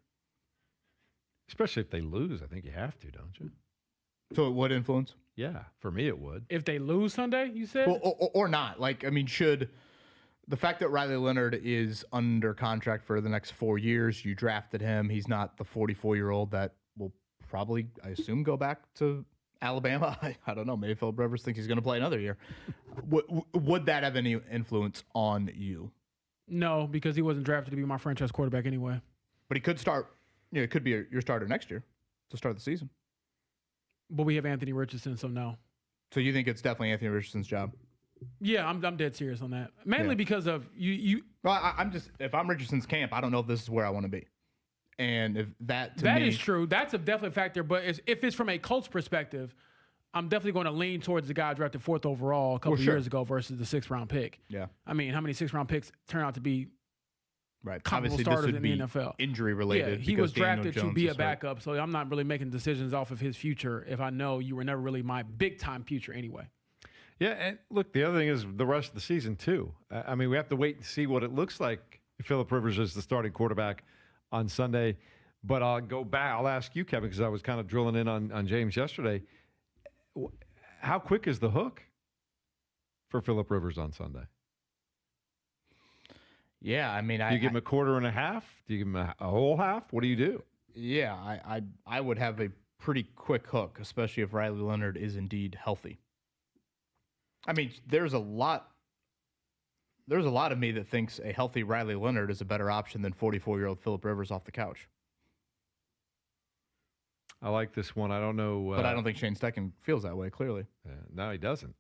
Especially if they lose, I think you have to, don't you? So it would influence? Yeah, for me it would. If they lose Sunday, you said? Well, or not. Should the fact that Riley Leonard is under contract for the next 4 years, you drafted him, he's not the 44-year-old that will probably, I assume, go back to Alabama. I don't know. Maybe Philip Rivers thinks he's going to play another year. Would that have any influence on you? No, because he wasn't drafted to be my franchise quarterback anyway. But he could start. It could be your starter next year to start the season. But we have Anthony Richardson, so no. So you think it's definitely Anthony Richardson's job? Yeah, I'm dead serious on that. Mainly because of you. Well, if I'm Richardson's camp, I don't know if this is where I want to be. And if that is true. That's a definite factor. But if it's from a Colts perspective, I'm definitely going to lean towards the guy drafted 4th overall a couple years ago versus the 6th round pick. Yeah. I mean, how many 6th round picks turn out to be comparable Obviously, starters in the NFL? Injury related. Yeah, he was drafted to be a backup, so I'm not really making decisions off of his future if I know you were never really my big time future anyway. Yeah, and look, the other thing is the rest of the season, too. I mean, we have to wait and see what it looks like if Philip Rivers is the starting quarterback on Sunday. But I'll go back. I'll ask you, Kevin, because I was kind of drilling in on James yesterday. How quick is the hook for Philip Rivers on Sunday? Yeah, I mean, do you give him a quarter and a half? Do you give him a whole half? What do you do? Yeah, I would have a pretty quick hook, especially if Riley Leonard is indeed healthy. I mean, there's a lot of me that thinks a healthy Riley Leonard is a better option than 44-year-old Philip Rivers off the couch. I like this one. I don't know. But I don't think Shane Steichen feels that way, clearly. No, he doesn't.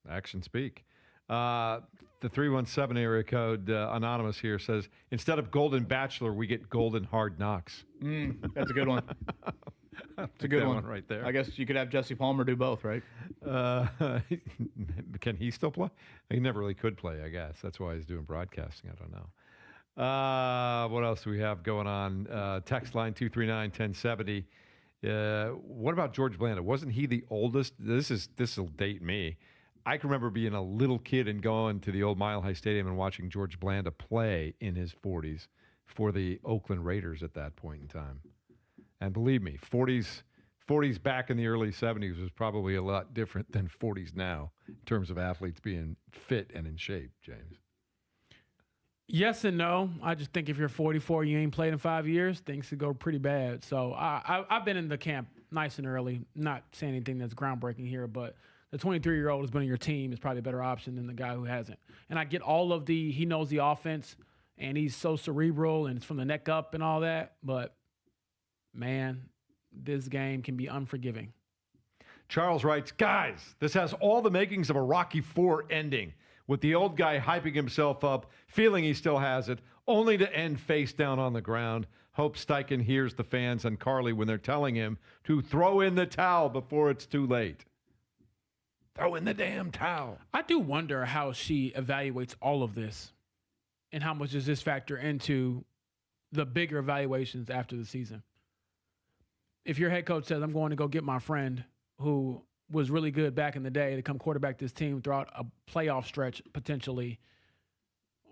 Actions speak. The 317 area code anonymous here says, instead of Golden Bachelor, we get Golden Hard Knocks. That's a good one. It's a good one right there. I guess you could have Jesse Palmer do both, right? Can he still play? He never really could play, I guess. That's why he's doing broadcasting. I don't know. What else do we have going on? Text line 239-1070. What about George Blanda? Wasn't he the oldest? This will date me. I can remember being a little kid and going to the old Mile High Stadium and watching George Blanda play in his 40s for the Oakland Raiders at that point in time. And believe me, 40s back in the early 70s was probably a lot different than 40s now in terms of athletes being fit and in shape, James. Yes and no. I just think if you're 44, you ain't played in 5 years, things could go pretty bad. So I've been in the camp nice and early. Not saying anything that's groundbreaking here, but the 23-year-old who's been on your team is probably a better option than the guy who hasn't. And I get all of he knows the offense, and he's so cerebral, and it's from the neck up and all that. But, man, this game can be unforgiving. Charles writes, guys, this has all the makings of a Rocky IV ending, with the old guy hyping himself up, feeling he still has it, only to end face down on the ground. Hope Steichen hears the fans and Carly when they're telling him to throw in the towel before it's too late. Throw in the damn towel. I do wonder how she evaluates all of this and how much does this factor into the bigger evaluations after the season. If your head coach says, I'm going to go get my friend who was really good back in the day to come quarterback this team throughout a playoff stretch potentially,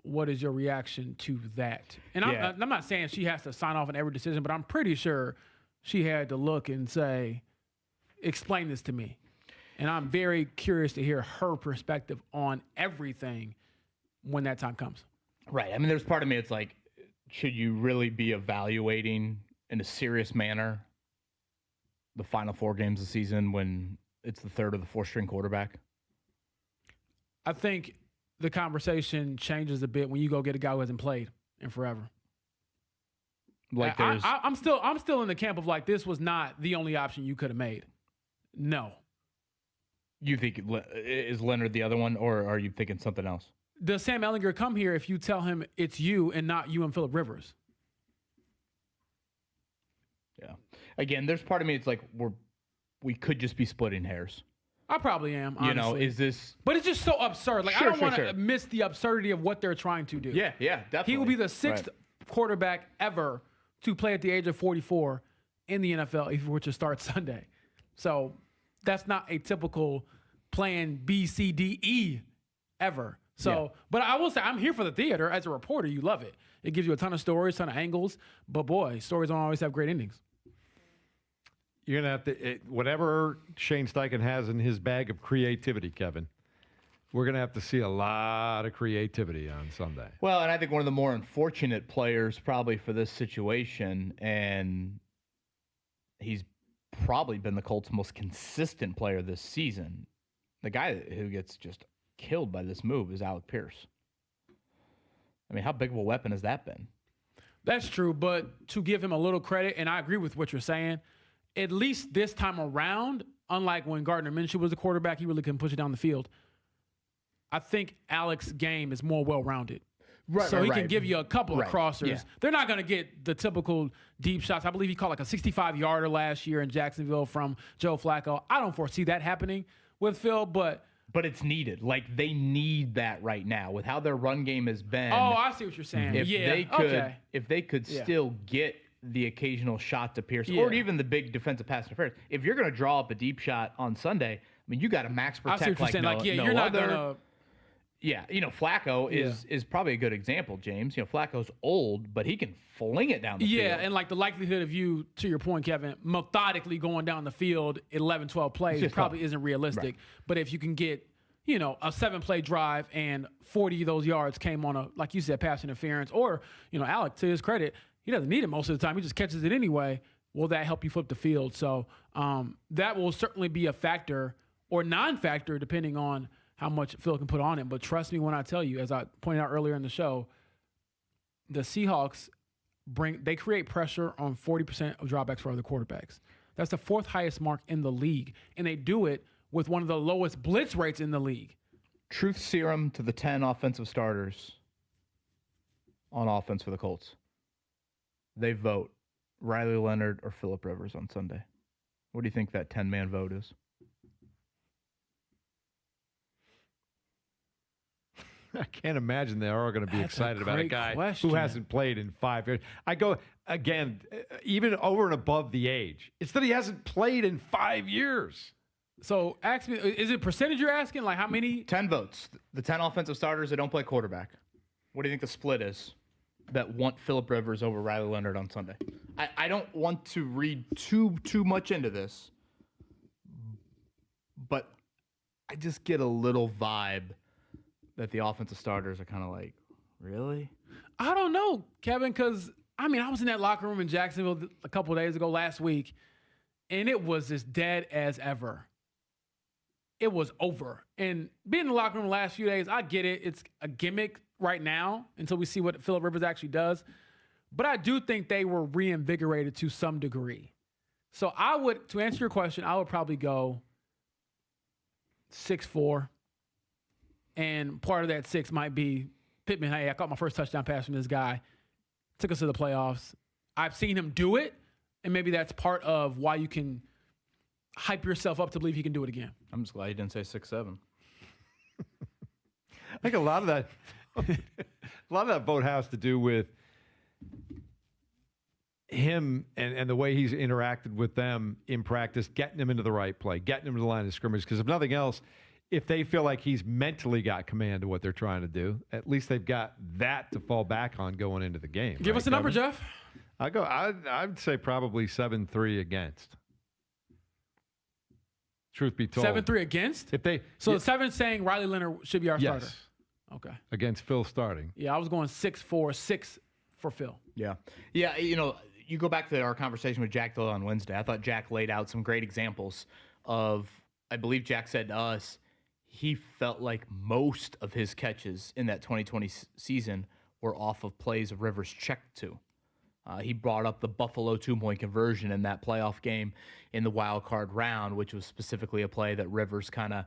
what is your reaction to that? And I'm not saying she has to sign off on every decision, but I'm pretty sure she had to look and say, explain this to me. And I'm very curious to hear her perspective on everything when that time comes. Right. I mean, there's part of me, it's like, should you really be evaluating in a serious manner the final 4 games of the season when it's the 3rd or the 4th string quarterback? I think the conversation changes a bit when you go get a guy who hasn't played in forever. Like there's I'm still in the camp of like this was not the only option you could have made. No. You think is Leonard the other one, or are you thinking something else? Does Sam Ehlinger come here if you tell him it's you and not you and Phillip Rivers? Yeah. Again, there's part of me. It's like we could just be splitting hairs. I probably am. Honestly. You know, is this? But it's just so absurd. Like Sure, I don't sure, want to sure. miss the absurdity of what they're trying to do. Yeah, definitely. He will be the sixth quarterback ever to play at the age of 44 in the NFL if he were to start Sunday. So that's not a typical plan B, C, D, E ever. So, but I will say I'm here for the theater. As a reporter, you love it. It gives you a ton of stories, ton of angles. But boy, stories don't always have great endings. You're going to have to, whatever Shane Steichen has in his bag of creativity, Kevin, we're going to have to see a lot of creativity on Sunday. Well, and I think one of the more unfortunate players probably for this situation, and he's probably been the Colts' most consistent player this season. The guy who gets just killed by this move is Alec Pierce. I mean, how big of a weapon has that been? That's true, but to give him a little credit, and I agree with what you're saying, at least this time around, unlike when Gardner Minshew was the quarterback, he really couldn't push it down the field. I think Alec's game is more well-rounded. Right, so he can give you a couple of crossers. Yeah. They're not going to get the typical deep shots. I believe he caught like a 65-yarder last year in Jacksonville from Joe Flacco. I don't foresee that happening with Phil, but it's needed. Like they need that right now with how their run game has been. oh, I see what you're saying. If they could still get the occasional shot to Pierce or even the big defensive pass interference, if you're going to draw up a deep shot on Sunday, I mean, you got to max protect. I see what you're saying. No, like, yeah, no you're not other. going to. Yeah, you know, Flacco is probably a good example, James. You know, Flacco's old, but he can fling it down the field. Yeah, and like the likelihood of you, to your point, Kevin, methodically going down the field 11, 12 plays probably isn't realistic. Right. But if you can get, you know, a 7-play drive and 40 of those yards came on a, like you said, pass interference, or, you know, Alec, to his credit, he doesn't need it most of the time. He just catches it anyway. Will that help you flip the field? So that will certainly be a factor or non-factor depending on how much Phil can put on it. But trust me when I tell you, as I pointed out earlier in the show, the Seahawks they create pressure on 40% of dropbacks for other quarterbacks. That's the 4th highest mark in the league. And they do it with one of the lowest blitz rates in the league. Truth serum to the 10 offensive starters on offense for the Colts. They vote Riley Leonard or Phillip Rivers on Sunday. What do you think that 10-man vote is? I can't imagine they are going to be excited about a guy question. who hasn't played in 5 years. I go, again, even over and above the age. It's that he hasn't played in 5 years. So ask me, is it percentage you're asking? Like how many? 10 votes. The 10 offensive starters that don't play quarterback. What do you think the split is that want Phillip Rivers over Riley Leonard on Sunday? I don't want to read too much into this, but I just get a little vibe that the offensive starters are kind of like, really? I don't know, Kevin, because, I mean, I was in that locker room in Jacksonville a couple of days ago last week, and it was as dead as ever. It was over. And being in the locker room the last few days, I get it. It's a gimmick right now until we see what Phillip Rivers actually does. But I do think they were reinvigorated to some degree. So I would, to answer your question, I would probably go 6-4. And part of that 6 might be Pittman. Hey, I caught my first touchdown pass from this guy. Took us to the playoffs. I've seen him do it, and maybe that's part of why you can hype yourself up to believe he can do it again. I'm just glad you didn't say 6-7. I think a lot of that vote has to do with him and the way he's interacted with them in practice, getting them into the right play, getting them to the line of scrimmage. Because if nothing else, if they feel like he's mentally got command of what they're trying to do, at least they've got that to fall back on going into the game. Give us a number, Jeff. I'd say probably 7-3 against. Truth be told. 7-3 against? The 7 saying Riley Leonard should be our starter. Okay. Against Phil starting. Yeah, I was going 6-4, 6 for Phil. Yeah. Yeah, you know, you go back to our conversation with Jack Dill on Wednesday. I thought Jack laid out some great examples of, I believe Jack said to us, he felt like most of his catches in that 2020 season were off of plays of Rivers checked to. He brought up the Buffalo 2-point conversion in that playoff game in the wild card round, which was specifically a play that Rivers kind of,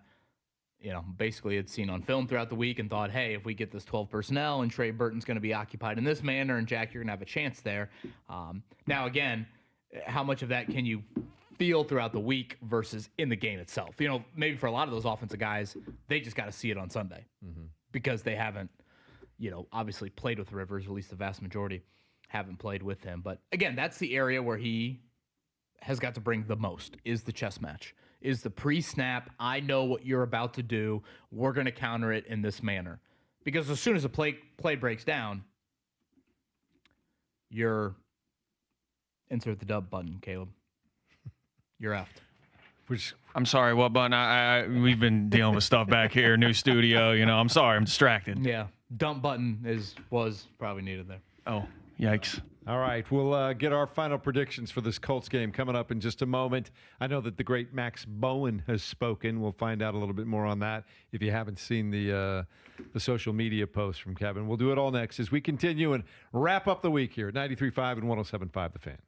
basically had seen on film throughout the week and thought, hey, if we get this 12 personnel and Trey Burton's going to be occupied in this manner, and Jack, you're going to have a chance there. Now, again, how much of that can you feel throughout the week versus in the game itself? Maybe for a lot of those offensive guys, they just got to see it on Sunday because they haven't, obviously played with Rivers, or at least the vast majority haven't played with him. But again, that's the area where he has got to bring the most, is the chess match, is the pre-snap. I know what you're about to do. We're going to counter it in this manner. Because as soon as a play breaks down, you're insert the dub button, Caleb. You're effed. Which, I'm sorry, what button? We've been dealing with stuff back here, new studio. I'm sorry, I'm distracted. Yeah, dump button was probably needed there. Oh, yikes. All right, we'll get our final predictions for this Colts game coming up in just a moment. I know that the great Max Bowen has spoken. We'll find out a little bit more on that if you haven't seen the social media post from Kevin. We'll do it all next as we continue and wrap up the week here at 93.5 and 107.5 The Fan.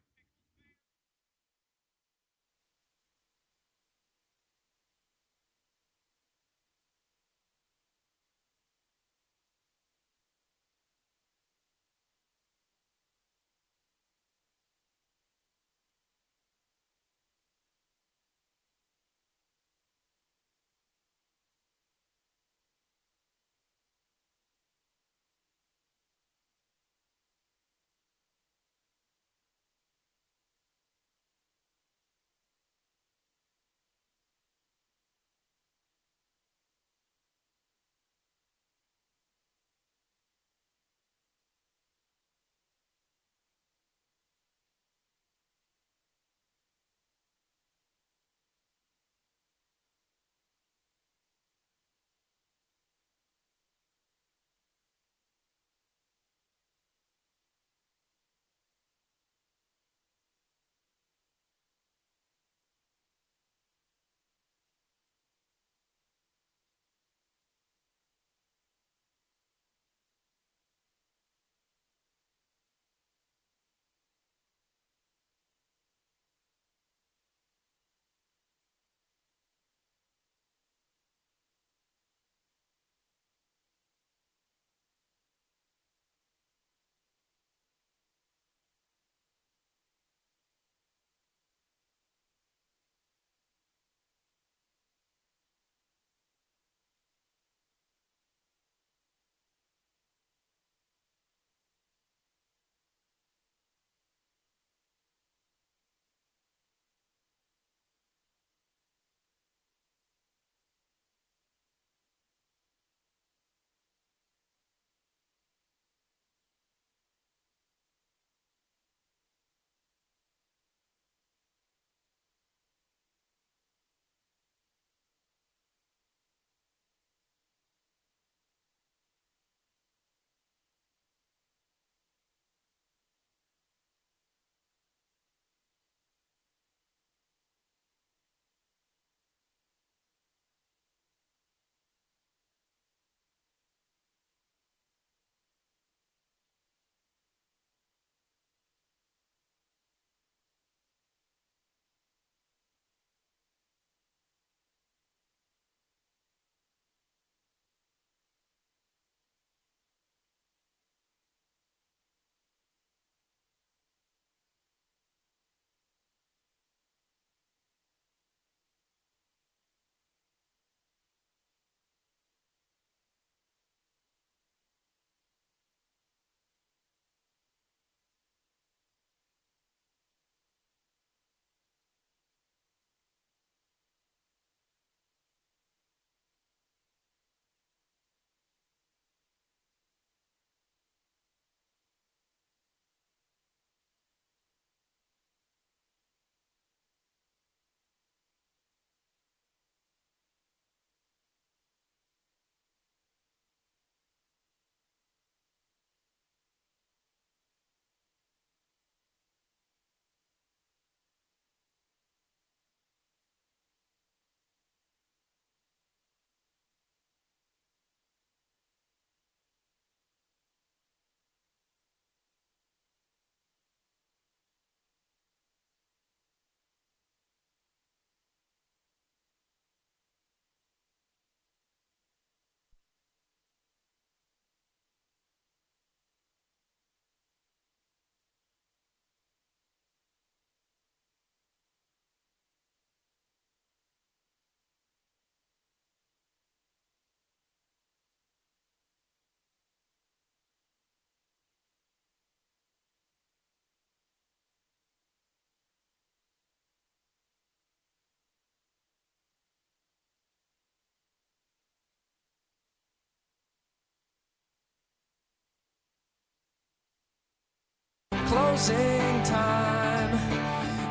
closing time.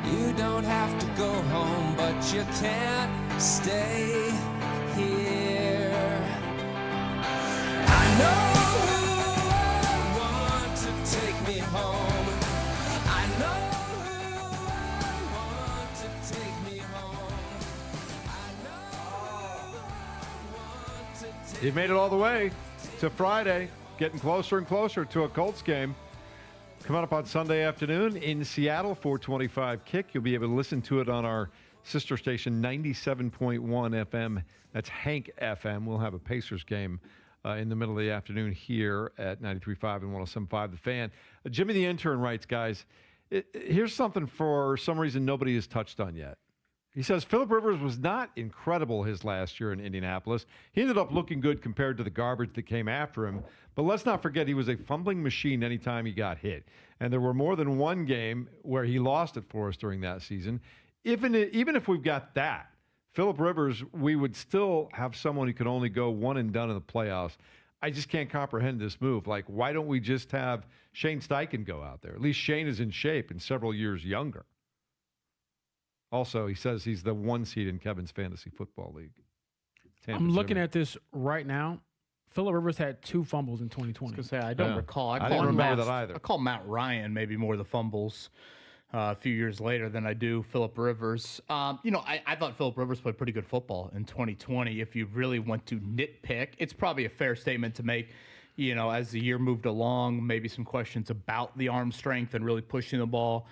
You don't have to go home, but you can't stay here. I know who I want to take me home. I know who I want to take me home. I know who I want to take He made it all the way to Friday, getting closer and closer to a Colts game. Coming up on Sunday afternoon in Seattle, 425 kick. You'll be able to listen to it on our sister station, 97.1 FM. That's Hank FM. We'll have a Pacers game in the middle of the afternoon here at 93.5 and 107.5 The Fan. Jimmy the intern writes, guys, here's something for some reason nobody has touched on yet. He says Phillip Rivers was not incredible his last year in Indianapolis. He ended up looking good compared to the garbage that came after him. But let's not forget he was a fumbling machine anytime he got hit. And there were more than one game where he lost it for us during that season. Even if we've got that, Phillip Rivers, we would still have someone who could only go one and done in the playoffs. I just can't comprehend this move. Like, why don't we just have Shane Steichen go out there? At least Shane is in shape and several years younger. Also, he says he's the 1 seed in Kevin's fantasy football league. I'm looking at this right now. Phillip Rivers had 2 fumbles in 2020. I was going to say, I don't recall. I didn't remember that either. I call Matt Ryan maybe more the fumbles a few years later than I do Phillip Rivers. I thought Phillip Rivers played pretty good football in 2020. If you really want to nitpick, it's probably a fair statement to make. As the year moved along, maybe some questions about the arm strength and really pushing the ball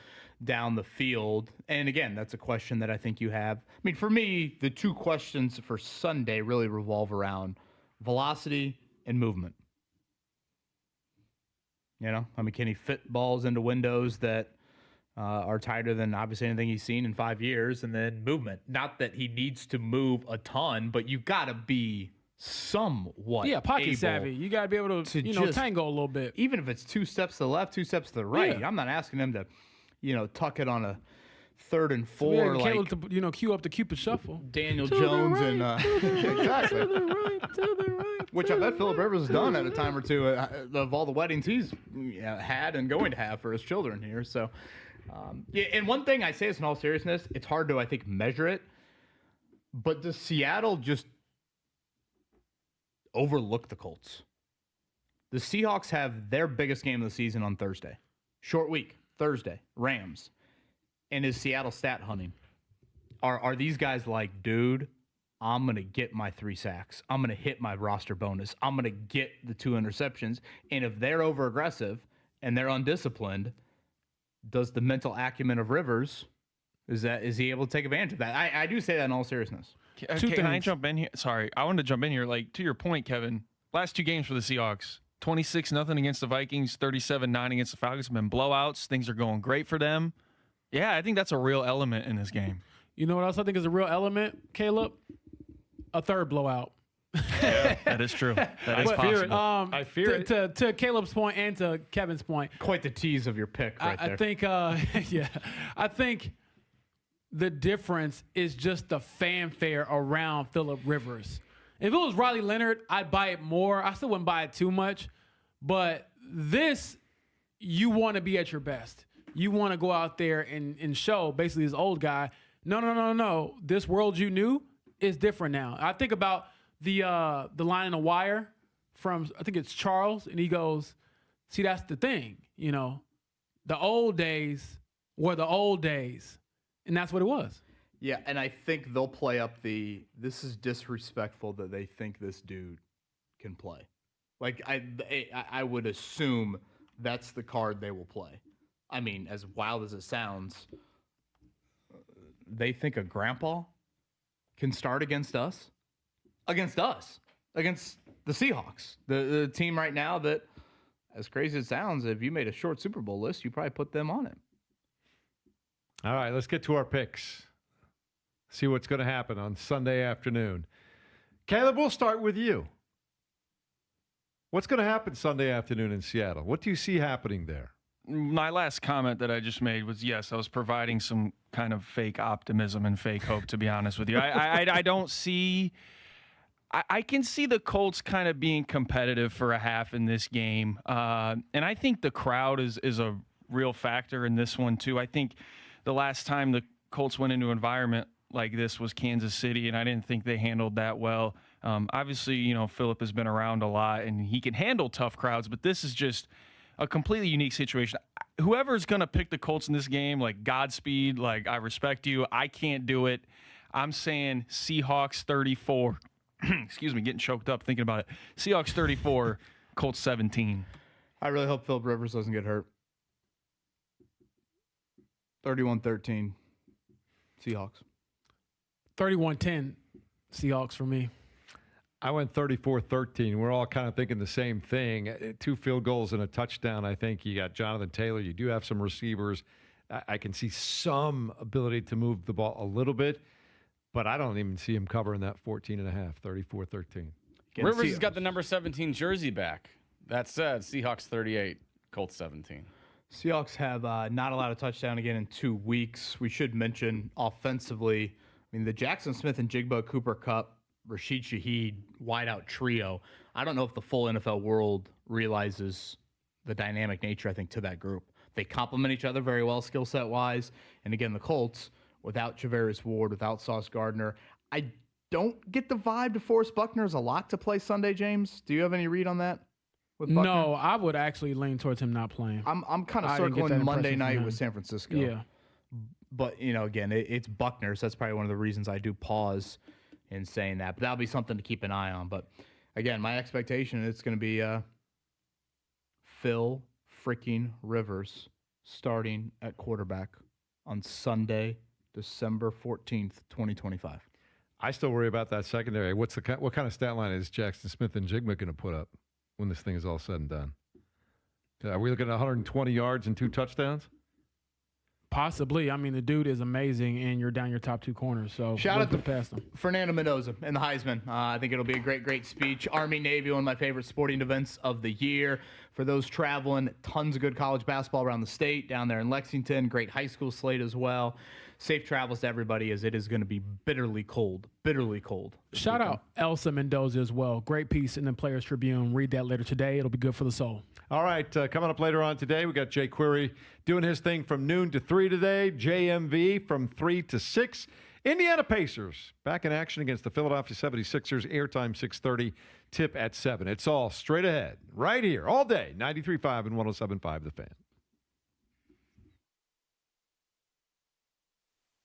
down the field. And again, that's a question that I think you have. I mean, for me, the 2 questions for Sunday really revolve around velocity and movement. Can he fit balls into windows that are tighter than obviously anything he's seen in 5 years? And then movement. Not that he needs to move a ton, but you got to be somewhat pocket savvy. You got to be able to tango a little bit. Even if it's 2 steps to the left, 2 steps to the right. Yeah. I'm not asking him to tuck it on a 3rd and 4, like Caleb to cue up the Cupid Shuffle. Daniel Jones right, and exactly. To the right. Which I bet Phillip Rivers has done at a time or two of all the weddings he's had and going to have for his children here. So, and one thing I say this in all seriousness, it's hard to, I think, measure it, but does Seattle just overlook the Colts? The Seahawks have their biggest game of the season on Thursday. Short week, Thursday, Rams. And is Seattle stat hunting? Are these guys like, dude, I'm going to get my 3 sacks. I'm going to hit my roster bonus. I'm going to get the 2 interceptions. And if they're over-aggressive and they're undisciplined, does the mental acumen of Rivers, is he able to take advantage of that? I do say that in all seriousness. Can I jump in here? Sorry, I wanted to jump in here. Like, to your point, Kevin, last 2 games for the Seahawks, 26-0 against the Vikings, 37-9 against the Falcons have been blowouts. Things are going great for them. Yeah, I think that's a real element in this game. You know what else I think is a real element, Caleb? A 3rd blowout. Yeah, that is true. That is possible. I fear it. To Caleb's point and to Kevin's point. Quite the tease of your pick right there. I think, I think the difference is just the fanfare around Phillip Rivers. If it was Riley Leonard, I'd buy it more. I still wouldn't buy it too much. But this, you want to be at your best. You want to go out there and show basically this old guy, no. This world you knew is different now. I think about the line in The Wire from, I think it's Charles, and he goes, see, that's the thing, the old days were the old days. And that's what it was. Yeah, and I think they'll play up this is disrespectful that they think this dude can play. Like, I would assume that's the card they will play. I mean, as wild as it sounds, they think a grandpa can start against us? Against us. Against the Seahawks. The team right now that, as crazy as it sounds, if you made a short Super Bowl list, you probably put them on it. All right, let's get to our picks. See what's going to happen on Sunday afternoon. Caleb, we'll start with you. What's going to happen Sunday afternoon in Seattle? What do you see happening there? My last comment that I just made was, yes, I was providing some kind of fake optimism and fake hope, to be honest with you. I don't see – I can see the Colts kind of being competitive for a half in this game. And I think the crowd is a real factor in this one, too. I think the last time the Colts went into an environment like this was Kansas City, and I didn't think they handled that well. Obviously, Philip has been around a lot, and he can handle tough crowds, but this is just a completely unique situation. Whoever's going to pick the Colts in this game, like, Godspeed, like, I respect you. I can't do it. I'm saying Seahawks 34. Excuse me, getting choked up thinking about it. Seahawks 34, Colts 17. I really hope Philip Rivers doesn't get hurt. 31-13, Seahawks. 31-10, Seahawks for me. I went 34-13. We're all kind of thinking the same thing. 2 field goals and a touchdown. I think you got Jonathan Taylor. You do have some receivers. I can see some ability to move the ball a little bit, but I don't even see him covering that 14.5, 34-13. Rivers has got the number 17 jersey back. That said, Seahawks 38, Colts 17. Seahawks have not allowed a touchdown again in 2 weeks. We should mention offensively, the Jackson Smith and Jigba Cooper Kupp, Rashid Shaheed wideout trio. I don't know if the full NFL world realizes the dynamic nature, I think, to that group. They complement each other very well skill set wise. And again, the Colts, without Javarius Ward, without Sauce Gardner, I don't get the vibe DeForest Buckner is a lock to play Sunday, James. Do you have any read on that? With Buckner? No, I would actually lean towards him not playing. I'm kind of I didn't get circling that Monday impression night from with him. San Francisco. Yeah. But, again, it's Buckner, so that's probably one of the reasons I do pause in saying that. But that'll be something to keep an eye on. But, again, my expectation is it's going to be Phil freaking Rivers starting at quarterback on Sunday, December 14th, 2025. I still worry about that secondary. What kind of stat line is Jackson Smith and Jigma going to put up when this thing is all said and done? Are we looking at 120 yards and 2 touchdowns? Possibly. The dude is amazing, and you're down your top 2 corners. So Shout out to past him. Fernando Mendoza and the Heisman. I think it'll be a great speech. Army-Navy, one of my favorite sporting events of the year. For those traveling, tons of good college basketball around the state, down there in Lexington. Great high school slate as well. Safe travels to everybody, as it is going to be bitterly cold. Bitterly cold. Shout out Elsa Mendoza as well. Great piece in the Players Tribune. Read that later today. It'll be good for the soul. All right, coming up later on today, we got Jay Query doing his thing from noon to 3 today. JMV from 3 to 6. Indiana Pacers back in action against the Philadelphia 76ers. Airtime 6:30, tip at 7. It's all straight ahead, right here, all day, 93.5 and 107.5 The Fan.